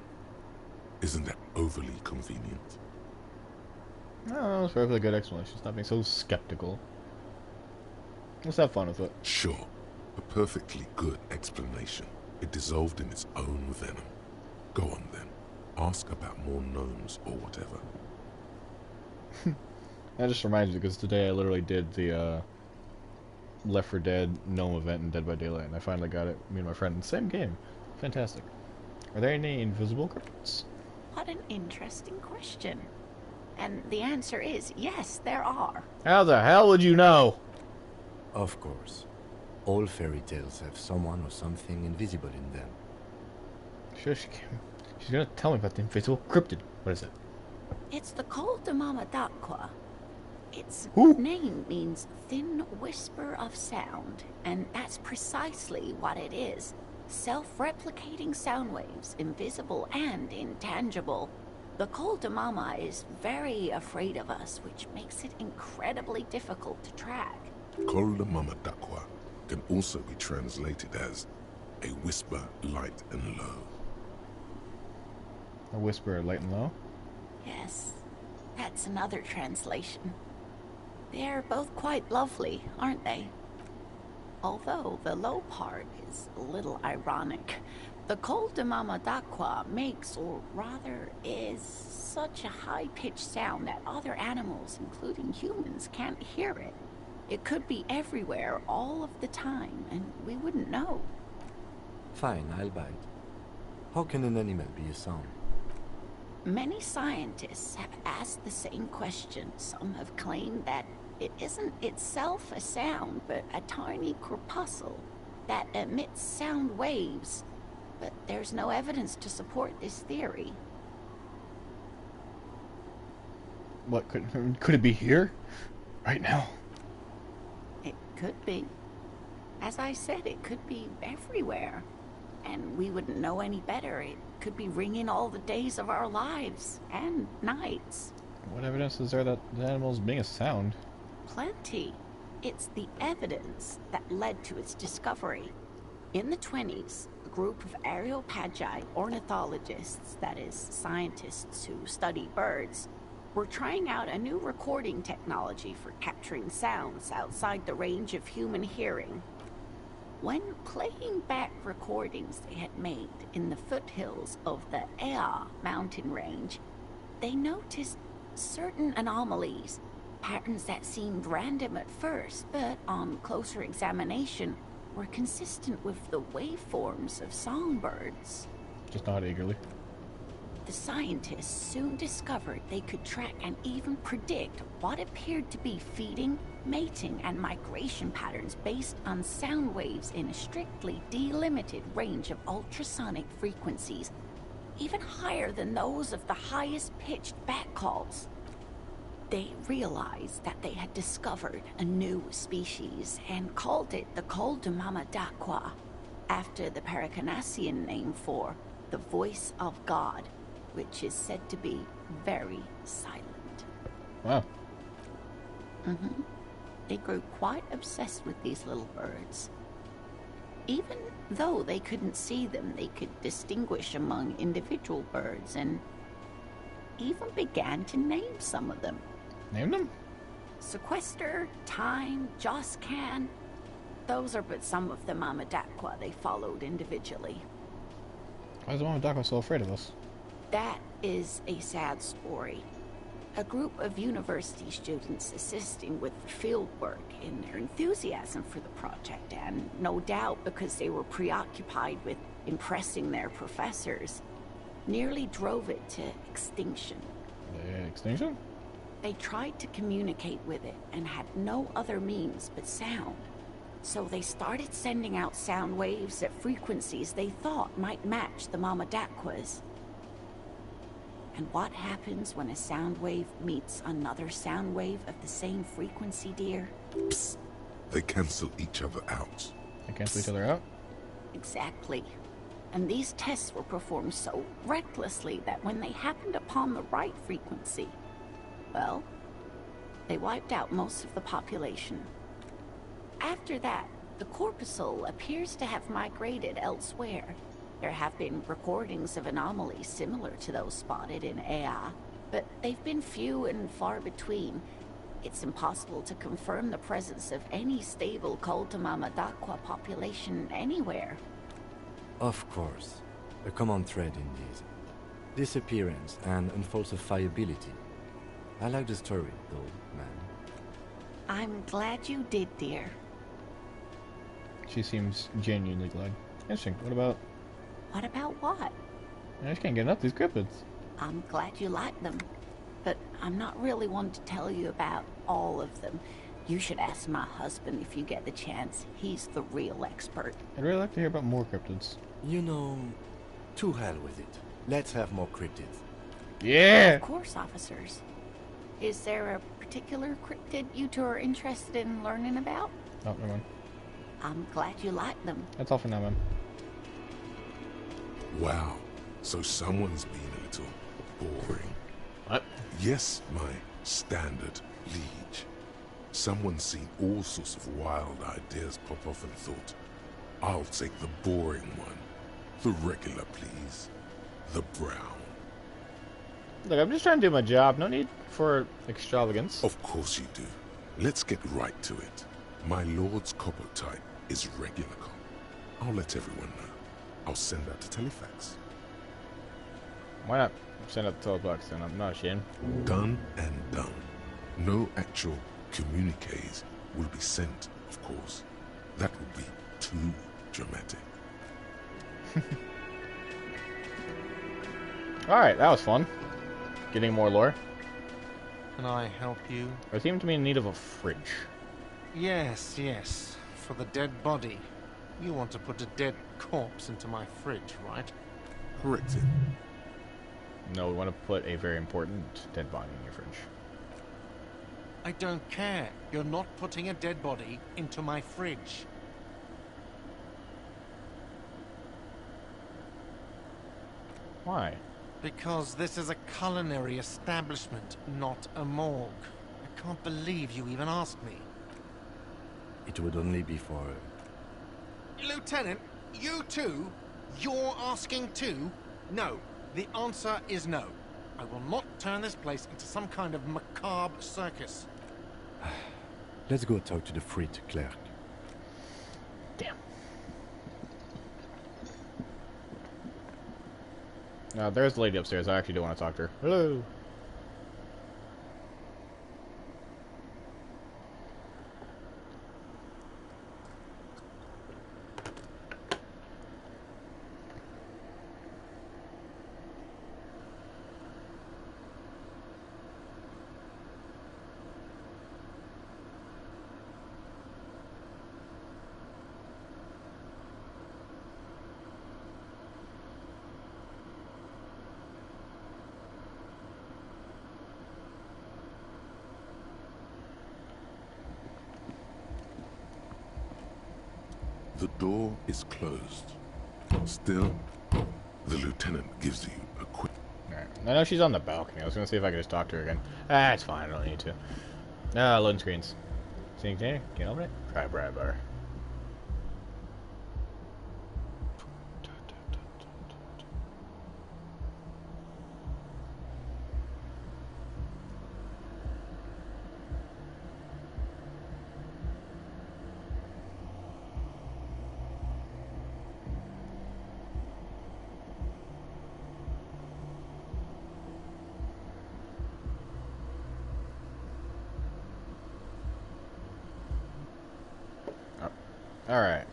Isn't that overly convenient? No, it's a perfectly good explanation. Stop being so skeptical. Let's have fun with it. Sure, a perfectly good explanation. It dissolved in its own venom. Go on then. Ask about more gnomes or whatever. That just reminds me, because today I literally did the Left 4 Dead gnome event in Dead by Daylight, and I finally got it, me and my friend, in the same game. Fantastic. Are there any invisible cryptids? What an interesting question. And the answer is yes, there are. How the hell would you know? Of course. All fairy tales have someone or something invisible in them. Sure, she's gonna tell me about the invisible cryptid. What is it? It's the Col de Mamadaqua. Its Who? name means thin whisper of sound, and that's precisely what it is. Self-replicating sound waves, invisible and intangible. The Col de Mama is very afraid of us, which makes it incredibly difficult to track. Col de Mamadaqua can also be translated as a whisper light and low. A whisper, light and low? Yes, that's another translation. They're both quite lovely, aren't they? Although the low part is a little ironic. The Col de Mamadaqua makes, or rather is, such a high-pitched sound that other animals, including humans, can't hear it. It could be everywhere all of the time, and we wouldn't know. Fine, I'll bite. How can an animal be a sound? Many scientists have asked the same question. Some have claimed that it isn't itself a sound, but a tiny corpuscle that emits sound waves. But there's no evidence to support this theory. What, could it be here? Right now? It could be. As I said, it could be everywhere. And we wouldn't know any better. It could be ringing all the days of our lives, and nights. What evidence is there that the animal's being a sound? Plenty. It's the evidence that led to its discovery. In the 20s, a group of areopagi ornithologists, that is, scientists who study birds, were trying out a new recording technology for capturing sounds outside the range of human hearing. When playing back recordings they had made in the foothills of the Ea mountain range, they noticed certain anomalies, patterns that seemed random at first, but on closer examination were consistent with the waveforms of songbirds. Just nod eagerly. The scientists soon discovered they could track and even predict what appeared to be feeding, mating, and migration patterns based on sound waves in a strictly delimited range of ultrasonic frequencies, even higher than those of the highest pitched bat calls. They realized that they had discovered a new species and called it the Col de Mamadaqua, after the Paracanassian name for the voice of God, which is said to be very silent. Wow. They grew quite obsessed with these little birds. Even though they couldn't see them, they could distinguish among individual birds and even began to name some of them. Name them? Sequester, Time, Joscan. Those are but some of the Mamadaqua they followed individually. Why is the Mamadaqua so afraid of us? That is a sad story. A group of university students assisting with field work in their enthusiasm for the project, and no doubt because they were preoccupied with impressing their professors, nearly drove it to extinction. Extinction? They tried to communicate with it and had no other means but sound. So they started sending out sound waves at frequencies they thought might match the Mamadaquas. And what happens when a sound wave meets another sound wave of the same frequency, dear? Psst. They cancel each other out. They cancel each other out? Exactly. And these tests were performed so recklessly that when they happened upon the right frequency, well, they wiped out most of the population. After that, the corpuscle appears to have migrated elsewhere. There have been recordings of anomalies similar to those spotted in AI, but they've been few and far between. It's impossible to confirm the presence of any stable Coltamama-Daqua population anywhere. Of course. A common thread in these. Disappearance and unfalsifiability. I like the story, though, man. I'm glad you did, dear. She seems genuinely glad. Interesting. What about... What about what? I just can't get enough of these cryptids. I'm glad you like them, but I'm not really one to tell you about all of them. You should ask my husband if you get the chance. He's the real expert. I'd really like to hear about more cryptids. You know, to hell with it. Let's have more cryptids. Yeah! Of course, officers. Is there a particular cryptid you two are interested in learning about? Oh, never mind. I'm glad you like them. That's all for now, man. Wow, so someone's been a little boring. What? Yes, my standard liege. Someone's seen all sorts of wild ideas pop off and thought, I'll take the boring one. The regular, please. The brown. Look, I'm just trying to do my job. No need for extravagance. Of course you do. Let's get right to it. My lord's copper type is regular cop. I'll let everyone know. I'll send out to Telefax. Why not send out the telefax then? I'm not ashamed. Done and done. No actual communiques will be sent, of course. That would be too dramatic. Alright, that was fun. Getting more lore. Can I help you? I seem to be in need of a fridge. Yes, yes. For the dead body. You want to put a dead corpse into my fridge, right? Correct it. No, we want to put a very important dead body in your fridge. I don't care. You're not putting a dead body into my fridge. Why? Because this is a culinary establishment, not a morgue. I can't believe you even asked me. It would only be for... Lieutenant, you too? You're asking too? No. The answer is no. I will not turn this place into some kind of macabre circus. Let's go talk to the frit clerk. Damn. There's the lady upstairs. I actually do want to talk to her. Hello. The door is closed. Still, the lieutenant gives you a quick... Alright. I know she's on the balcony. I was going to see if I could just talk to her again. Ah, it's fine. I don't need to. Loading screens. See container? Can't open it? Try bribe bar. Alright.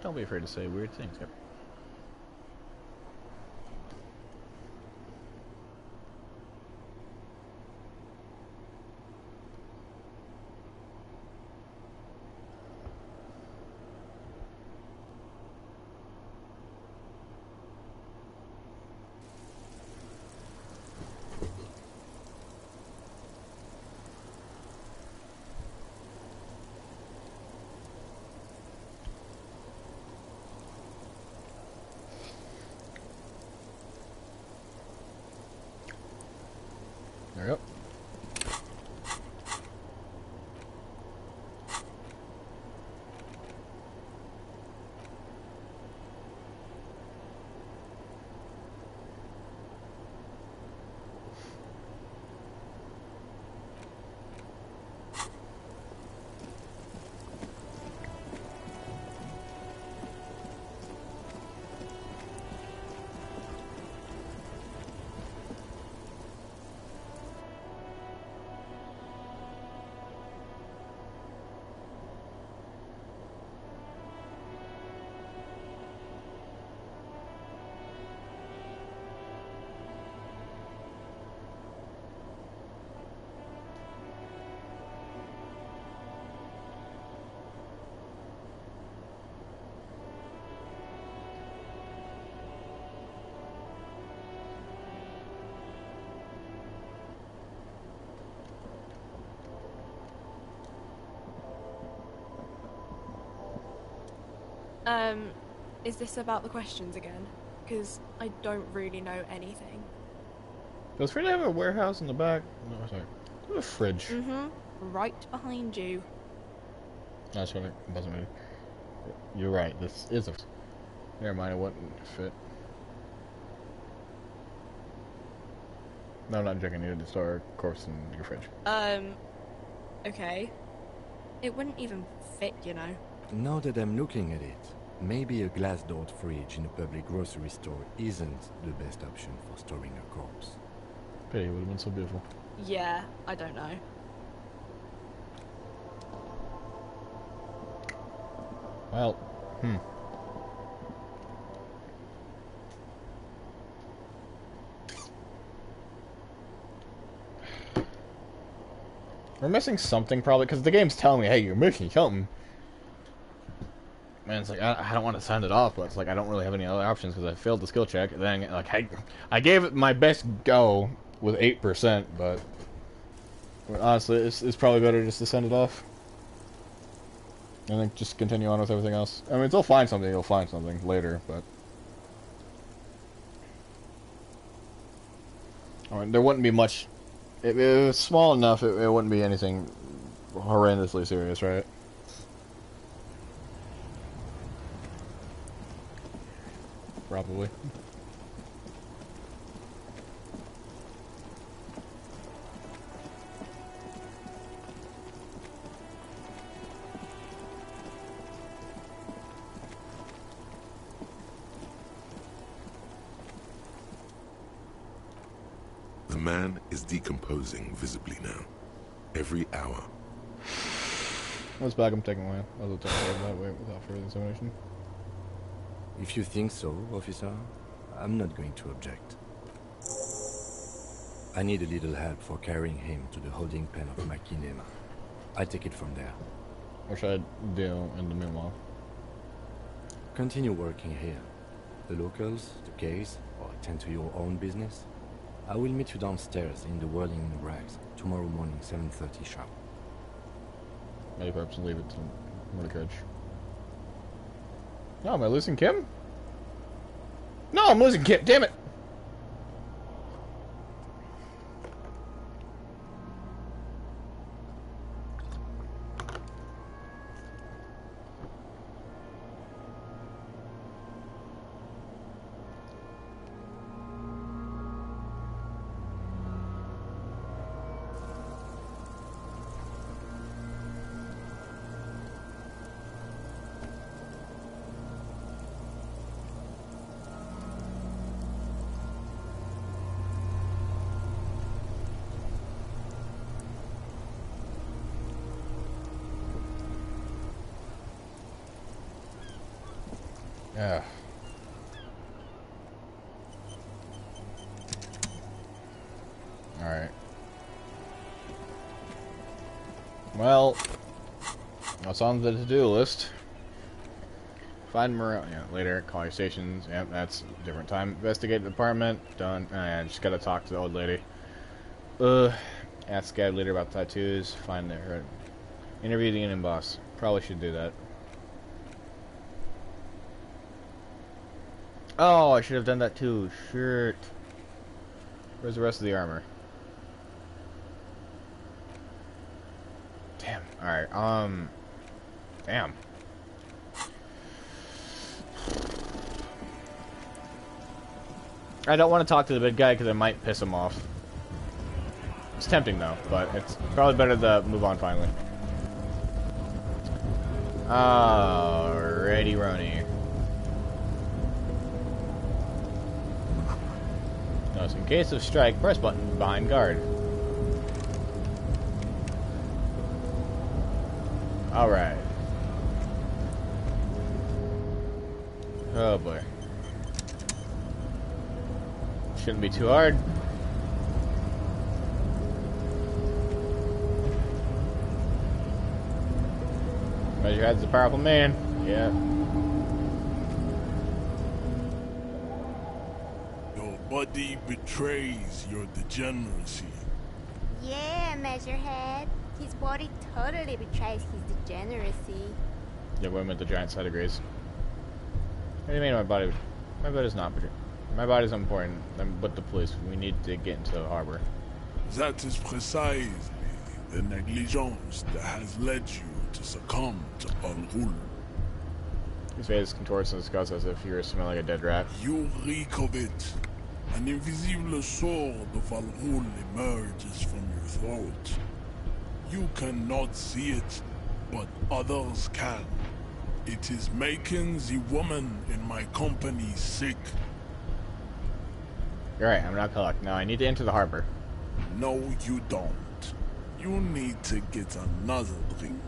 Don't be afraid to say weird things. Yep. Yep. Is this about the questions again? Because I don't really know anything. Does Frida have a warehouse in the back? No, sorry. A fridge. Mm-hmm. Right behind you. That's what it doesn't matter. You're right, this is a... Never mind, it wouldn't fit. No, I'm not joking, you need to store a corpse in your fridge. Okay. It wouldn't even fit, you know. Now that I'm looking at it, maybe a glass-doored fridge in a public grocery store isn't the best option for storing a corpse. Pity, it would have been so beautiful. Yeah, I don't know. Well, We're missing something probably, because the game's telling me, hey, you're missing something. Man, it's like, I don't want to send it off, but it's like, I don't really have any other options because I failed the skill check. And then, like, I gave it my best go with 8%, but honestly, it's probably better just to send it off. And then just continue on with everything else. I mean, they'll find something later, but... I mean, there wouldn't be much... If it was small enough, it wouldn't be anything horrendously serious, right? Probably. The man is decomposing visibly now. Every hour. Let's back him taking away. I'll take that way without further examination. If you think so, officer, I'm not going to object. I need a little help for carrying him to the holding pen of Makinema. I'll take it from there. What should I do in the meanwhile? Continue working here. The locals, the case, or attend to your own business. I will meet you downstairs in the Whirling in Rags tomorrow morning, 7:30 sharp. Maybe perhaps leave it to Mordecai. No, am I losing Kim? No, I'm losing Kim, damn it! Yeah. Alright. Well, what's on the to-do list? Find Morel, yeah, later, call your stations, yep, that's a different time. Investigate the department, done. I just gotta talk to the old lady. Ask Gab later about tattoos, find her. Interview the union boss. Probably should do that. Oh, I should have done that too. Shirt. Where's the rest of the armor? Alright, damn. I don't want to talk to the big guy because I might piss him off. It's tempting though, but it's probably better to move on finally. Alrighty, Roni. Notice, in case of strike, press button behind guard. Alright. Oh boy. Shouldn't be too hard. Measurehead's a powerful man. Yeah. Your body betrays your degeneracy. Yeah, Measurehead. His body totally betrays his degeneracy. Yeah, women with the giant side degrees. What do you mean my body? My body's not. My body's important. I'm with the police. We need to get into the harbor. That is precisely the negligence that has led you to succumb to Al-Ghul. His face contorts and disgusts as if you were smelling like a dead rat. You reek of it. An invisible sword of Al-Ghul emerges from your throat. You cannot see it, but others can. It is making the woman in my company sick. You're right, I'm not collect. Now I need to enter the harbor. No, you don't. You need to get another drink.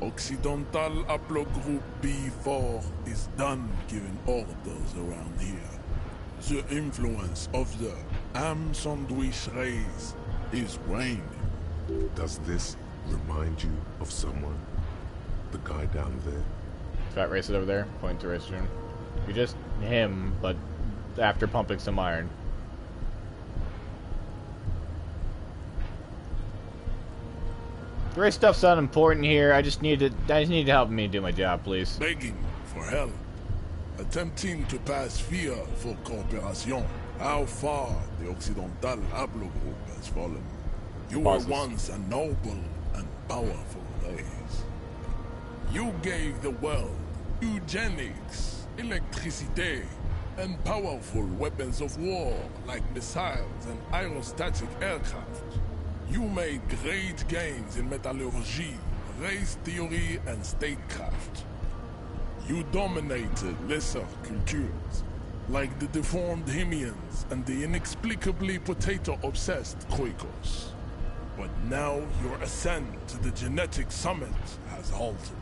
Occidental Haplogroup B4 is done giving orders around here. The influence of the ham sandwich race is waning. Does this remind you of someone? The guy down there? Fat racer over there, point to racer. You're just him, but after pumping some iron. The race stuff's not important here. I just need to help me do my job, please. Begging for help. Attempting to pass via for cooperation. How far the Occidental Haplogroup has fallen. You were once a noble and powerful race. You gave the world eugenics, electricity, and powerful weapons of war like missiles and aerostatic aircraft. You made great gains in metallurgy, race theory, and statecraft. You dominated lesser cultures, like the deformed Hemians and the inexplicably potato-obsessed Quakers. But now your ascent to the genetic summit has halted.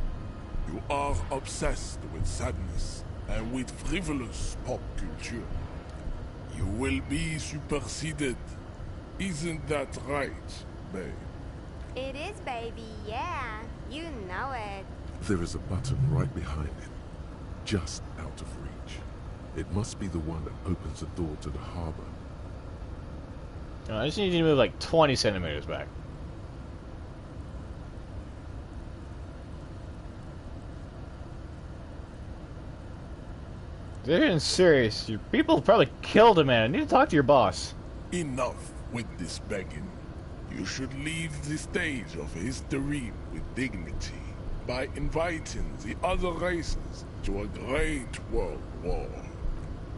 You are obsessed with sadness and with frivolous pop culture. You will be superseded. Isn't that right, babe? It is, baby, yeah. You know it. There is a button right behind it, just out of reach. It must be the one that opens the door to the harbor. I just need you to move like 20 centimeters back. They're getting serious. Your people probably killed a man. I need to talk to your boss. Enough with this begging. You should leave the stage of history with dignity by inviting the other races to a great world war.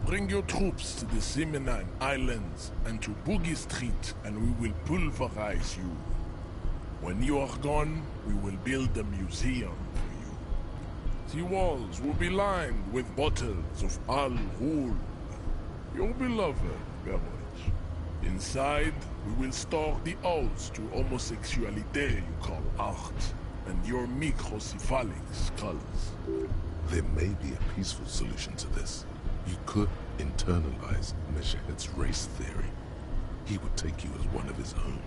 Bring your troops to the Simonine Islands and to Boogie Street, and we will pulverize you. When you are gone, we will build a museum for you. The walls will be lined with bottles of Al-Ghul, your beloved beverage. Inside, we will store the odes to homosexuality you call art, and your microcephalic skulls. There may be a peaceful solution to this. You could internalize Measurehead's race theory. He would take you as one of his own.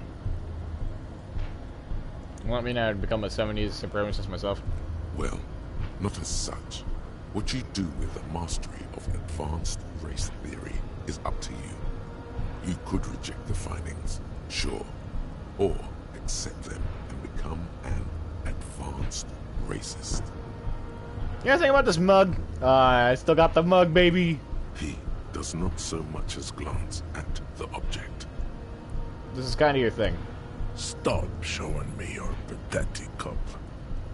You want me now to become a 70s supremacist myself? Well, not as such. What you do with the mastery of advanced race theory is up to you. You could reject the findings, sure, or accept them and become an advanced racist. You guys think about this mug? I still got the mug, baby. He does not so much as glance at the object. This is kind of your thing. Stop showing me your pathetic cup.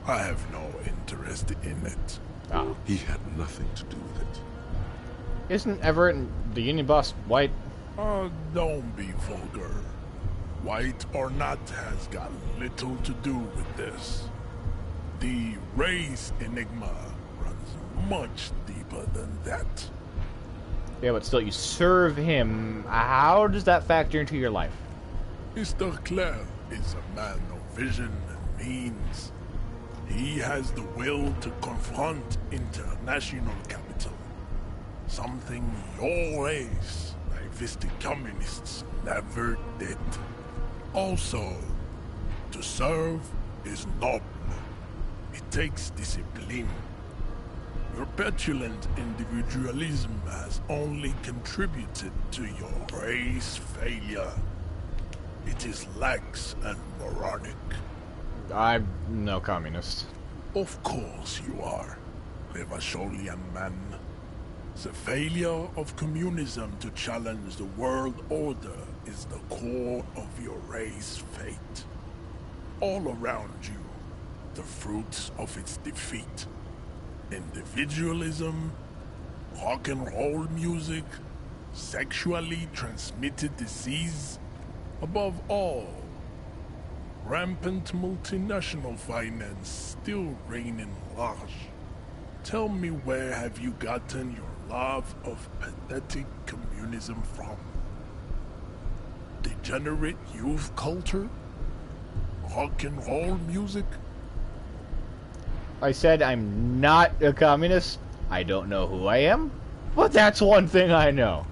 I have no interest in it. Ah. He had nothing to do with it. Isn't Everett the Union boss white? Don't be vulgar. White or not has got little to do with this. The race enigma runs much deeper than that. Yeah, but still, you serve him. How does that factor into your life? Mr. Clare is a man of vision and means. He has the will to confront international capital. Something your race, naivistic communists, never did. Also, to serve is noble. It takes discipline. Your petulant individualism has only contributed to your race failure. It is lax and moronic. I'm no communist. Of course you are, Revacholian man. The failure of communism to challenge the world order is the core of your race fate. All around you, the fruits of its defeat. Individualism, rock and roll music, sexually transmitted disease, above all, rampant multinational finance still reigning large. Tell me, where have you gotten your love of pathetic communism from? Degenerate youth culture? Rock and roll music? I said I'm not a communist. I don't know who I am, but that's one thing I know.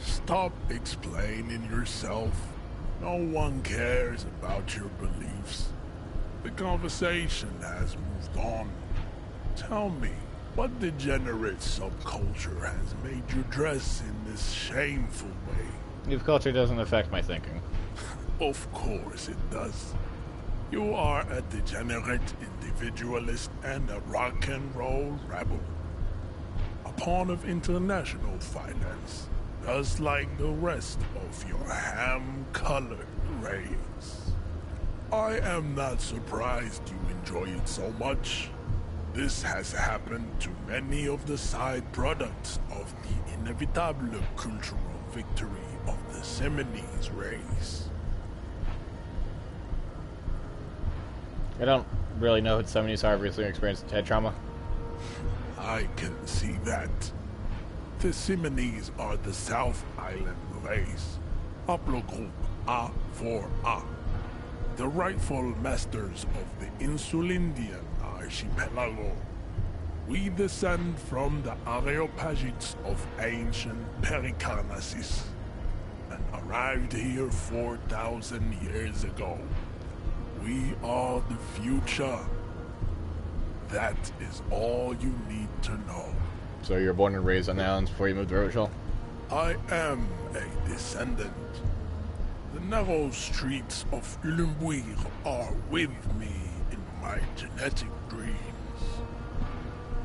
Stop explaining yourself. No one cares about your beliefs. The conversation has moved on. Tell me, what degenerate subculture has made you dress in this shameful way? Youth culture doesn't affect my thinking. Of course it does. You are a degenerate individualist and a rock and roll rebel. A pawn of international finance, just like the rest of your ham-colored race. I am not surprised you enjoy it so much. This has happened to many of the side products of the inevitable cultural victory of the Seminoles race. I don't really know what 70s are recently experienced head trauma. I can see that. The Seminoles are the South Island race, haplogroup A4A, the rightful masters of the Insulindian archipelago. We descend from the Areopagites of ancient Pericarnassus and arrived here 4,000 years ago. We are the future. That is all you need to know. So you were born and raised on the islands before you moved to Rochelle? I am a descendant. The narrow streets of Ulumbuir are with me in my genetic dreams.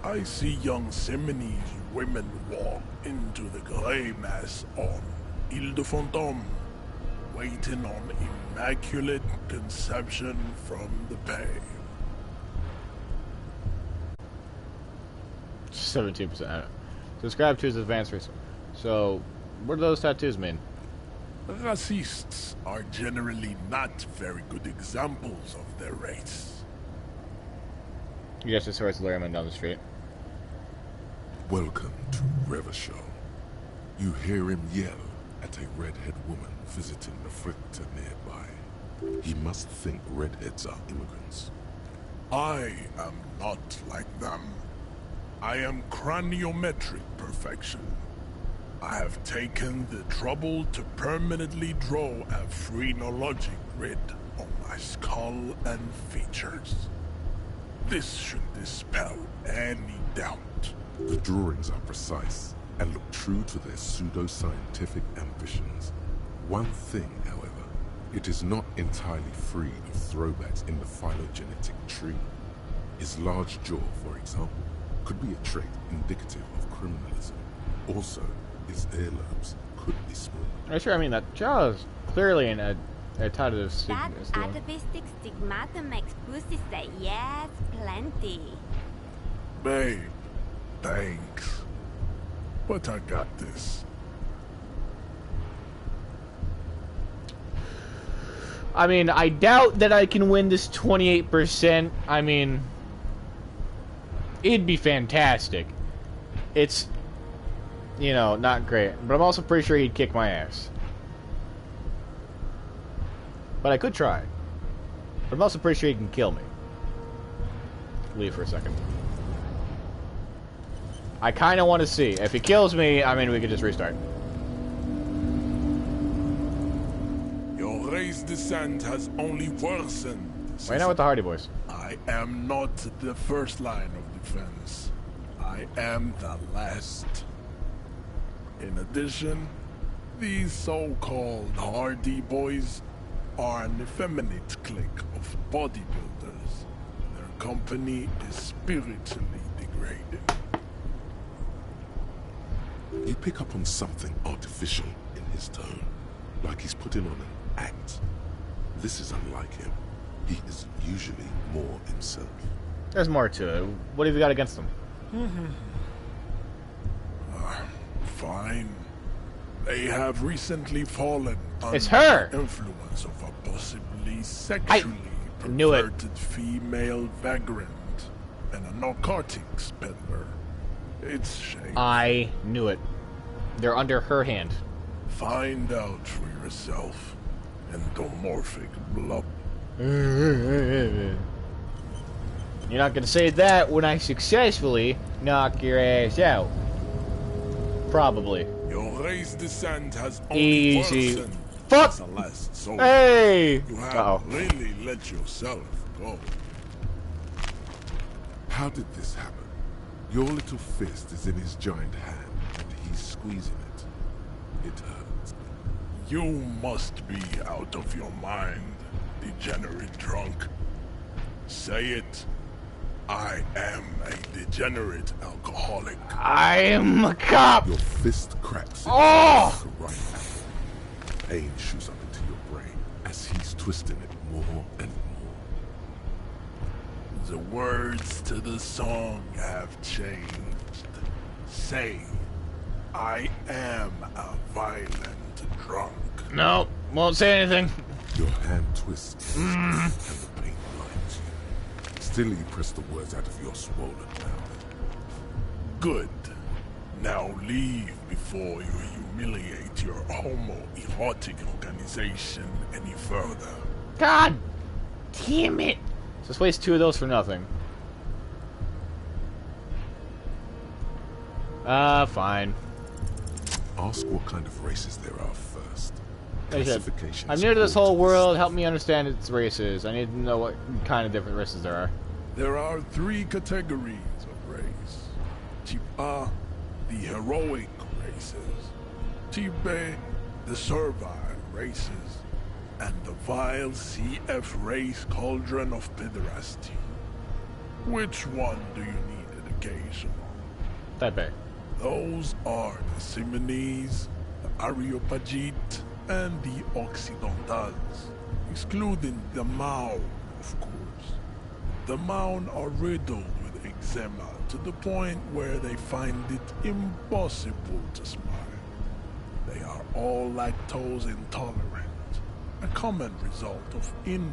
I see young Seminoles women walk into the grey mass on Ile de Fantôme, waiting on immaculate conception from the pay. 17%. Subscribe to his advanced research. So, what do those tattoos mean? Racists are generally not very good examples of their race. You guys just heard Larryman down the street. Welcome to Revachol. You hear him yell at a redhead woman visiting the fritter nearby. He must think redheads are immigrants. I am not like them. I am craniometric perfection. I have taken the trouble to permanently draw a phrenologic grid on my skull and features. This should dispel any doubt. The drawings are precise and look true to their pseudo-scientific ambitions. One thing, however, it is not entirely free of throwbacks in the phylogenetic tree. His large jaw, for example, could be a trait indicative of criminalism. Also, his earlobes could be small. Sure, I mean, that jaw is clearly Atavistic. That atavistic stigmata makes pussy say yes, plenty. Babe, thanks. But I got this. I mean, I doubt that I can win this 28%. I mean, it'd be fantastic. It's, you know, not great. But I'm also pretty sure he'd kick my ass. But I could try. But I'm also pretty sure he can kill me. Leave for a second. I kind of want to see. If he kills me, I mean, we could just restart. Your race descent has only worsened. Why not with the Hardy Boys? I am not the first line of defense. I am the last. In addition, these so-called Hardy Boys are an effeminate clique of bodybuilders. Their company is spiritually degrading. You pick up on something artificial in his tone, like he's putting on an act. This is unlike him. He is usually more himself. There's more to it. What have you got against him? Fine. They have recently fallen under It's her! the influence of a possibly sexually perverted female vagrant and a narcotics peddler. It's shameful. I knew it. They're under her hand. Find out for yourself. Endomorphic blob. You're not gonna say that when I successfully knock your ass out. Probably. Your race descent has only Easy. worsened Fuck! as a last soldier. Hey! You have Uh-oh. really let yourself go. How did this happen? Your little fist is in his giant hand, and he's squeezing it. It hurts. You must be out of your mind, degenerate drunk. Say it. I am a degenerate alcoholic. I am a cop! Your fist cracks. Oh! Right now. Pain shoots up into your brain as he's twisting it more and more. The words to the song have changed. Say, I am a violent drunk. No, won't say anything. Your hand twists and the pain blinds you. Still, you press the words out of your swollen mouth. Good. Now leave before you humiliate your homoerotic organization any further. God damn it! Just waste 2 of those for nothing. Fine. Ask what kind of races there are first. Classifications. I'm new to this whole world. Help me understand its races. I need to know what kind of different races there are. There are 3 categories of race. Type A, the heroic races. Type B, the servile races. And the vile CF race cauldron of pederasty. Which one do you need education on? Type A. Those are the Simonese, the Areopagite, and the Occidentals, excluding the Maun, of course. The Maun are riddled with eczema to the point where they find it impossible to smile. They are all lactose intolerant, a common result of inbreeding.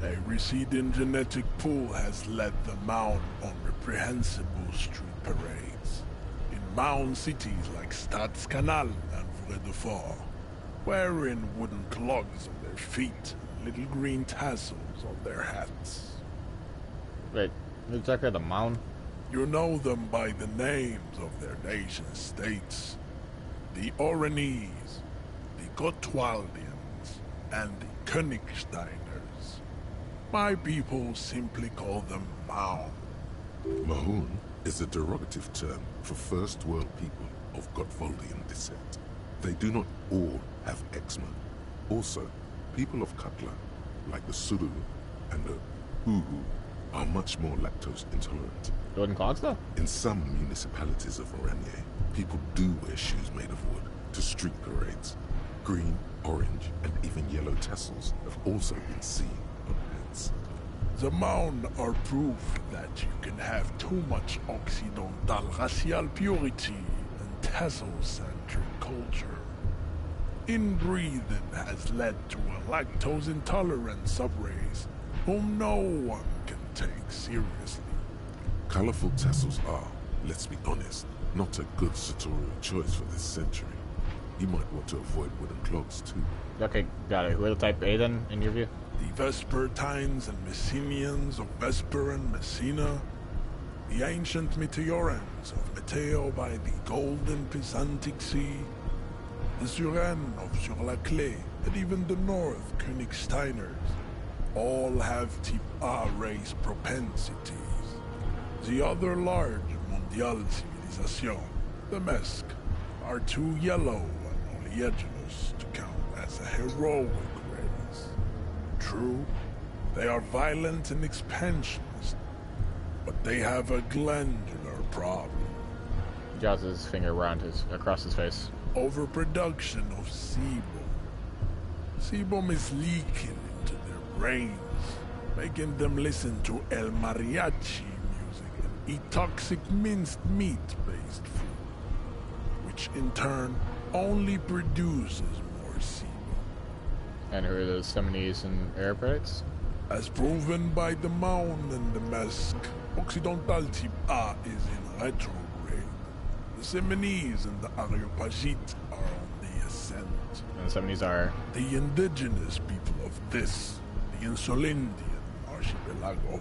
A receding genetic pool has led the Maun on reprehensible street parades in Maun cities like Stadskanal and Vredefort, wearing wooden clogs on their feet and little green tassels on their hats. Wait, who's exactly the Maun? You know them by the names of their nation-states. The Oranese, the Gotwaldians, and the Königsteiners. My people simply call them Maun. Mahun is a derogative term for first world people of Gotwaldian descent. They do not all have eczema. Also, people of Katla, like the Suru and the Uhu, are much more lactose intolerant. Golden clogs, though? In some municipalities of Oranje, people do wear shoes made of wood to street parades. Green, orange, and even yellow tassels have also been seen on hats. The mound are proof that you can have too much Occidental racial purity and tassel-centric culture. Inbreeding has led to a lactose-intolerant subrace whom no one can take seriously. Colorful tassels are, let's be honest, not a good sartorial choice for this century. You might want to avoid wooden clogs too. Okay, got it. Who are the type A then, in your view? The Vespertines and Messenians of Vesper and Messina, the ancient Meteorans of Meteo by the golden Pisantic Sea, the Suren of Sur-la-Clé, and even the North Königsteiners, all have type A race propensities. The other large Mondial civilization, the Mesk, are too yellow and oleaginous to count as a heroic race. True, they are violent and expansionist, but they have a glandular problem. Jaws his finger across his face. Overproduction of sebum. Sebum is leaking into their brains, making them listen to El Mariachi music and eat toxic minced meat-based food, which in turn only produces more sebum. And who are those Seminoles and Aeropredics? As proven by the Mound and the Mesk, Occidental type A is in retrograde. The Seminoles and the Areopagites are on the ascent. And the Seminoles are? The indigenous people of this, the Insulindian archipelago.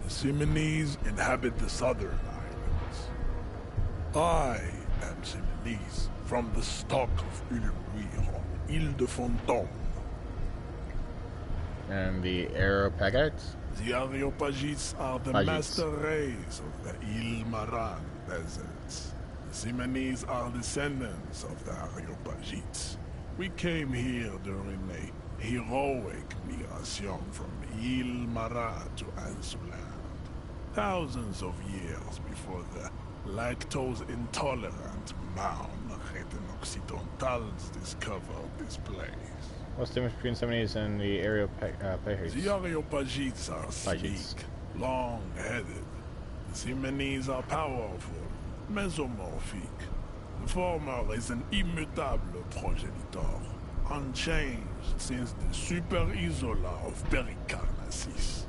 The Seminoles inhabit the southern islands. I am Seminoles, from the stock of Ulubuir on Ile de Fantôme. And the Aeropagites? The Areopagites are the master race of the Ile Maran deserts. The Seminoles are descendants of the Areopagites. We came here during a heroic migration from Ile Maran to Ansuland, thousands of years before the lactose-intolerant Mound Occidentals discovered this place. What's the difference between Seminoles and the Areopagites? The Areopagites are sleek, long-headed. The Seminoles are powerful, mesomorphic. The former is an immutable progenitor, unchanged since the Super Isola of Pericarnassus.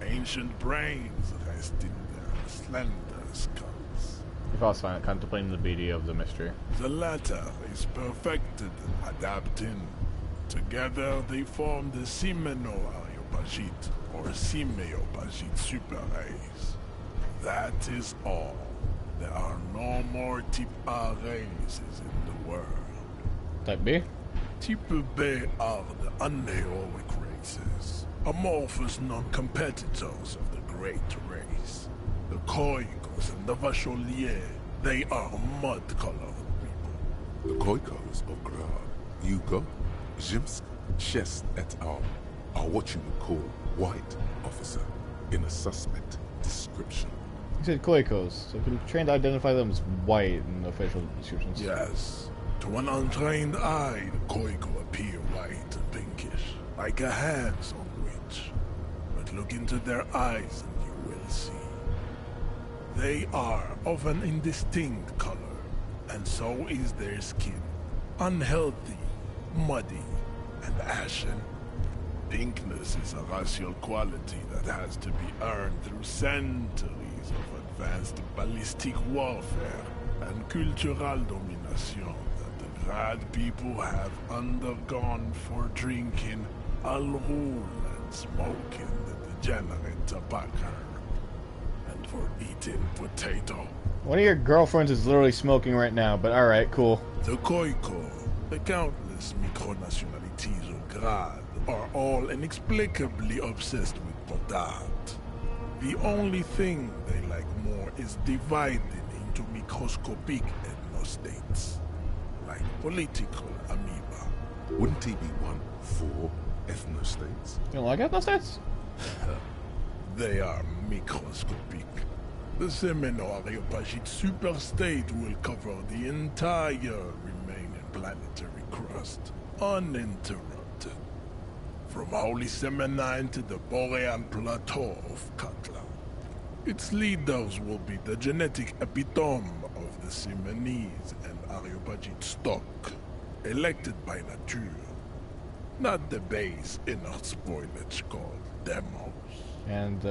Ancient brains rest in their slender skulls. You've also contemplating the beauty of the mystery. The latter is perfected and adapting. Together they form the Semino-Areopagite or Simeopagite super race. That is all. There are no more type A races in the world. Type B? Type B are the unheroic races, amorphous non-competitors of the great race. The Koikos and the Vacholier, they are mud-colored people. The Koikos of Grad, Yugo, Zimsk, Chest et al. Are what you would call white officer in a suspect description. You said Koikos, so can you train to identify them as white in the official descriptions? Yes. To an untrained eye, the Koiko appear white and pinkish, like a hand sandwich. But look into their eyes and you will see. They are of an indistinct color, and so is their skin. Unhealthy, muddy, and ashen. Pinkness is a racial quality that has to be earned through centuries of advanced ballistic warfare and cultural domination that the Grad people have undergone for drinking al rule and smoking the degenerate tobacco, and for eating potato. One of your girlfriends is literally smoking right now, but alright, cool. The Koiko, the countless micronationalities of Grad, are all inexplicably obsessed with potard. The only thing they like more is dividing into microscopic ethnostates, like political amoeba. Wouldn't he be one for ethnostates? You don't like ethnostates? They are microscopic. The Semino-Areopagite superstate will cover the entire remaining planetary crust, uninterrupted. From Holy Semenine to the Borean Plateau of Katla. Its leaders will be the genetic epitome of the Simonese and Areopagite stock, elected by nature, not the base inner spoilage called demos. And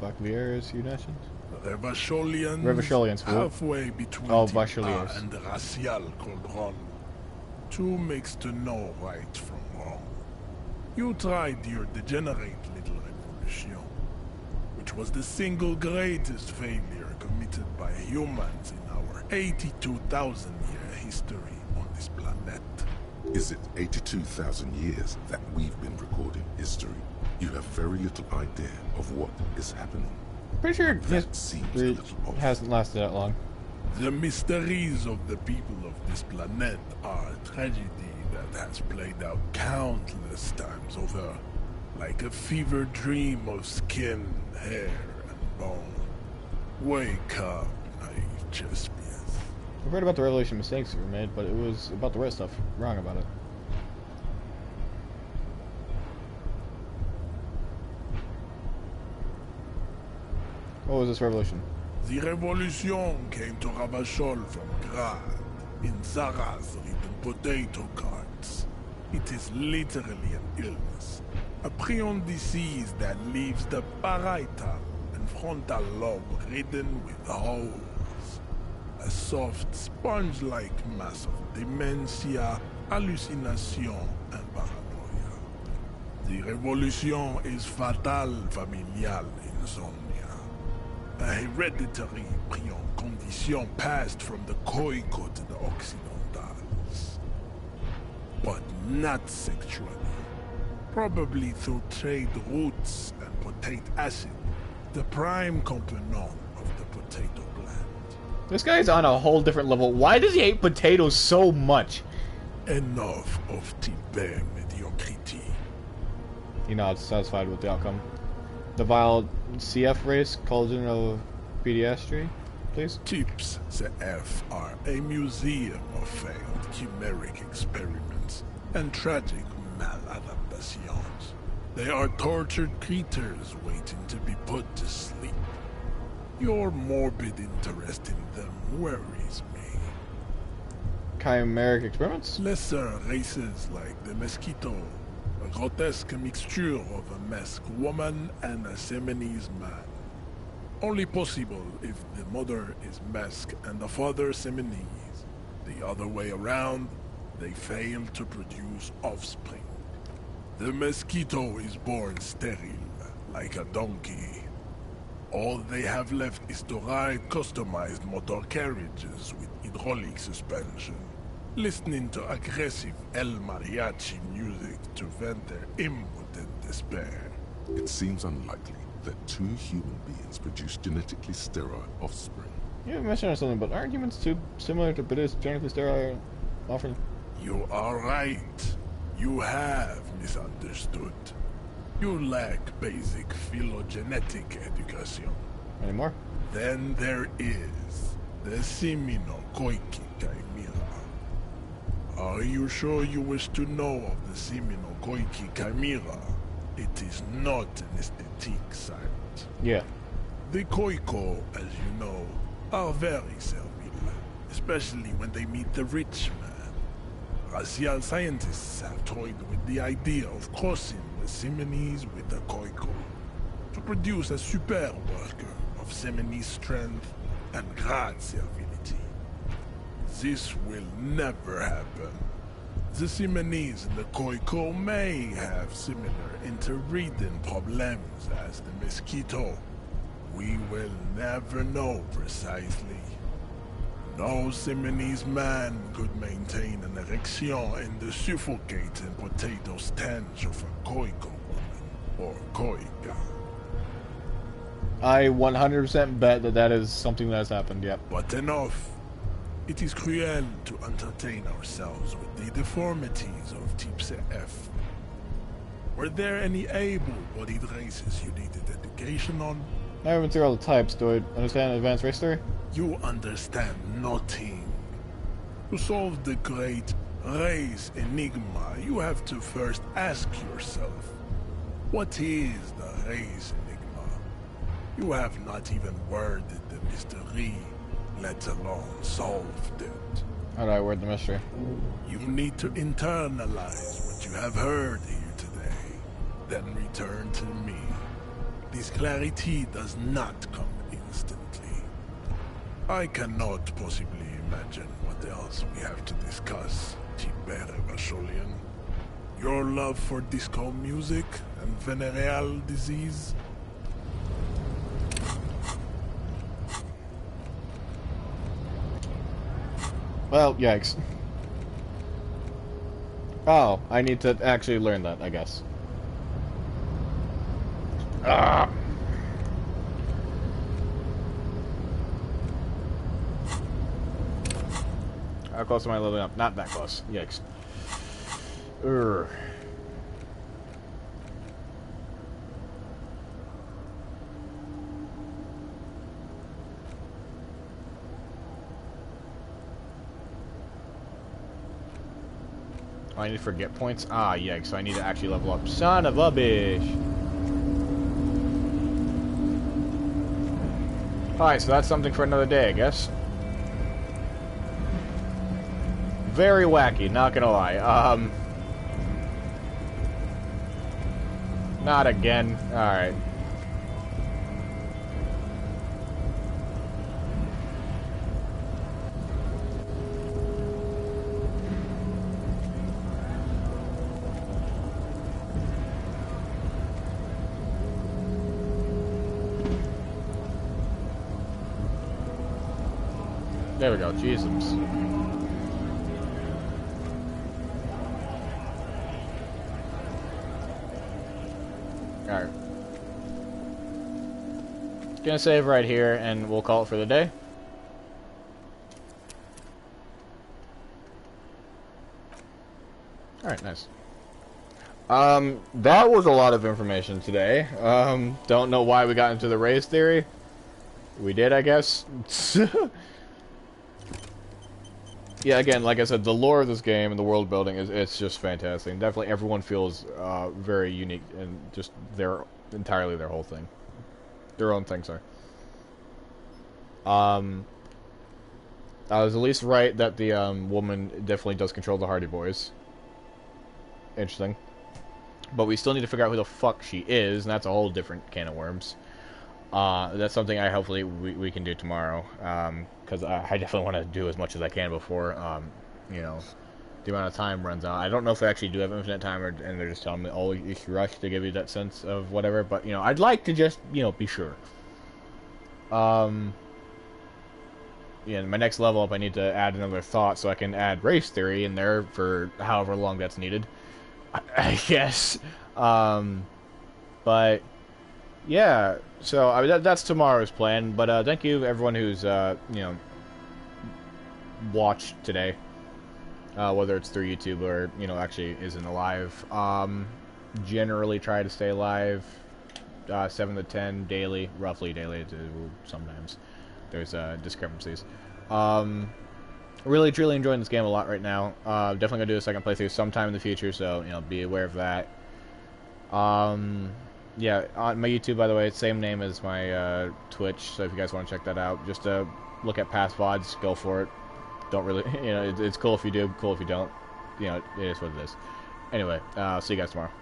Fakviers, you mentioned? Revacholians, halfway between Bacheliers and Racial Cauldron. Two makes to know right from wrong. You tried your degenerate little revolution, which was the single greatest failure committed by humans in our 82,000-year history on this planet. Is it 82,000 years that we've been recording history? You have very little idea of what is happening. Pretty sure it hasn't lasted that long. The mysteries of the people of this planet are a tragedy that has played out countless times over, like a fever dream of skin, hair, and bone. Wake up, naive Chespians. I've heard about the revelation mistakes that were made, but it was about the right stuff wrong about it. What was this revolution? The revolution came to Ravachol from Grad, in Zara's ridden potato carts. It is literally an illness, a prion disease that leaves the parietal and frontal lobe ridden with holes. A soft, sponge-like mass of dementia, hallucination, and paranoia. The revolution is fatal familial insomnia. A hereditary prion condition passed from the Koiko to the Occidentals. But not sexually. Probably through trade routes and potate acid, the prime component of the potato plant. This guy's on a whole different level. Why does he hate potatoes so much? Enough of Tibet mediocrity. He nods, satisfied with the outcome. The vile CF race called in of pediastry, please? Tips CF are a museum of failed chimeric experiments and tragic maladaptations. They are tortured creatures waiting to be put to sleep. Your morbid interest in them worries me. Chimeric experiments? Lesser races like the mosquito, a grotesque mixture of a masked woman and a Semenese man. Only possible if the mother is masked and the father Semenese. The other way around, they fail to produce offspring. The mosquito is born sterile, like a donkey. All they have left is to ride customized motor carriages with hydraulic suspension, listening to aggressive El Mariachi music to vent their impotent despair. It seems unlikely that two human beings produce genetically sterile offspring. You mentioned something, but aren't humans too similar to produce genetically sterile offspring? You are right. You have misunderstood. You lack basic phylogenetic education. Any more? Then there is the Semino Koiki Chimera. Are you sure you wish to know of the Semino Koiki Chimera? It is not an aesthetic site. Yeah. The Koiko, as you know, are very servile, especially when they meet the rich man. Racial scientists have toyed with the idea of crossing the Semenese with the Koiko to produce a super worker of Semenese strength and Grad servility. This will never happen. The Semenese and the Koiko may have similar interbreeding problems as the mosquito. We will never know precisely. No Semenese man could maintain an erection in the suffocating potato stench of a Koiko woman or Koika. I 100% bet that that is something that has happened, yep. But enough. It is cruel to entertain ourselves with the deformities of Type CF. Were there any able-bodied races you needed education on? I haven't through all the types. Do I understand advanced race theory? You understand nothing. To solve the great race enigma, you have to first ask yourself, what is the race enigma? You have not even worded the mystery, let alone solved it. How do I word the mystery? You need to internalize what you have heard here today, then return to me. This clarity does not come instantly. I cannot possibly imagine what else we have to discuss, Tibere Vasholian. Your love for disco music and venereal disease? Well, yikes. Oh, I need to actually learn that, I guess. Ah! How close am I leveling up? Not that close. Yikes. Urgh. Oh, I need to forget points? Ah, yikes. So I need to actually level up. Son of a bitch! Alright, so that's something for another day, I guess. Very wacky, not gonna lie. Not again. Alright. There we go, Jesus. Alright. Gonna save right here, and we'll call it for the day. Alright, nice. That was a lot of information today. Don't know why we got into the race theory. We did, I guess. Yeah, again, like I said, the lore of this game and the world building it's just fantastic. And definitely everyone feels very unique and just entirely their whole thing. Their own thing, sorry. I was at least right that the woman definitely does control the Hardy Boys. Interesting. But we still need to figure out who the fuck she is, and that's a whole different can of worms. That's something hopefully we can do tomorrow, because I definitely want to do as much as I can before, you know, the amount of time runs out. I don't know if they actually do have infinite time, and they're just telling me, oh, you should rush to give you that sense of whatever, but, you know, I'd like to just, you know, be sure. Yeah, in my next level up, I need to add another thought, so I can add race theory in there for however long that's needed, I guess. But yeah, so I mean, that's tomorrow's plan. But thank you everyone who's you know, watched today, whether it's through YouTube or, you know, actually isn't alive. Generally try to stay alive 7 to 10 daily, roughly daily. Sometimes there's discrepancies. Really truly enjoying this game a lot right now. Definitely gonna do a second playthrough sometime in the future, so, you know, be aware of that. Yeah, on my YouTube, by the way, it's same name as my Twitch, so if you guys want to check that out, just look at past VODs, go for it. Don't really, you know, it's cool if you do, cool if you don't. You know, it is what it is. Anyway, see you guys tomorrow.